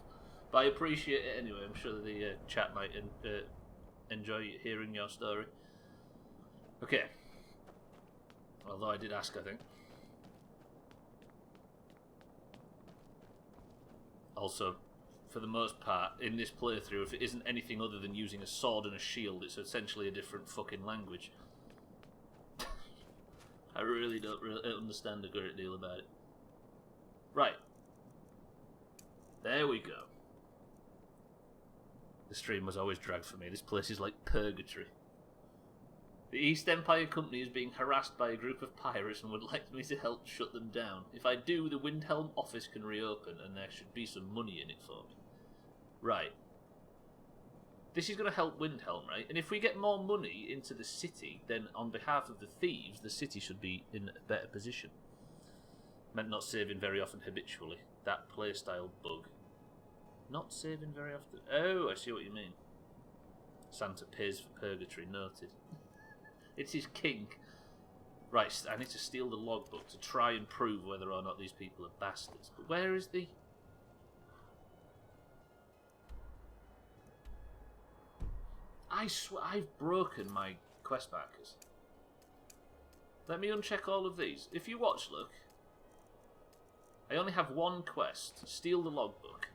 But I appreciate it anyway. I'm sure the chat might enjoy hearing your story. Okay. Although I did ask, I think. Also, for the most part, in this playthrough, if it isn't anything other than using a sword and a shield, it's essentially a different fucking language. I really don't understand a great deal about it. Right. There we go. The stream was always dragged for me. This place is like purgatory. The East Empire Company is being harassed by a group of pirates and would like me to help shut them down. If I do, the Windhelm office can reopen and there should be some money in it for me. Right. This is going to help Windhelm, right? And if we get more money into the city, then on behalf of the thieves, the city should be in a better position. Meant not saving very often habitually. That playstyle bug. Not saving very often. Oh, I see what you mean. Santa pays for purgatory, noted. It's his kink. Right, I need to steal the logbook to try and prove whether or not these people are bastards. But where is the... I swear, I've broken my quest markers. Let me uncheck all of these. If you watch, look. I only have one quest. Steal the logbook.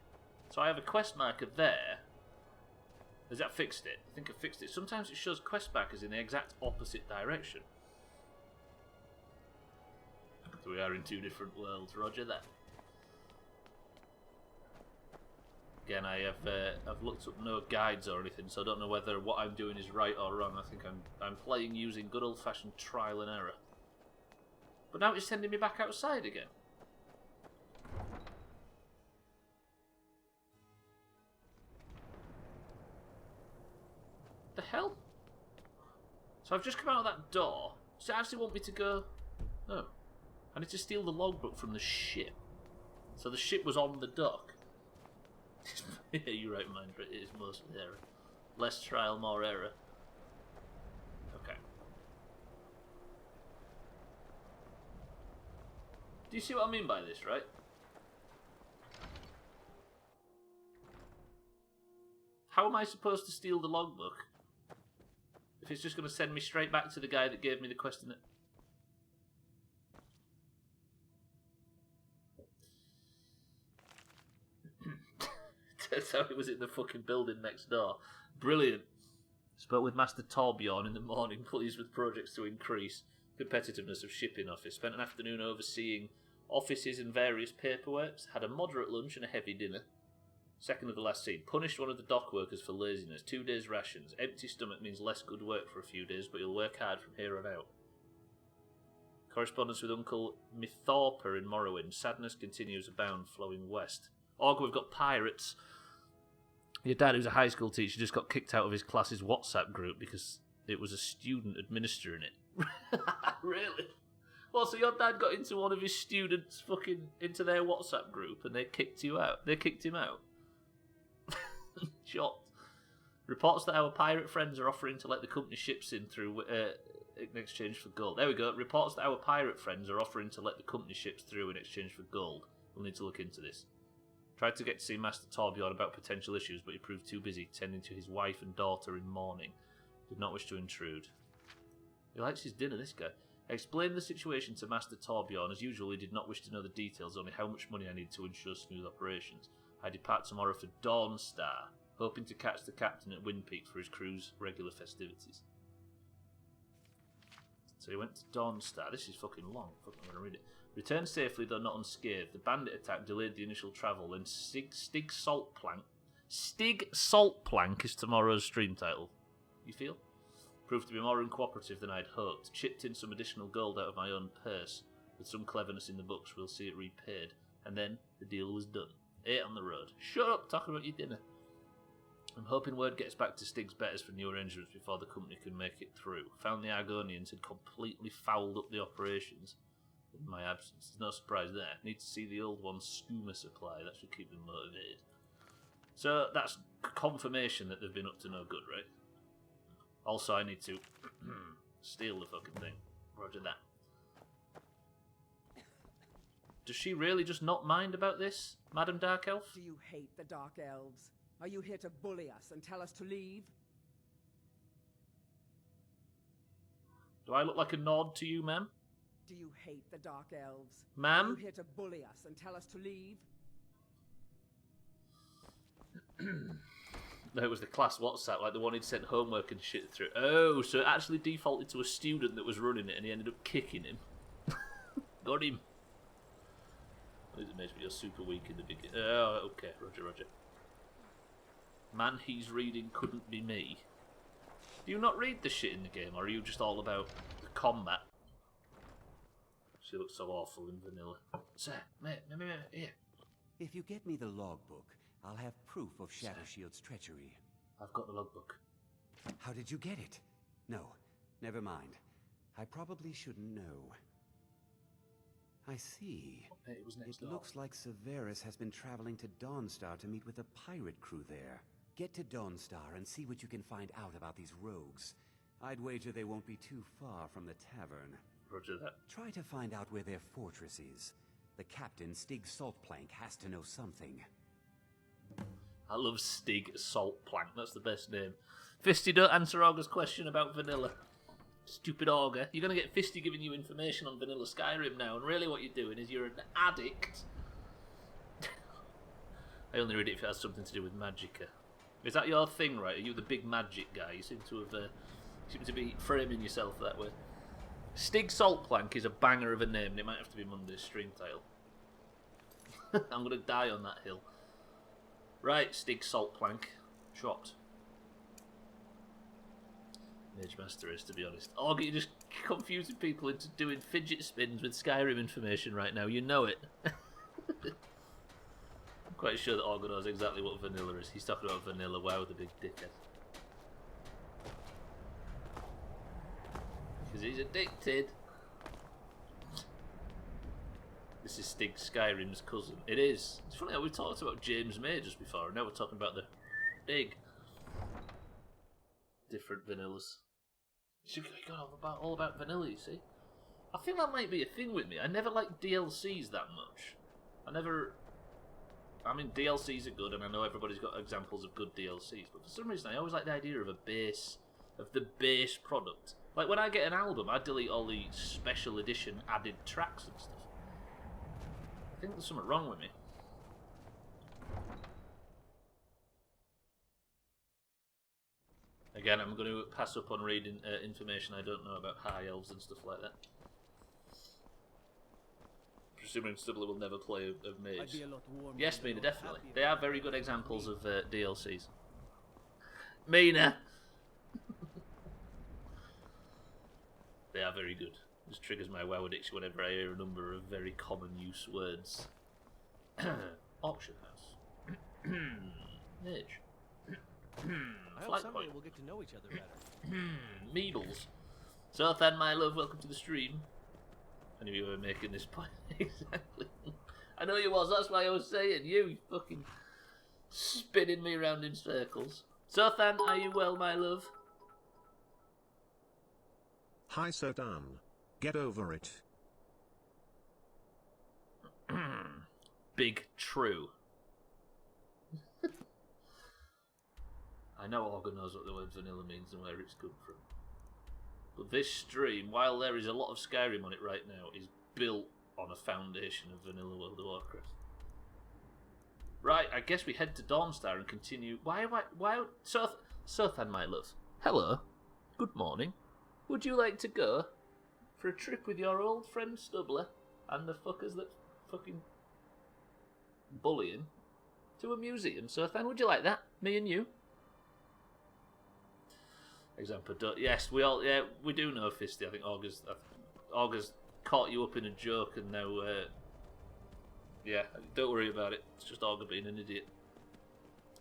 So I have a quest marker there. Has that fixed it? I think I fixed it. Sometimes it shows quest markers in the exact opposite direction. So we are in two different worlds. Roger that. Again, I've looked up no guides or anything, so I don't know whether what I'm doing is right or wrong. I think I'm playing using good old-fashioned trial and error. But now it's sending me back outside again. The hell? So I've just come out of that door. Does it actually want me to go? No. I need to steal the logbook from the ship. So the ship was on the dock. Yeah, you're right, Mindra. It is mostly error. Less trial, more error. Okay. Do you see what I mean by this, right? How am I supposed to steal the logbook if it's just going to send me straight back to the guy that gave me the quest in it? Turns out it was in the fucking building next door. Brilliant. Spoke with Master Torbjorn in the morning, pleased with projects to increase competitiveness of shipping office. Spent an afternoon overseeing offices and various paperworks. Had a moderate lunch and a heavy dinner. Second of the last scene. Punished one of the dock workers for laziness. 2 days rations. Empty stomach means less good work for a few days, but you'll work hard from here on out. Correspondence with Uncle Mithorpa in Morrowind. Sadness continues abound, flowing west. Org, we've got pirates. Your dad, who's a high school teacher, just got kicked out of his class's WhatsApp group because it was a student administering it. Really? Well, so your dad got into one of his students into their WhatsApp group and they kicked you out? They kicked him out? Shocked. Reports that our pirate friends are offering to let the company ships in through in exchange for gold. There we go. Reports that our pirate friends are offering to let the company ships through in exchange for gold. We'll need to look into this. Tried to get to see Master Torbjorn about potential issues, but he proved too busy tending to his wife and daughter in mourning. Did not wish to intrude. He likes his dinner, this guy. I explained the situation to Master Torbjorn. As usual, he did not wish to know the details, only how much money I need to ensure smooth operations. I depart tomorrow for Dawnstar, hoping to catch the captain at Windpeak for his crew's regular festivities. So he went to Dawnstar. This is fucking long. Fuck, I'm going to read it. Returned safely, though not unscathed. The bandit attack delayed the initial travel, and Stig Saltplank is tomorrow's stream title. You feel? Proved to be more uncooperative than I'd hoped. Chipped in some additional gold out of my own purse. With some cleverness in the books, we'll see it repaid. And then the deal was done. 8 on the road. Shut up, talking about your dinner. I'm hoping word gets back to Stig's betters for new arrangements before the company can make it through. Found the Argonians had completely fouled up the operations in my absence. There's no surprise there. Need to see the old one's skooma supply. That should keep them motivated. So that's confirmation that they've been up to no good, right? Also, I need to steal the fucking thing. Roger that. Does she really just not mind about this, Madam Dark Elf? Do you hate the Dark Elves? Are you here to bully us and tell us to leave? Do I look like a nod to you, ma'am? Do you hate the Dark Elves? Ma'am? Are you here to bully us and tell us to leave? No, it was the class WhatsApp, like the one he'd sent homework and shit through. Oh, so it actually defaulted to a student that was running it and he ended up kicking him. Got him. It makes me feel super weak in the beginning. Oh, okay, roger. Man he's reading couldn't be me. Do you not read the shit in the game, or are you just all about the combat? She looks so awful in vanilla. Sir, here. If you get me the logbook, I'll have proof of Shadow Shield's treachery. I've got the logbook. How did you get it? No, never mind. I probably shouldn't know. I see. It was next door. Looks like Severus has been traveling to Dawnstar to meet with a pirate crew there. Get to Dawnstar and see what you can find out about these rogues. I'd wager they won't be too far from the tavern. Roger that. Try to find out where their fortress is. The captain, Stig Saltplank, has to know something. I love Stig Saltplank. That's the best name. Fisty, don't answer Auger's question about vanilla. Stupid Auger. You're going to get Fisty giving you information on vanilla Skyrim now, and really what you're doing is you're an addict. I only read it if it has something to do with Magicka. Is that your thing, right? Are you the big magic guy? You seem to be framing yourself that way. Stig Saltplank is a banger of a name, and it might have to be Monday's stream title. I'm going to die on that hill. Right, Stig Saltplank. Shocked. Mage Master is, to be honest. Oh, you're just confusing people into doing fidget spins with Skyrim information right now. You know it. I'm quite sure that Orga knows exactly what vanilla is. He's talking about vanilla. Wow, the big dickhead. Because he's addicted. This is Stig Skyrim's cousin. It is. It's funny how we talked about James May just before, and now we're talking about the big different vanillas. You got all about vanilla, you see. I think that might be a thing with me. I never liked DLCs that much. I mean, DLCs are good, and I know everybody's got examples of good DLCs, but for some reason I always like the idea of the base product. Like when I get an album, I delete all the special edition added tracks and stuff. I think there's something wrong with me. Again, I'm going to pass up on reading information I don't know about high elves and stuff like that. Presuming Stubbler will never play a mage. Yes, Mina, definitely. They are very good examples of DLCs. Mina! They are very good. Just triggers my WoW addiction whenever I hear a number of very common use words. Auction house. Mage. I hope someday we'll get to know each other better. Meebles. So then, my love, welcome to the stream. I knew you were making this point. Exactly. I know you was, that's why I was saying. You fucking spinning me around in circles. So then, are you well, my love? Hi, Sotan. Get over it. Big true. I know Olga knows what the word vanilla means and where it's come from. But this stream, while there is a lot of Skyrim on it right now, is built on a foundation of vanilla World of Warcraft. Right, I guess we head to Dawnstar and continue. Why? Sothan, my love. Hello. Good morning. Would you like to go for a trip with your old friend Stubbler and the fuckers that fucking bullying to a museum? Sothan, would you like that? Me and you? Example. Yes, we do know Fisty. I think August caught you up in a joke, and now, yeah, don't worry about it. It's just Augur being an idiot.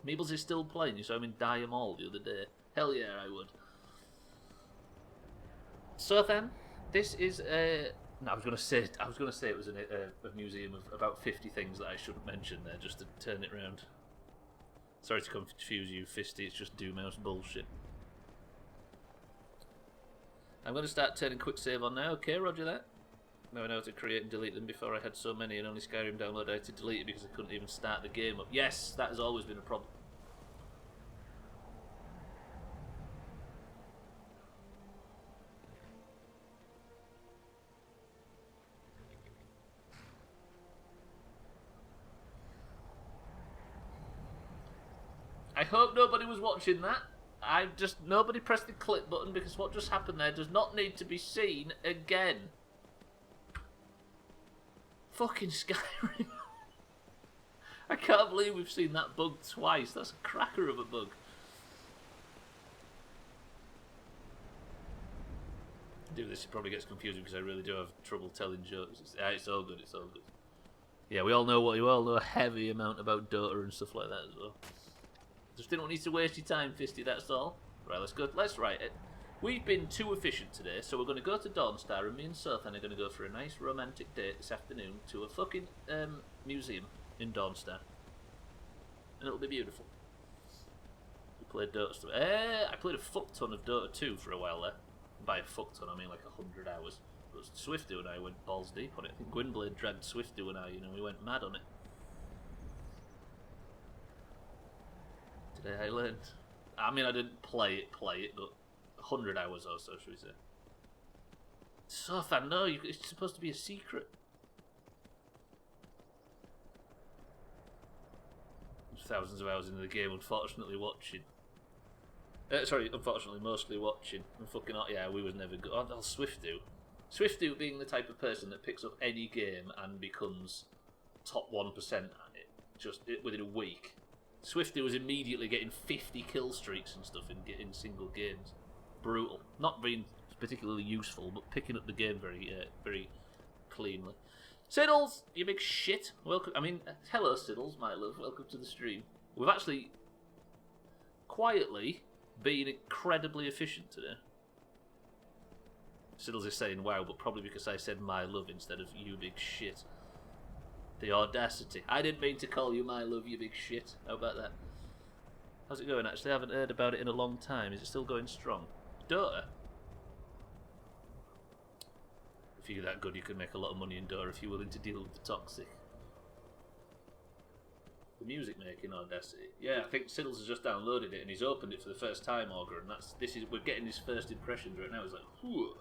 Meebles is still playing. You saw him in Die Mall the other day. Hell yeah, I would. So then, this is no, I was gonna say it was a museum of about 50 things that I shouldn't mention there, just to turn it round. Sorry to confuse you, Fisty. It's just Doomhaus bullshit. I'm going to start turning quick save on now. Okay, roger that. Now I know how to create and delete them. Before I had so many and only Skyrim download, I had to delete it because I couldn't even start the game up. Yes, that has always been a problem. I hope nobody was watching that. Nobody pressed the click button because what just happened there does not need to be seen again. Fucking Skyrim. I can't believe we've seen that bug twice. That's a cracker of a bug. Do this, it probably gets confusing because I really do have trouble telling jokes. It's all good, it's all good. Yeah, we all know a heavy amount about Dota and stuff like that as well. Just didn't want you to waste your time, Fisty, that's all. Right, let's write it. We've been too efficient today, so we're going to go to Dawnstar, and me and Sothan are going to go for a nice romantic date this afternoon to a fucking museum in Dawnstar. And it'll be beautiful. We played Dota stuff. I played a fuck ton of Dota 2 for a while there. By a fuck ton, I mean like 100 hours. But Swifty and I went balls deep on it. I think Gwynblade dragged Swifty and I, we went mad on it. Today I learned. I mean, I didn't play it, but 100 hours or so, should we say. Sothan, no, it's supposed to be a secret. There's thousands of hours into the game, unfortunately watching. Unfortunately mostly watching. And fucking, yeah, we was never good. Oh, Swiftu. Swiftu being the type of person that picks up any game and becomes top 1% at it, just within a week. Swifty was immediately getting 50 kill streaks and stuff in single games. Brutal. Not being particularly useful, but picking up the game very cleanly. Siddles, you big shit. Welcome. I mean, hello Siddles, my love. Welcome to the stream. We've actually quietly been incredibly efficient today. Siddles is saying wow, but probably because I said my love instead of you big shit. The audacity. I didn't mean to call you my love, you big shit. How about that? How's it going, actually? I haven't heard about it in a long time. Is it still going strong? Dota? If you're that good, you can make a lot of money in Dota if you're willing to deal with the toxic. The music making audacity. Yeah, I think Siddles has just downloaded it and he's opened it for the first time, Augur, and we're getting his first impressions right now. It's like, whew.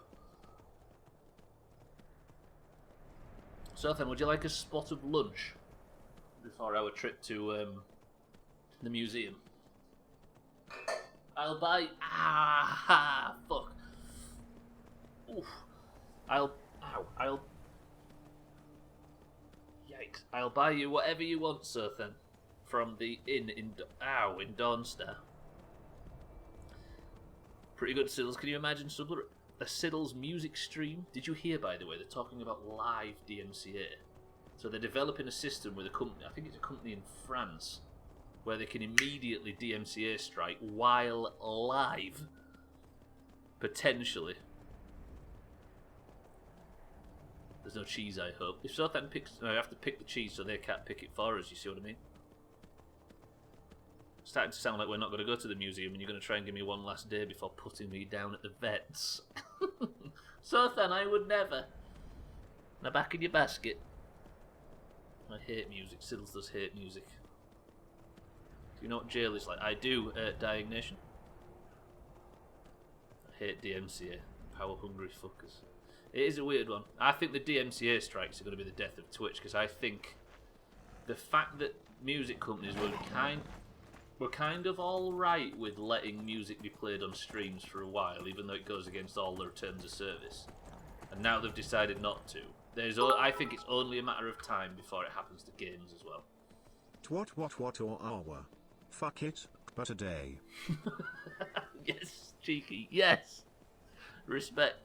So then, would you like a spot of lunch before our trip to the museum? I'll buy. Fuck. Oof. Yikes! I'll buy you whatever you want, Sothan, from the inn in Dawnstar. Pretty good, Sills. Can you imagine Stubbler a Siddle's music stream. Did you hear, by the way, they're talking about live DMCA. So they're developing a system with a company, I think it's a company in France, where they can immediately DMCA strike while live. Potentially. There's no cheese, I hope. If so, then I have to pick the cheese so they can't pick it for us, you see what I mean? It's starting to sound like we're not going to go to the museum and you're going to try and give me one last day before putting me down at the vets. So then, I would never. Now back in your basket. I hate music. Siddles does hate music. Do you know what jail is like? I do, Dying Nation. I hate DMCA. Power hungry fuckers. It is a weird one. I think the DMCA strikes are going to be the death of Twitch, because I think the fact that music companies were kind of alright with letting music be played on streams for a while, even though it goes against all their terms of service. And now they've decided not to. I think it's only a matter of time before it happens to games as well. What or our? Fuck it, but a day. Yes, cheeky. Yes. Respect.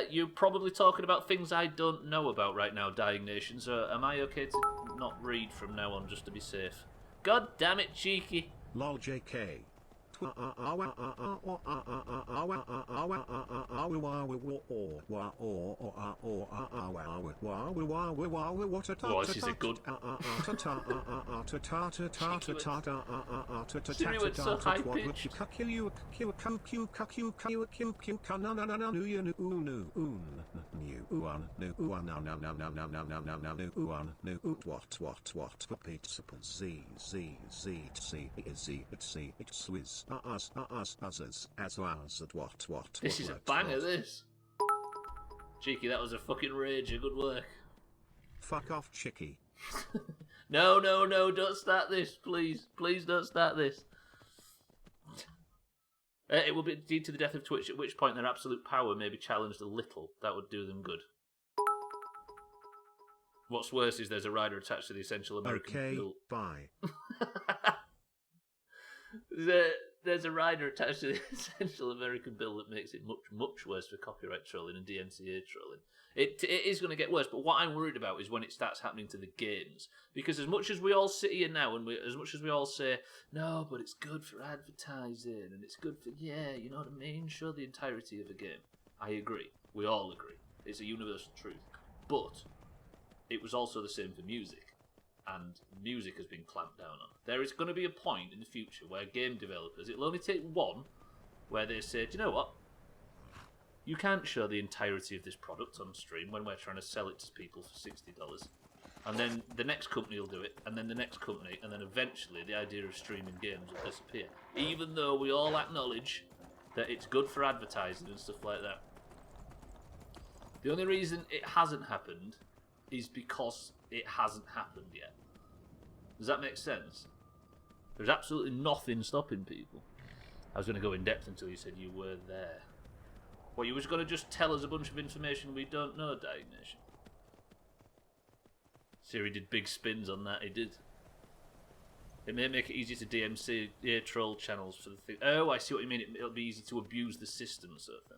You're probably talking about things I don't know about right now, Dying Nation, so am I okay to not read from now on just to be safe? God damn it, cheeky. Lol JK. Oh, this is a good. Siri went so high pitched. This is a banger, this. Cheeky, that was a fucking rage. Good work. Fuck off, Chicky. No, don't start this, please. Please don't start this. It will be lead to the death of Twitch, at which point their absolute power may be challenged a little. That would do them good. What's worse is there's a rider attached to the Essential American Bill. Bye. There's a rider attached to the Essential American Bill that makes it much worse for copyright trolling and DMCA trolling. It is going to get worse, but what I'm worried about is when it starts happening to the games. Because as much as we all sit here now, and as much as we all say, no, but it's good for advertising, and it's good for, yeah, you know what I mean? Show the entirety of a game. I agree. We all agree. It's a universal truth. But it was also the same for music. And music has been clamped down on. There is going to be a point in the future where game developers, it'll only take one, where they say, do you know what? You can't show the entirety of this product on stream when we're trying to sell it to people for $60. And then the next company will do it, and then the next company, and then eventually the idea of streaming games will disappear. Even though we all acknowledge that it's good for advertising and stuff like that. The only reason it hasn't happened is because it hasn't happened yet. Does that make sense? There's absolutely nothing stopping people. I was going to go in depth until you said you were there. Well, you was going to just tell us a bunch of information we don't know, Dying Nation. Siri did big spins on that, he did. It may make it easier to DMCA troll channels for the thing. Oh, I see what you mean. It'll be easy to abuse the system, sort of thing.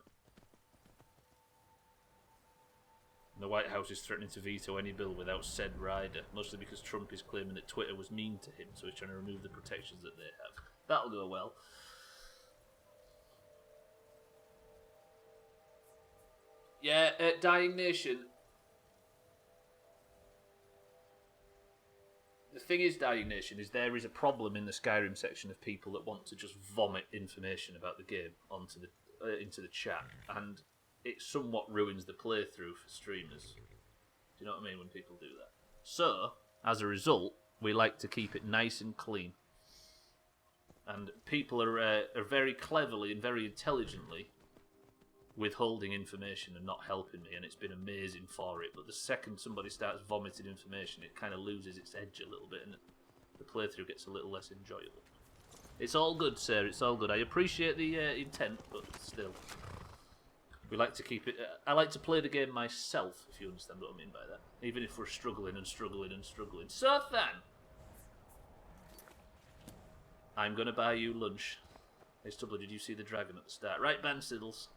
The White House is threatening to veto any bill without said rider, mostly because Trump is claiming that Twitter was mean to him, so he's trying to remove the protections that they have. That'll go well. Yeah, Dying Nation. The thing is, Dying Nation, is there is a problem in the Skyrim section of people that want to just vomit information about the game onto the into the chat, and it somewhat ruins the playthrough for streamers. Do you know what I mean when people do that? So, as a result, we like to keep it nice and clean. And people are very cleverly and very intelligently withholding information and not helping me, and it's been amazing for it. But the second somebody starts vomiting information, it kind of loses its edge a little bit, and the playthrough gets a little less enjoyable. It's all good, sir. It's all good. I appreciate the intent, but still. We like to keep it... I like to play the game myself, if you understand what I mean by that. Even if we're struggling and struggling and struggling. So then... I'm going to buy you lunch. Hey, Stubbler, did you see the dragon at the start? Right, Bansiddles.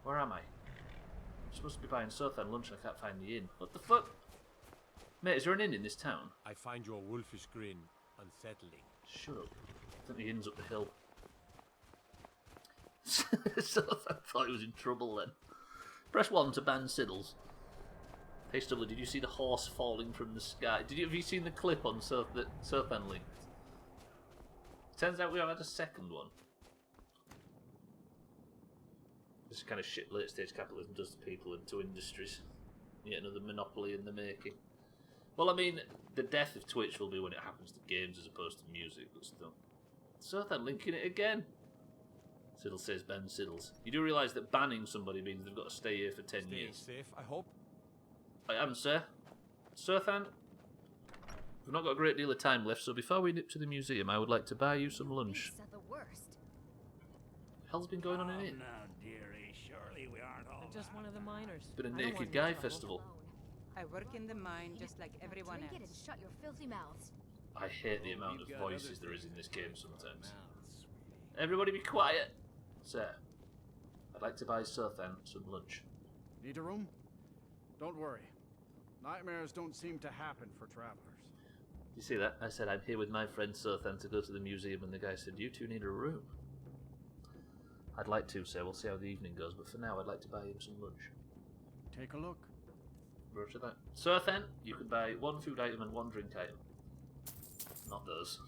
Where am I? I'm supposed to be buying Sothan lunch and I can't find the inn. What the fuck? Mate, is there an inn in this town? I find your wolfish grin unsettling. Shut up. I think the inn's up the hill. Sothan thought he was in trouble then. Press 1 to ban Siddles. Hey Stubbler, did you see the horse falling from the sky? Have you seen the clip on that Sothan linked? Turns out we have had a second one. This kind of shit late stage capitalism does to people and to industries. Yet another monopoly in the making. Well, I mean, the death of Twitch will be when it happens to games as opposed to music, but still. Sothan linking it again. Siddle says ban Siddles. You do realise that banning somebody means they've got to stay here for 10 years. Safe, I hope. I am, sir. Sothan, we've not got a great deal of time left, so before we nip to the museum, I would like to buy you some lunch. These are the worst. What the hell's been going on in here? Now, dearie, surely we aren't all I'm just one of the miners. It's been a I don't naked want guy any trouble. festival. I work in the mine just like everyone Drink it else. and shut your filthy mouths. I hate the amount of voices there is in this game sometimes. Everybody be quiet. Sir, I'd like to buy Sothan some lunch. Need a room? Don't worry. Nightmares don't seem to happen for travelers. You see that? I said I'm here with my friend Sothan to go to the museum, and the guy said, you two need a room. I'd like to, sir. We'll see how the evening goes, but for now I'd like to buy him some lunch. Take a look. Roger that. Sothan, you can buy one food item and one drink item. Not those.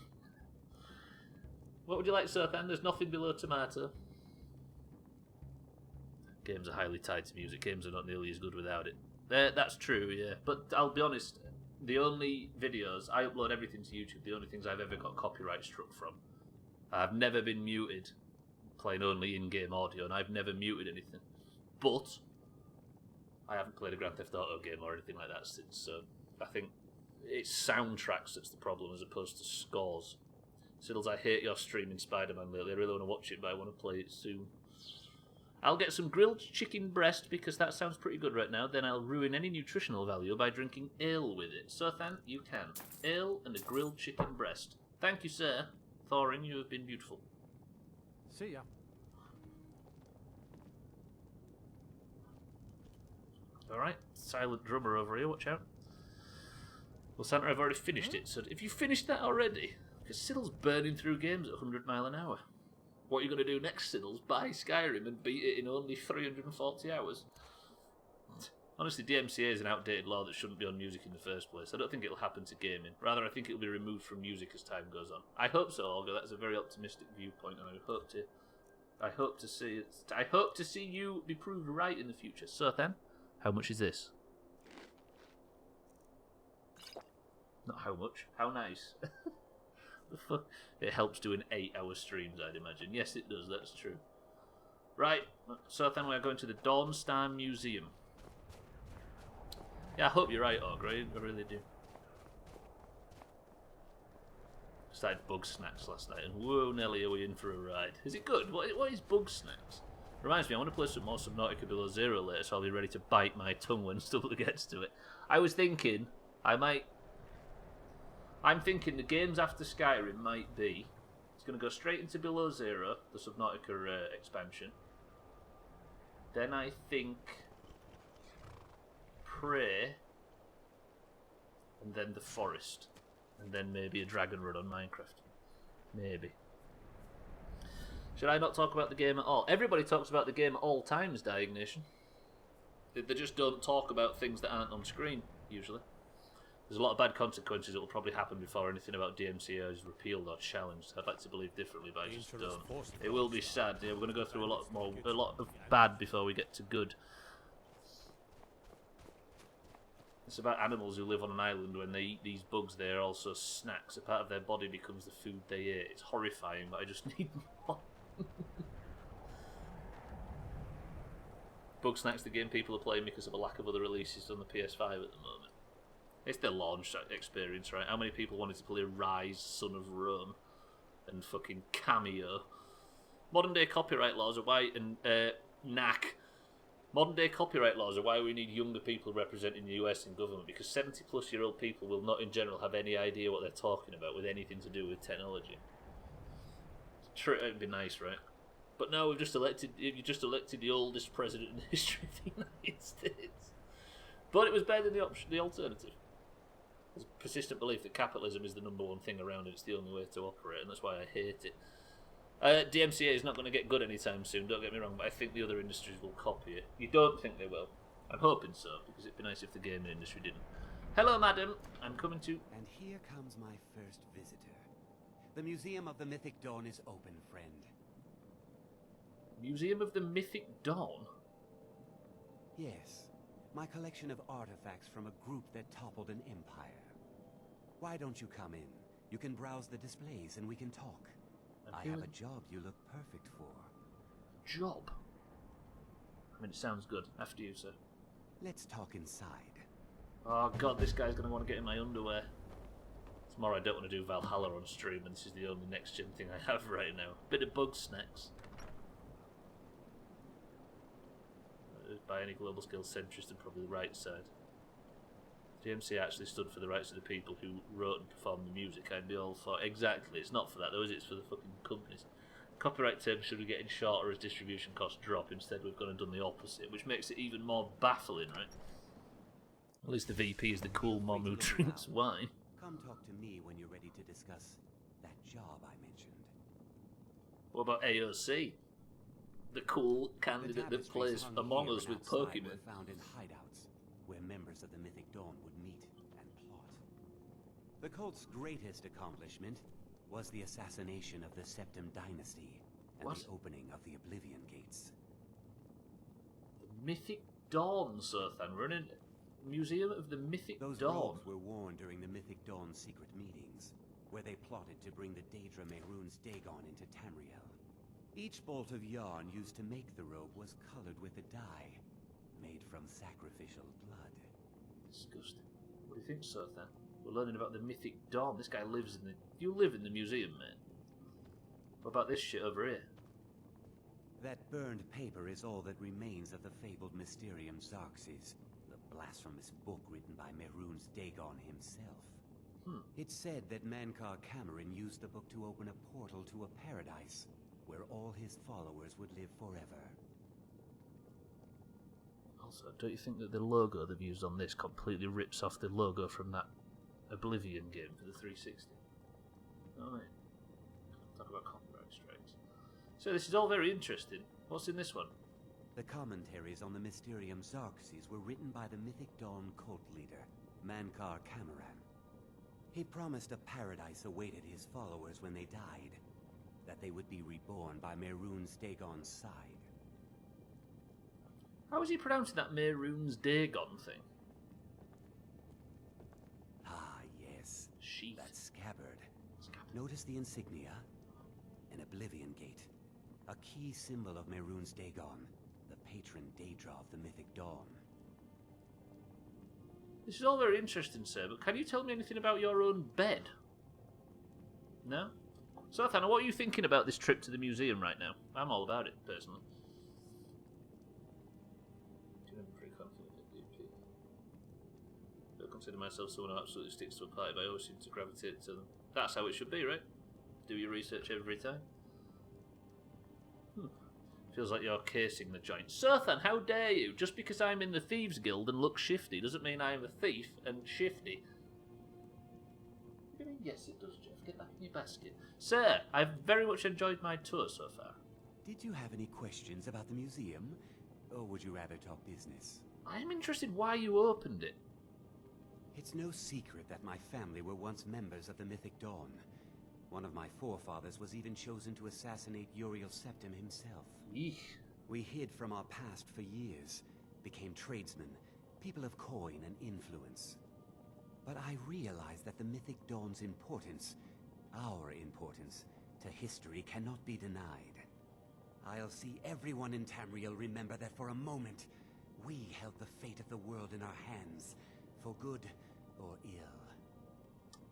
What would you like, Sothan? There's nothing below tomato. Games are highly tied to music. Games are not nearly as good without it. That's true, yeah. But I'll be honest, the only videos, I upload everything to YouTube, the only things I've ever got copyright struck from. I've never been muted, playing only in-game audio, and I've never muted anything. But I haven't played a Grand Theft Auto game or anything like that since, so I think it's soundtracks that's the problem as opposed to scores. Siddles, I hate your streaming Spider-Man lately. I really want to watch it, but I want to play it soon. I'll get some grilled chicken breast because that sounds pretty good right now. Then I'll ruin any nutritional value by drinking ale with it. Sothan, you can. Ale and a grilled chicken breast. Thank you, sir. Thorin, you have been beautiful. See ya. Alright, silent drummer over here, watch out. Well, Santa, I've already finished it, so if you finished that already, because Siddle's burning through games at 100 mile an hour. What are you going to do next, Siddles? Buy Skyrim and beat it in only 340 hours? Honestly, DMCA is an outdated law that shouldn't be on music in the first place. I don't think it'll happen to gaming. Rather, I think it'll be removed from music as time goes on. I hope so, Olga. That's a very optimistic viewpoint, and I hope to see you be proved right in the future. So then, how much is this? Not how much. How nice. The fuck? It helps doing 8-hour streams, I'd imagine. Yes, it does. That's true. Right. So then we're going to the Dawnstar Museum. Yeah, I hope you're right, Ogre. I really do. Started Bug Snacks last night, and whoa, Nelly, are we in for a ride? Is it good? What is Bug Snacks? Reminds me, I want to play some more Subnautica Below Zero later, so I'll be ready to bite my tongue when Stubbler gets to it. I was thinking, I'm thinking the games after Skyrim might be... It's going to go straight into Below Zero, the Subnautica expansion. Then I think... Prey. And then The Forest. And then maybe a Dragon Run on Minecraft. Maybe. Should I not talk about the game at all? Everybody talks about the game at all times, Dying Nation. They just don't talk about things that aren't on screen, usually. There's a lot of bad consequences that will probably happen before anything about DMCA is repealed or challenged. I'd like to believe differently, but I just don't. It will be sad. Yeah, we're going to go through a lot of bad before we get to good. It's about animals who live on an island. When they eat these bugs, they're also snacks. A part of their body becomes the food they ate. It's horrifying, but I just need more. Bug Snacks, the game people are playing because of a lack of other releases on the PS5 at the moment. It's the launch experience, right? How many people wanted to play Rise, Son of Rome, and fucking Cameo? Modern day copyright laws are white and knack. Modern day copyright laws are why we need younger people representing the US in government, because 70-plus-year-old people will not in general have any idea what they're talking about with anything to do with technology. It'd be nice, right? But no, you just elected the oldest president in the history of the United States. But it was better than the alternative. There's a persistent belief that capitalism is the number one thing around and it's the only way to operate, and that's why I hate it. DMCA is not going to get good anytime soon, don't get me wrong, but I think the other industries will copy it. You don't think they will? I'm hoping so, because it'd be nice if the gaming industry didn't. Hello, madam. I'm coming to... And here comes my first visitor. The Museum of the Mythic Dawn is open, friend. Museum of the Mythic Dawn? Yes. My collection of artifacts from a group that toppled an empire. Why don't you come in? You can browse the displays and we can talk. I have a job you look perfect for. Job? I mean, it sounds good. After you, sir. Let's talk inside. Oh god, this guy's going to want to get in my underwear. Tomorrow I don't want to do Valhalla on stream, and this is the only next-gen thing I have right now. Bit of bug snacks. By any global skills centrist and probably the right side. DMC actually stood for the rights of the people who wrote and performed the music. I'd be all for... Exactly, it's not for that though, is it? It's for the fucking companies. Copyright terms should be getting shorter as distribution costs drop. Instead we've gone and done the opposite, which makes it even more baffling, right? At least the VP is the cool mom who drinks wine. Come talk to me when you're ready to discuss that job I mentioned. What about AOC? The cool candidate that plays Among Us with Pokemon. Were found in hideouts where members of the Mythic Dawn would meet and plot. The cult's greatest accomplishment was the assassination of the Septim Dynasty and the opening of the Oblivion Gates. The Mythic Dawn, Sothan. We're in a museum of the Mythic Dawn. Those robes were worn during the Mythic Dawn's secret meetings, where they plotted to bring the Daedra Mehrunes Dagon into Tamriel. Each bolt of yarn used to make the robe was colored with a dye made from sacrificial blood. Disgusting. What do you think, Sothan? We're learning about the Mythic Dawn. This guy lives in the... You live in the museum, man. What about this shit over here? That burned paper is all that remains of the fabled Mysterium Xarxes, the blasphemous book written by Mehrunes Dagon himself. It's said that Mankar Cameron used the book to open a portal to a paradise where all his followers would live forever. Also, don't you think that the logo they've used on this completely rips off the logo from that Oblivion game for the 360? Oh, mate. Talk about copyright strikes. So this is all very interesting. What's in this one? The commentaries on the Mysterium Xarxes were written by the Mythic Dawn cult leader, Mankar Cameron. He promised a paradise awaited his followers when they died, that they would be reborn by Mehrunes Dagon's side. How is he pronouncing that Mehrunes Dagon thing? Ah, yes. That scabbard. Notice the insignia? An Oblivion Gate. A key symbol of Mehrunes Dagon, the patron Daedra of the Mythic Dawn. This is all very interesting, sir, but can you tell me anything about your own bed? No? So, Athana, what are you thinking about this trip to the museum right now? I'm all about it, personally. I don't consider myself someone who absolutely sticks to a party, but I always seem to gravitate to them. That's how it should be, right? Do your research every time. Feels like you're casing the joint. Sothan, how dare you? Just because I'm in the Thieves Guild and look shifty doesn't mean I'm a thief and shifty. Yes, it does, Jeff. Get back in your basket. Sir, I've very much enjoyed my tour so far. Did you have any questions about the museum? Or would you rather talk business? I'm interested why you opened it. It's no secret that my family were once members of the Mythic Dawn. One of my forefathers was even chosen to assassinate Uriel Septim himself. Eek. We hid from our past for years, became tradesmen, people of coin and influence. But I realized that the Mythic Dawn's importance, our importance, to history cannot be denied. I'll see everyone in Tamriel remember that for a moment, we held the fate of the world in our hands, for good or ill.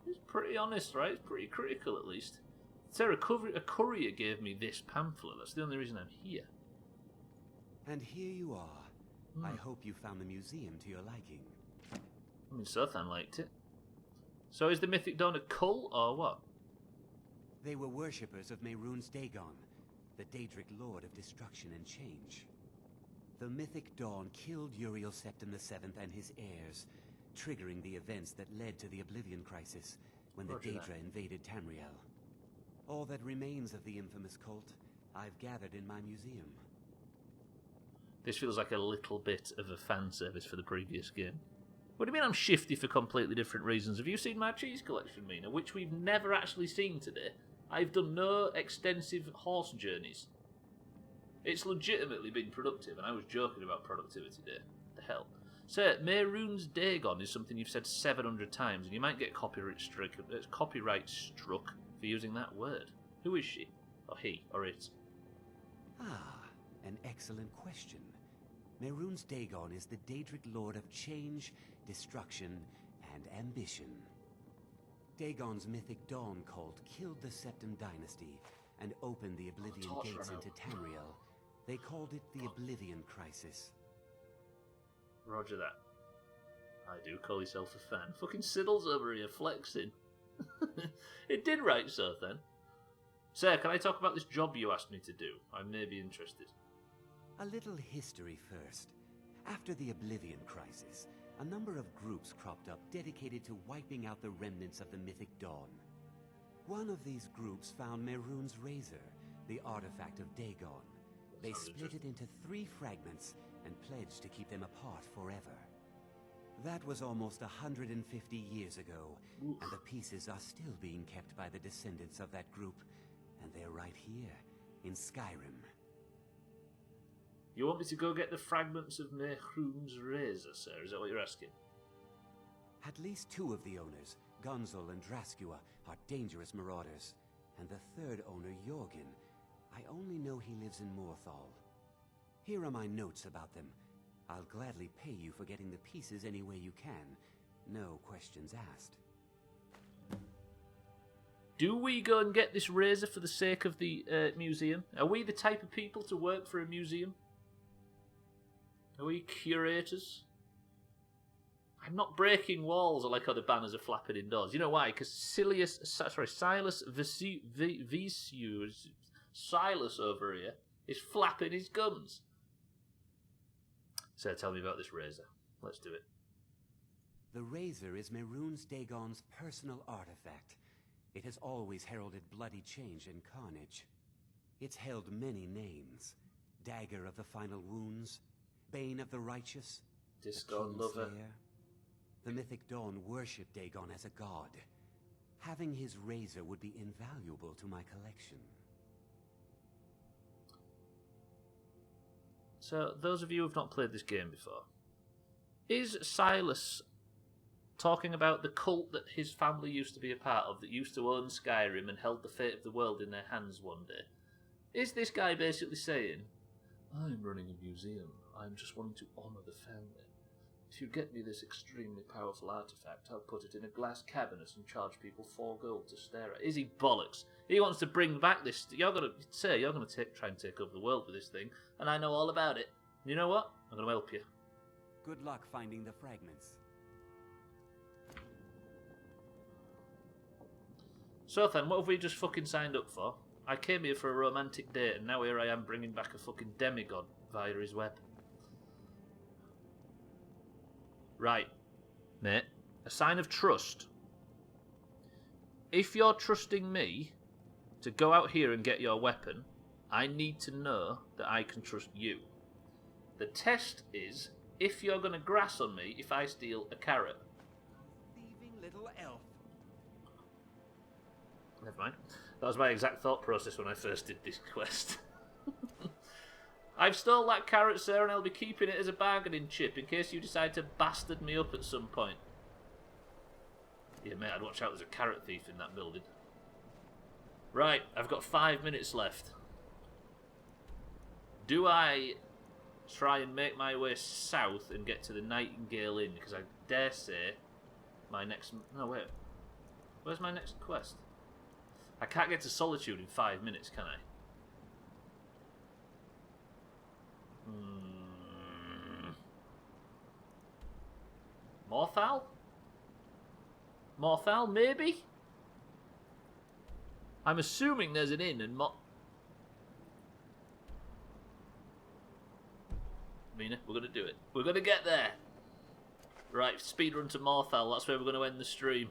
He's pretty honest, right? He's pretty critical, at least. Sarah, a courier gave me this pamphlet. That's the only reason I'm here. And here you are, I hope you found the museum to your liking. I mean, Sothan liked it. So is the Mythic Dawn a cult, or what? They were worshippers of Mehrunes Dagon, the Daedric Lord of Destruction and Change. The Mythic Dawn killed Uriel Septim VII and his heirs, triggering the events that led to the Oblivion Crisis, when the Daedra invaded Tamriel. All that remains of the infamous cult, I've gathered in my museum. This feels like a little bit of a fan service for the previous game. What do you mean I'm shifty for completely different reasons? Have you seen my cheese collection, Mina, which we've never actually seen today? I've done no extensive horse journeys. It's legitimately been productive, and I was joking about productivity day. What the hell? So, Mehrunes Dagon is something you've said 700 times, and you might get copyright struck for using that word. Who is she? Or he? Or it? Ah, an excellent question. Mehrunes Dagon is the Daedric Lord of Change, Destruction, and Ambition. Dagon's Mythic Dawn cult killed the Septim Dynasty and opened the Oblivion Gates into Tamriel. They called it the Oblivion Crisis. Roger that. I do call yourself a fan. Fucking Siddle's over here flexing. It did right so then. Sir, can I talk about this job you asked me to do? I may be interested. A little history first. After the Oblivion Crisis, a number of groups cropped up dedicated to wiping out the remnants of the Mythic Dawn. One of these groups found Mehrunes Razor, the artifact of Dagon. They split it into 3 fragments and pledged to keep them apart forever. That was almost 150 years ago, and the pieces are still being kept by the descendants of that group, and they're right here, in Skyrim. You want me to go get the fragments of Mehrunes Razor, sir? Is that what you're asking? At least 2 of the owners, Gunzel and Draskua, are dangerous marauders, and the 3rd owner, Jorgen, I only know he lives in Morthal. Here are my notes about them. I'll gladly pay you for getting the pieces any way you can. No questions asked. Do we go and get this razor for the sake of the museum? Are we the type of people to work for a museum? Are we curators? I'm not breaking walls or like other banners are flapping indoors. You know why? Because Silas Vicious, Silas over here, is flapping his gums. So tell me about this razor. Let's do it. The razor is Mehrunes Dagon's personal artifact. It has always heralded bloody change and carnage. It's held many names. Dagger of the Final Wounds, Bane of the Righteous, Discord Lover. The Mythic Dawn worshipped Dagon as a god. Having his razor would be invaluable to my collection. So, those of you who have not played this game before, is Silas talking about the cult that his family used to be a part of, that used to own Skyrim and held the fate of the world in their hands one day? Is this guy basically saying, I'm running a museum, I'm just wanting to honour the family. If you get me this extremely powerful artifact, I'll put it in a glass cabinet and charge people 4 gold to stare at. Is he bollocks? He wants to bring back this. You're gonna try and take over the world with this thing, and I know all about it. You know what? I'm gonna help you. Good luck finding the fragments. So then, what have we just fucking signed up for? I came here for a romantic date, and now here I am bringing back a fucking demigod via his web. Right, mate. A sign of trust. If you're trusting me to go out here and get your weapon, I need to know that I can trust you. The test is if you're going to grass on me if I steal a carrot. Thieving little elf. Never mind. That was my exact thought process when I first did this quest. I've stole that carrot, sir, and I'll be keeping it as a bargaining chip in case you decide to bastard me up at some point. Yeah, mate, I'd watch out, there's a carrot thief in that building. Right, I've got 5 minutes left. Do I try and make my way south and get to the Nightingale Inn? Because I dare say my next... No, wait. Where's my next quest? I can't get to Solitude in 5 minutes, can I? Morthal? Morthal, maybe? I'm assuming there's an inn and Mina, we're gonna do it. We're gonna get there. Right, speedrun to Morthal. That's where we're gonna end the stream.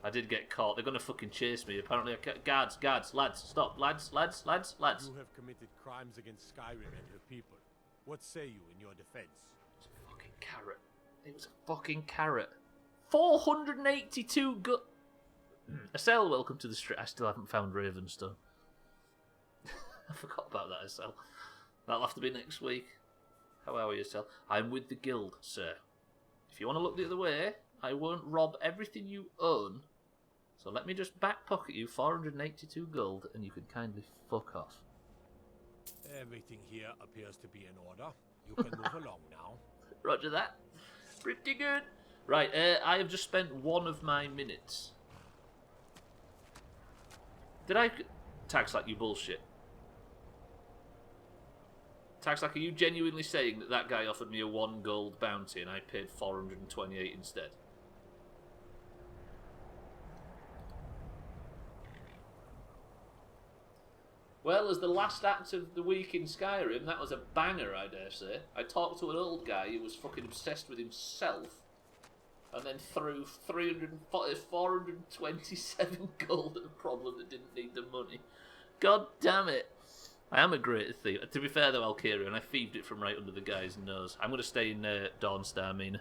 I did get caught. They're gonna fucking chase me. Apparently, guards, lads, stop, lads. You have committed crimes against Skyrim and her people. What say you in your defense? It's a fucking carrot. It was a fucking carrot. 482 Acel, welcome to the street. I still haven't found Ravenstone. I forgot about that, Acel. That'll have to be next week. How are you, Acel? I'm with the guild, sir. If you want to look the other way, I won't rob everything you own. So let me just back pocket you 482 gold and you can kindly fuck off. Everything here appears to be in order. You can move along now. Roger that. Pretty good. Right, I have just spent 1 of my minutes. Did I... Taxlack, you bullshit. Taxlack, are you genuinely saying that that guy offered me a 1 gold bounty and I paid 428 instead? Well, as the last act of the week in Skyrim, that was a banger, I dare say. I talked to an old guy who was fucking obsessed with himself, and then threw 427 gold at a problem that didn't need the money. God damn it. I am a great thief. To be fair though, Alkarion, I thieved it from right under the guy's nose. I'm going to stay in Dawnstar, Mina.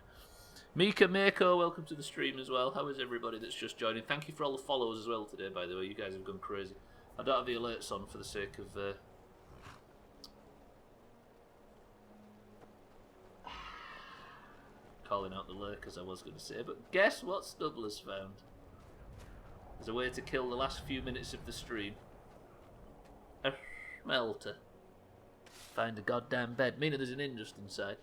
Mika Mako, welcome to the stream as well. How is everybody that's just joining? Thank you for all the follows as well today, by the way. You guys have gone crazy. I don't have the alerts on for the sake of... calling out the lurkers, I was going to say. But guess what Stubbler's found? There's a way to kill the last few minutes of the stream. A smelter. Find a goddamn bed. Meaning there's an inn just inside.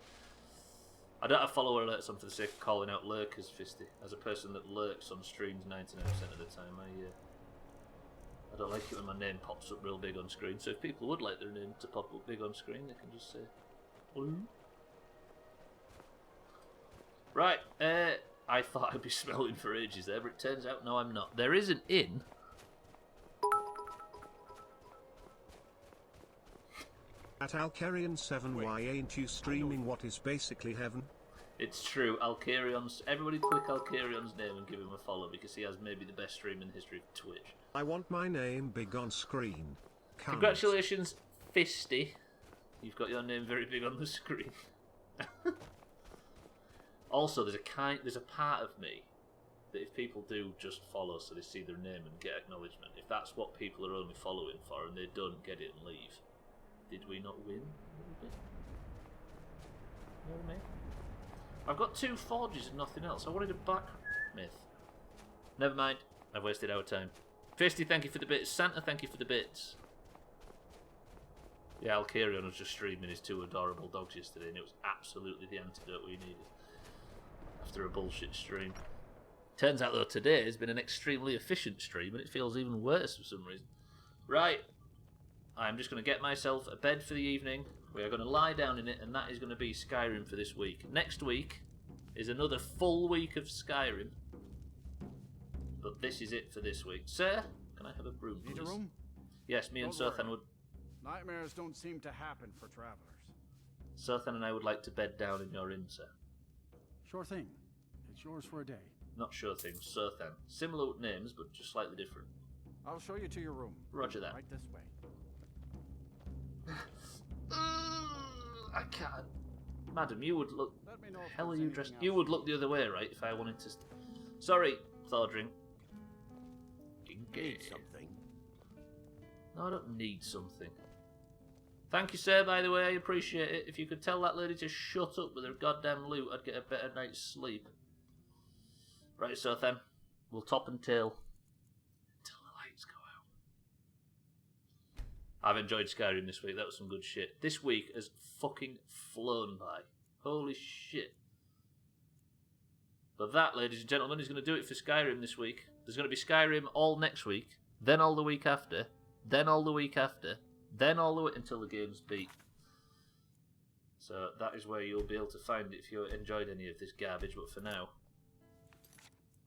I don't have follower alerts on for the sake of calling out lurkers, Fisty. As a person that lurks on streams 99% of the time, I don't like it when my name pops up real big on screen. So if people would like their name to pop up big on screen, they can just say, hello. Right, I thought I'd be smelling for ages there, but it turns out no, I'm not. There is an inn. At Alkarion7, why ain't you streaming what is basically heaven? It's true, Alkarion's... Everybody click Alkarion's name and give him a follow, because he has maybe the best stream in the history of Twitch. I want my name big on screen. Can't. Congratulations, Fisty. You've got your name very big on the screen. Also, there's a part of me that if people do just follow so they see their name and get acknowledgement, if that's what people are only following for and they don't get it and leave, did we not win a little bit? You know what I mean? I've got 2 forges and nothing else. I wanted a back myth. Never mind. I've wasted our time. Fisty, thank you for the bits. Santa, thank you for the bits. Yeah, Alkarion was just streaming his 2 adorable dogs yesterday and it was absolutely the antidote we needed. After a bullshit stream. Turns out though today has been an extremely efficient stream and it feels even worse for some reason. Right. I'm just going to get myself a bed for the evening. We are going to lie down in it and that is going to be Skyrim for this week. Next week is another full week of Skyrim. But this is it for this week. Sir, can I have a broom, please? Need a room? Yes, me and Sothan would... Nightmares don't seem to happen for travelers. Sothan and I would like to bed down in your inn, sir. Sure thing. It's yours for a day. Not sure thing, Sothan. Similar names, but just slightly different. I'll show you to your room. Roger that. Right this way. I can't. Madam, you would look... Hell are you dressed? You would look the other way, right, if I wanted to... Sorry, Thordring. Need something? No, I don't need something. Thank you, sir, by the way, I appreciate it. If you could tell that lady to shut up with her goddamn loot, I'd get a better night's sleep. Right, so then, we'll top and tail until the lights go out. I've enjoyed Skyrim this week, that was some good shit. This week has fucking flown by. Holy shit. But that, ladies and gentlemen, is going to do it for Skyrim this week. There's going to be Skyrim all next week, then all the week after, then all the week after, then all the way until the game's beat. So that is where you'll be able to find it if you enjoyed any of this garbage, but for now...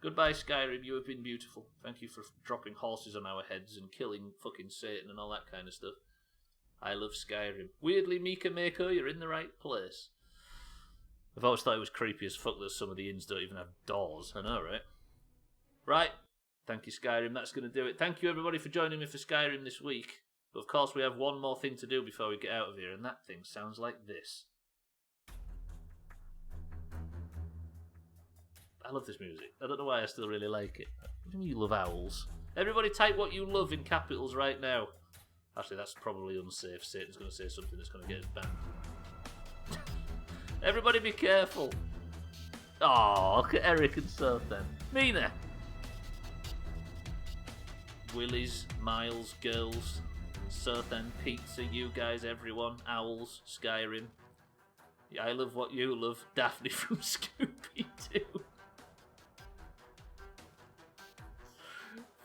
Goodbye, Skyrim, you have been beautiful. Thank you for dropping horses on our heads and killing fucking Satan and all that kind of stuff. I love Skyrim. Weirdly, Mika Mako, you're in the right place. I've always thought it was creepy as fuck that some of the inns don't even have doors. I know, right? Right. Thank you, Skyrim. That's going to do it. Thank you, everybody, for joining me for Skyrim this week. But, of course, we have one more thing to do before we get out of here, and that thing sounds like this. I love this music. I don't know why I still really like it. What do you mean you love owls? Everybody type what you love in capitals right now. Actually, that's probably unsafe. Satan's going to say something that's going to get us banned. Everybody be careful. Oh, look at Eric and Soph then. Mina. Willies, Miles, girls, Sothen, Pizza, you guys, everyone, owls, Skyrim. Yeah, I love what you love, Daphne from Scooby-Doo.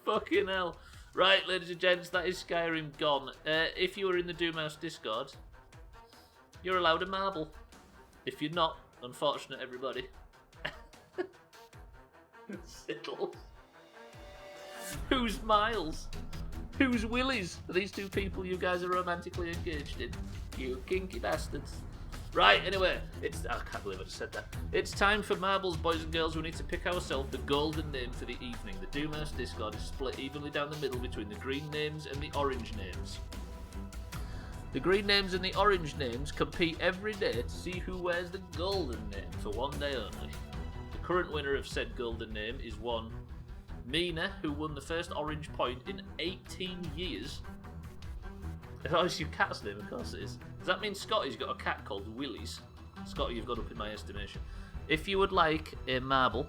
Fucking hell. Right, ladies and gents, that is Skyrim gone. If you were in the Doomhaus Discord, you're allowed a marble. If you're not, unfortunate everybody. Siddles. Who's Miles? Who's Willies? Are these two people you guys are romantically engaged in? You kinky bastards. Right, anyway, I can't believe I just said that. It's time for marbles, boys and girls. We need to pick ourselves the golden name for the evening. The Doomhaus Discord is split evenly down the middle between the green names and the orange names. The green names and the orange names compete every day to see who wears the golden name for one day only. The current winner of said golden name is one Mina, who won the first orange point in 18 years. Oh, it's your cat's name, of course it is. Does that mean Scotty's got a cat called Willies? Scotty, you've got up in my estimation. If you would like a marble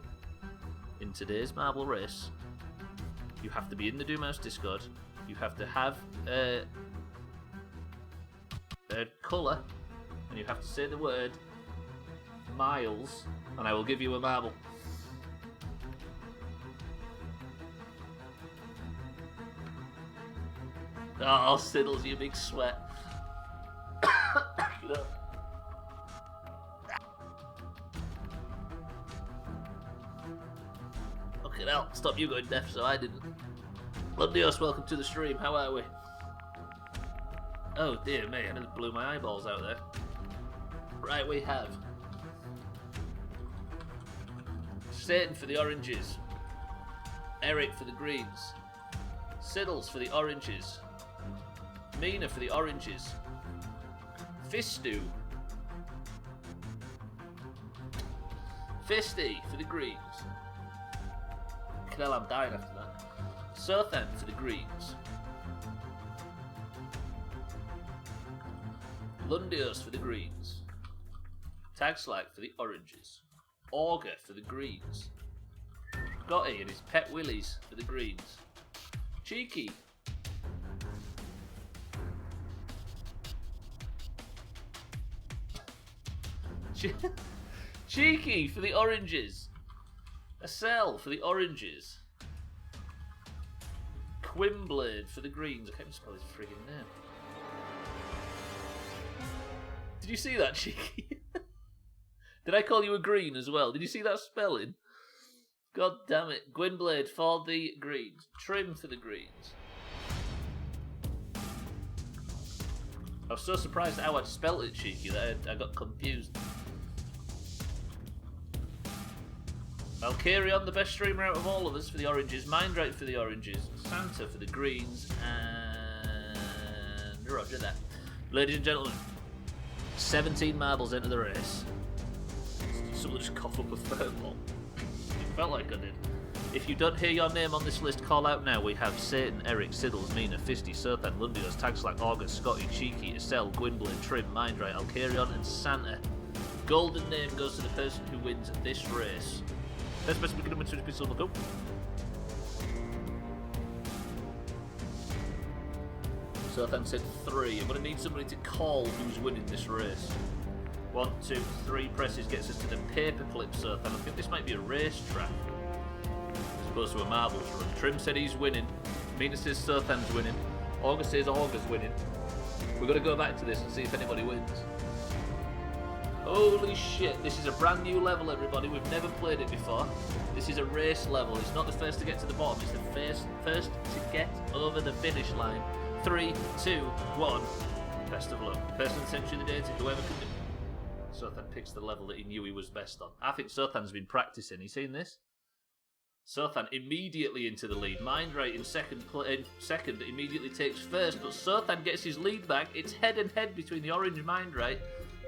in today's marble race, you have to be in the Doomhaus Discord. You have to have a colour, and you have to say the word Miles, and I will give you a marble. Oh, Siddles, you big sweat. Fucking hell, stop you going deaf so I didn't. Lundios, welcome to the stream, how are we? Oh dear me, I just blew my eyeballs out there. Right, we have Satan for the oranges, Eric for the greens, Siddles for the oranges, Mina for the oranges, Fistu, Fisty for the greens. Hell, I'm dying after that. Sothan for the greens. Lundios for the greens. Tagslag for the oranges. Augur for the greens. Gotti and his pet willies for the greens. Cheeky. Cheeky for the oranges. Acel for the oranges. Quimblade for the greens. I can't even spell his friggin' name. Did you see that, Cheeky? Did I call you a green as well? Did you see that spelling? God damn it. Gwynblade for the greens. Trim for the greens. I was so surprised at how I'd spelt it, Cheeky, that I got confused. Valkyrion, the best streamer out of all of us, for the oranges. Mindrake for the oranges. Santa for the greens. And roger that. Ladies and gentlemen, 17 marbles enter the race. Someone just cough up a furball. It felt like I did. If you don't hear your name on this list, call out now. We have Satan, Eric, Siddles, Mina, Fisty, Sothan, Lundios, Tagslack, August, Scotty, Cheeky, Estelle, Gwynblade, Trim, Mindrake, Alkarion, and Santa. Golden name goes to the person who wins this race. Let's best begin with Switch Pistol. Go. Sothan said 3. I'm going to need somebody to call who's winning this race. 1, 2, 3 presses gets us to the paperclip, Sothan. I think this might be a racetrack as opposed to a marbles run. Trim said he's winning. Mina says Sothan's winning. August says August winning. We're going to go back to this and see if anybody wins. Holy shit, this is a brand new level, everybody. We've never played it before. This is a race level. It's not the first to get to the bottom, it's the first to get over the finish line. 3, 2, 1. Best of luck. Person of the century of the day to whoever can do. Sothan picks the level that he knew he was best on. I think Sothan's been practicing. You seen this? Sothan immediately into the lead. Mindright in second immediately takes first, but Sothan gets his lead back. It's head and head between the orange Mindright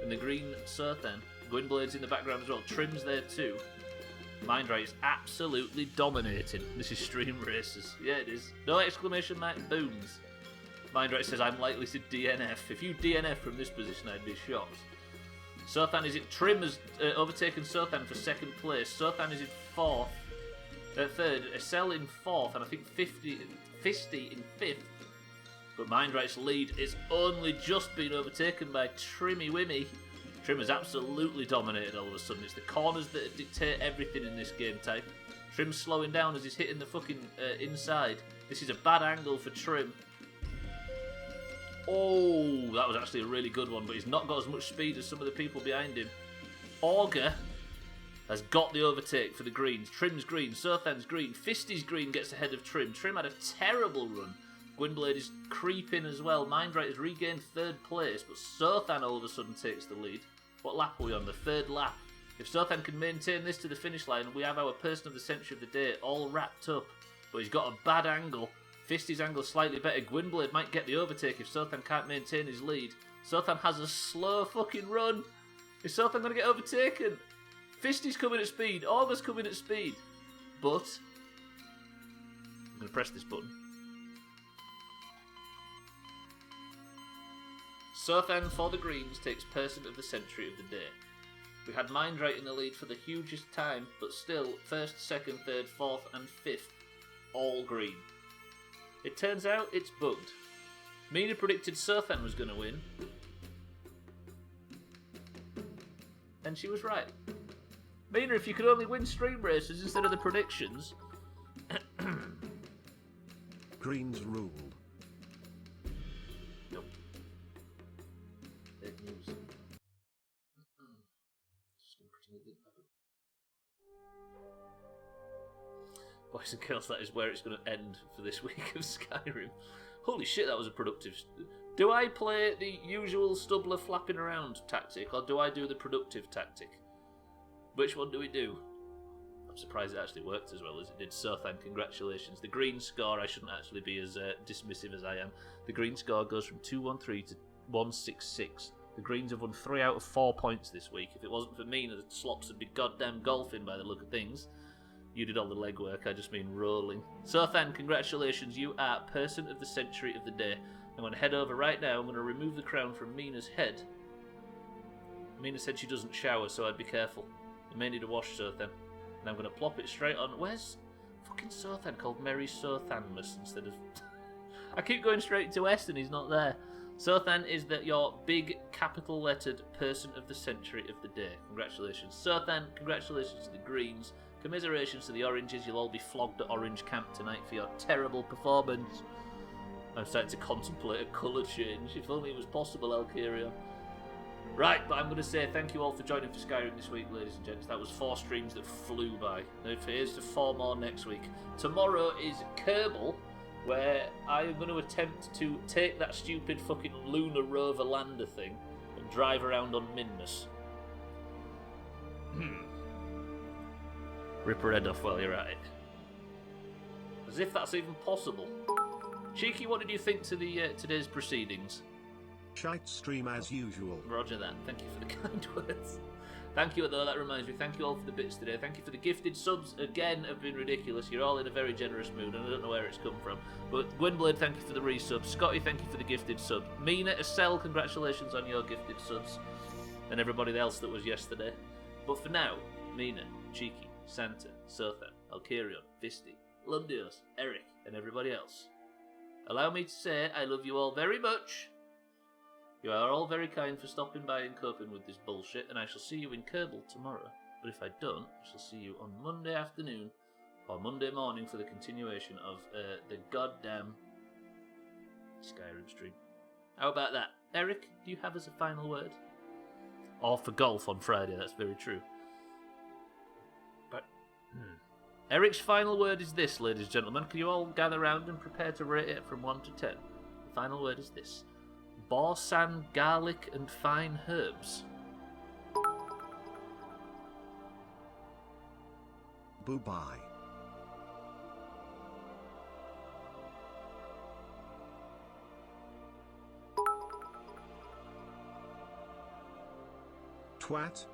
and the green Sothan. Gwynblade's in the background as well. Trim's there too. Mindright is absolutely dominating. This is Stream Racers. Yeah, it is. No exclamation mark booms. Mindright says, I'm likely to DNF. If you DNF from this position, I'd be shocked. Sothan is in. Trim has overtaken Sothan for second place. Sothan is in third. Essel in fourth, and I think Fisty in fifth. But Mindright's lead is only just been overtaken by Trimmy Wimmy. Trim has absolutely dominated all of a sudden. It's the corners that dictate everything in this game type. Trim's slowing down as he's hitting the fucking inside. This is a bad angle for Trim. Oh, that was actually a really good one, but he's not got as much speed as some of the people behind him. Augur has got the overtake for the greens. Trim's green, Sothan's green, Fisty's green gets ahead of Trim. Trim had a terrible run. Gwynblade is creeping as well. Mindright has regained third place, but Sothan all of a sudden takes the lead. What lap are we on? The third lap. If Sothan can maintain this to the finish line, we have our person of the century of the day all wrapped up. But he's got a bad angle. Fisty's angle slightly better. Gwynblade might get the overtake if Sothan can't maintain his lead. Sothan has a slow fucking run. Is Sothan going to get overtaken? Fisty's coming at speed. Augur's coming at speed. But I'm going to press this button. Sothan for the greens takes person of the century of the day. We had Mindright in the lead for the hugest time, but still first, second, third, fourth and fifth all green. It turns out it's bugged. Mina predicted Sothan was going to win, and she was right. Mina, if you could only win stream races instead of the predictions. Greens ruled. Nope. Fake news. Just gonna pretend it didn't happen. Boys and girls, that is where it's going to end for this week of Skyrim. Holy shit, that was a productive... Do I play the usual Stubbler flapping around tactic, or do I do the productive tactic? Which one do we do? I'm surprised it actually worked as well as it did. Sothan, congratulations. The green score, I shouldn't actually be as dismissive as I am. The green score goes from 213 to 166. The Greens have won 3 out of 4 points this week. If it wasn't for me, the slops would be goddamn golfing by the look of things. You did all the legwork, I just mean rolling. Sothan, congratulations, you are person of the century of the day. I'm going to head over right now, I'm going to remove the crown from Mina's head. Mina said she doesn't shower, so I'd be careful. You may need a wash, Sothan. And I'm going to plop it straight on... Where's fucking Sothan called Merry Sothanmus instead of... I keep going straight to S and he's not there. Sothan is your big capital lettered person of the century of the day. Congratulations. Sothan, congratulations to the Greens. Commiserations to the Oranges. You'll all be flogged at Orange Camp tonight for your terrible performance. I'm starting to contemplate a colour change. If only it was possible, Alkirion. Right, but I'm going to say thank you all for joining for Skyrim this week, ladies and gents. That was 4 streams that flew by. Now here's to 4 more next week. Tomorrow is Kerbal, where I'm going to attempt to take that stupid fucking lunar rover lander thing and drive around on Minnus. Rip her head off while you're at it. As if that's even possible. Cheeky, what did you think to the today's proceedings? Shite stream as usual. Roger that. Thank you for the kind words. Thank you, though, that reminds me. Thank you all for the bits today. Thank you for the gifted subs. Again, have been ridiculous. You're all in a very generous mood, and I don't know where it's come from. But Gwynblade, thank you for the resub. Scotty, thank you for the gifted sub. Mina, Estelle, congratulations on your gifted subs. And everybody else that was yesterday. But for now, Mina, Cheeky, Santa, Sothan, Alkirion, Fisty, Lundios, Eric, and everybody else. Allow me to say I love you all very much. You are all very kind for stopping by and coping with this bullshit, and I shall see you in Kerbal tomorrow. But if I don't, I shall see you on Monday afternoon or Monday morning for the continuation of the goddamn Skyrim stream. How about that? Eric, do you have as a final word? Or for golf on Friday, that's very true. But Eric's final word is this, ladies and gentlemen. Can you all gather round and prepare to rate it from 1 to 10? The final word is this. Borsan, garlic and fine herbs. Boo-bye. Twat,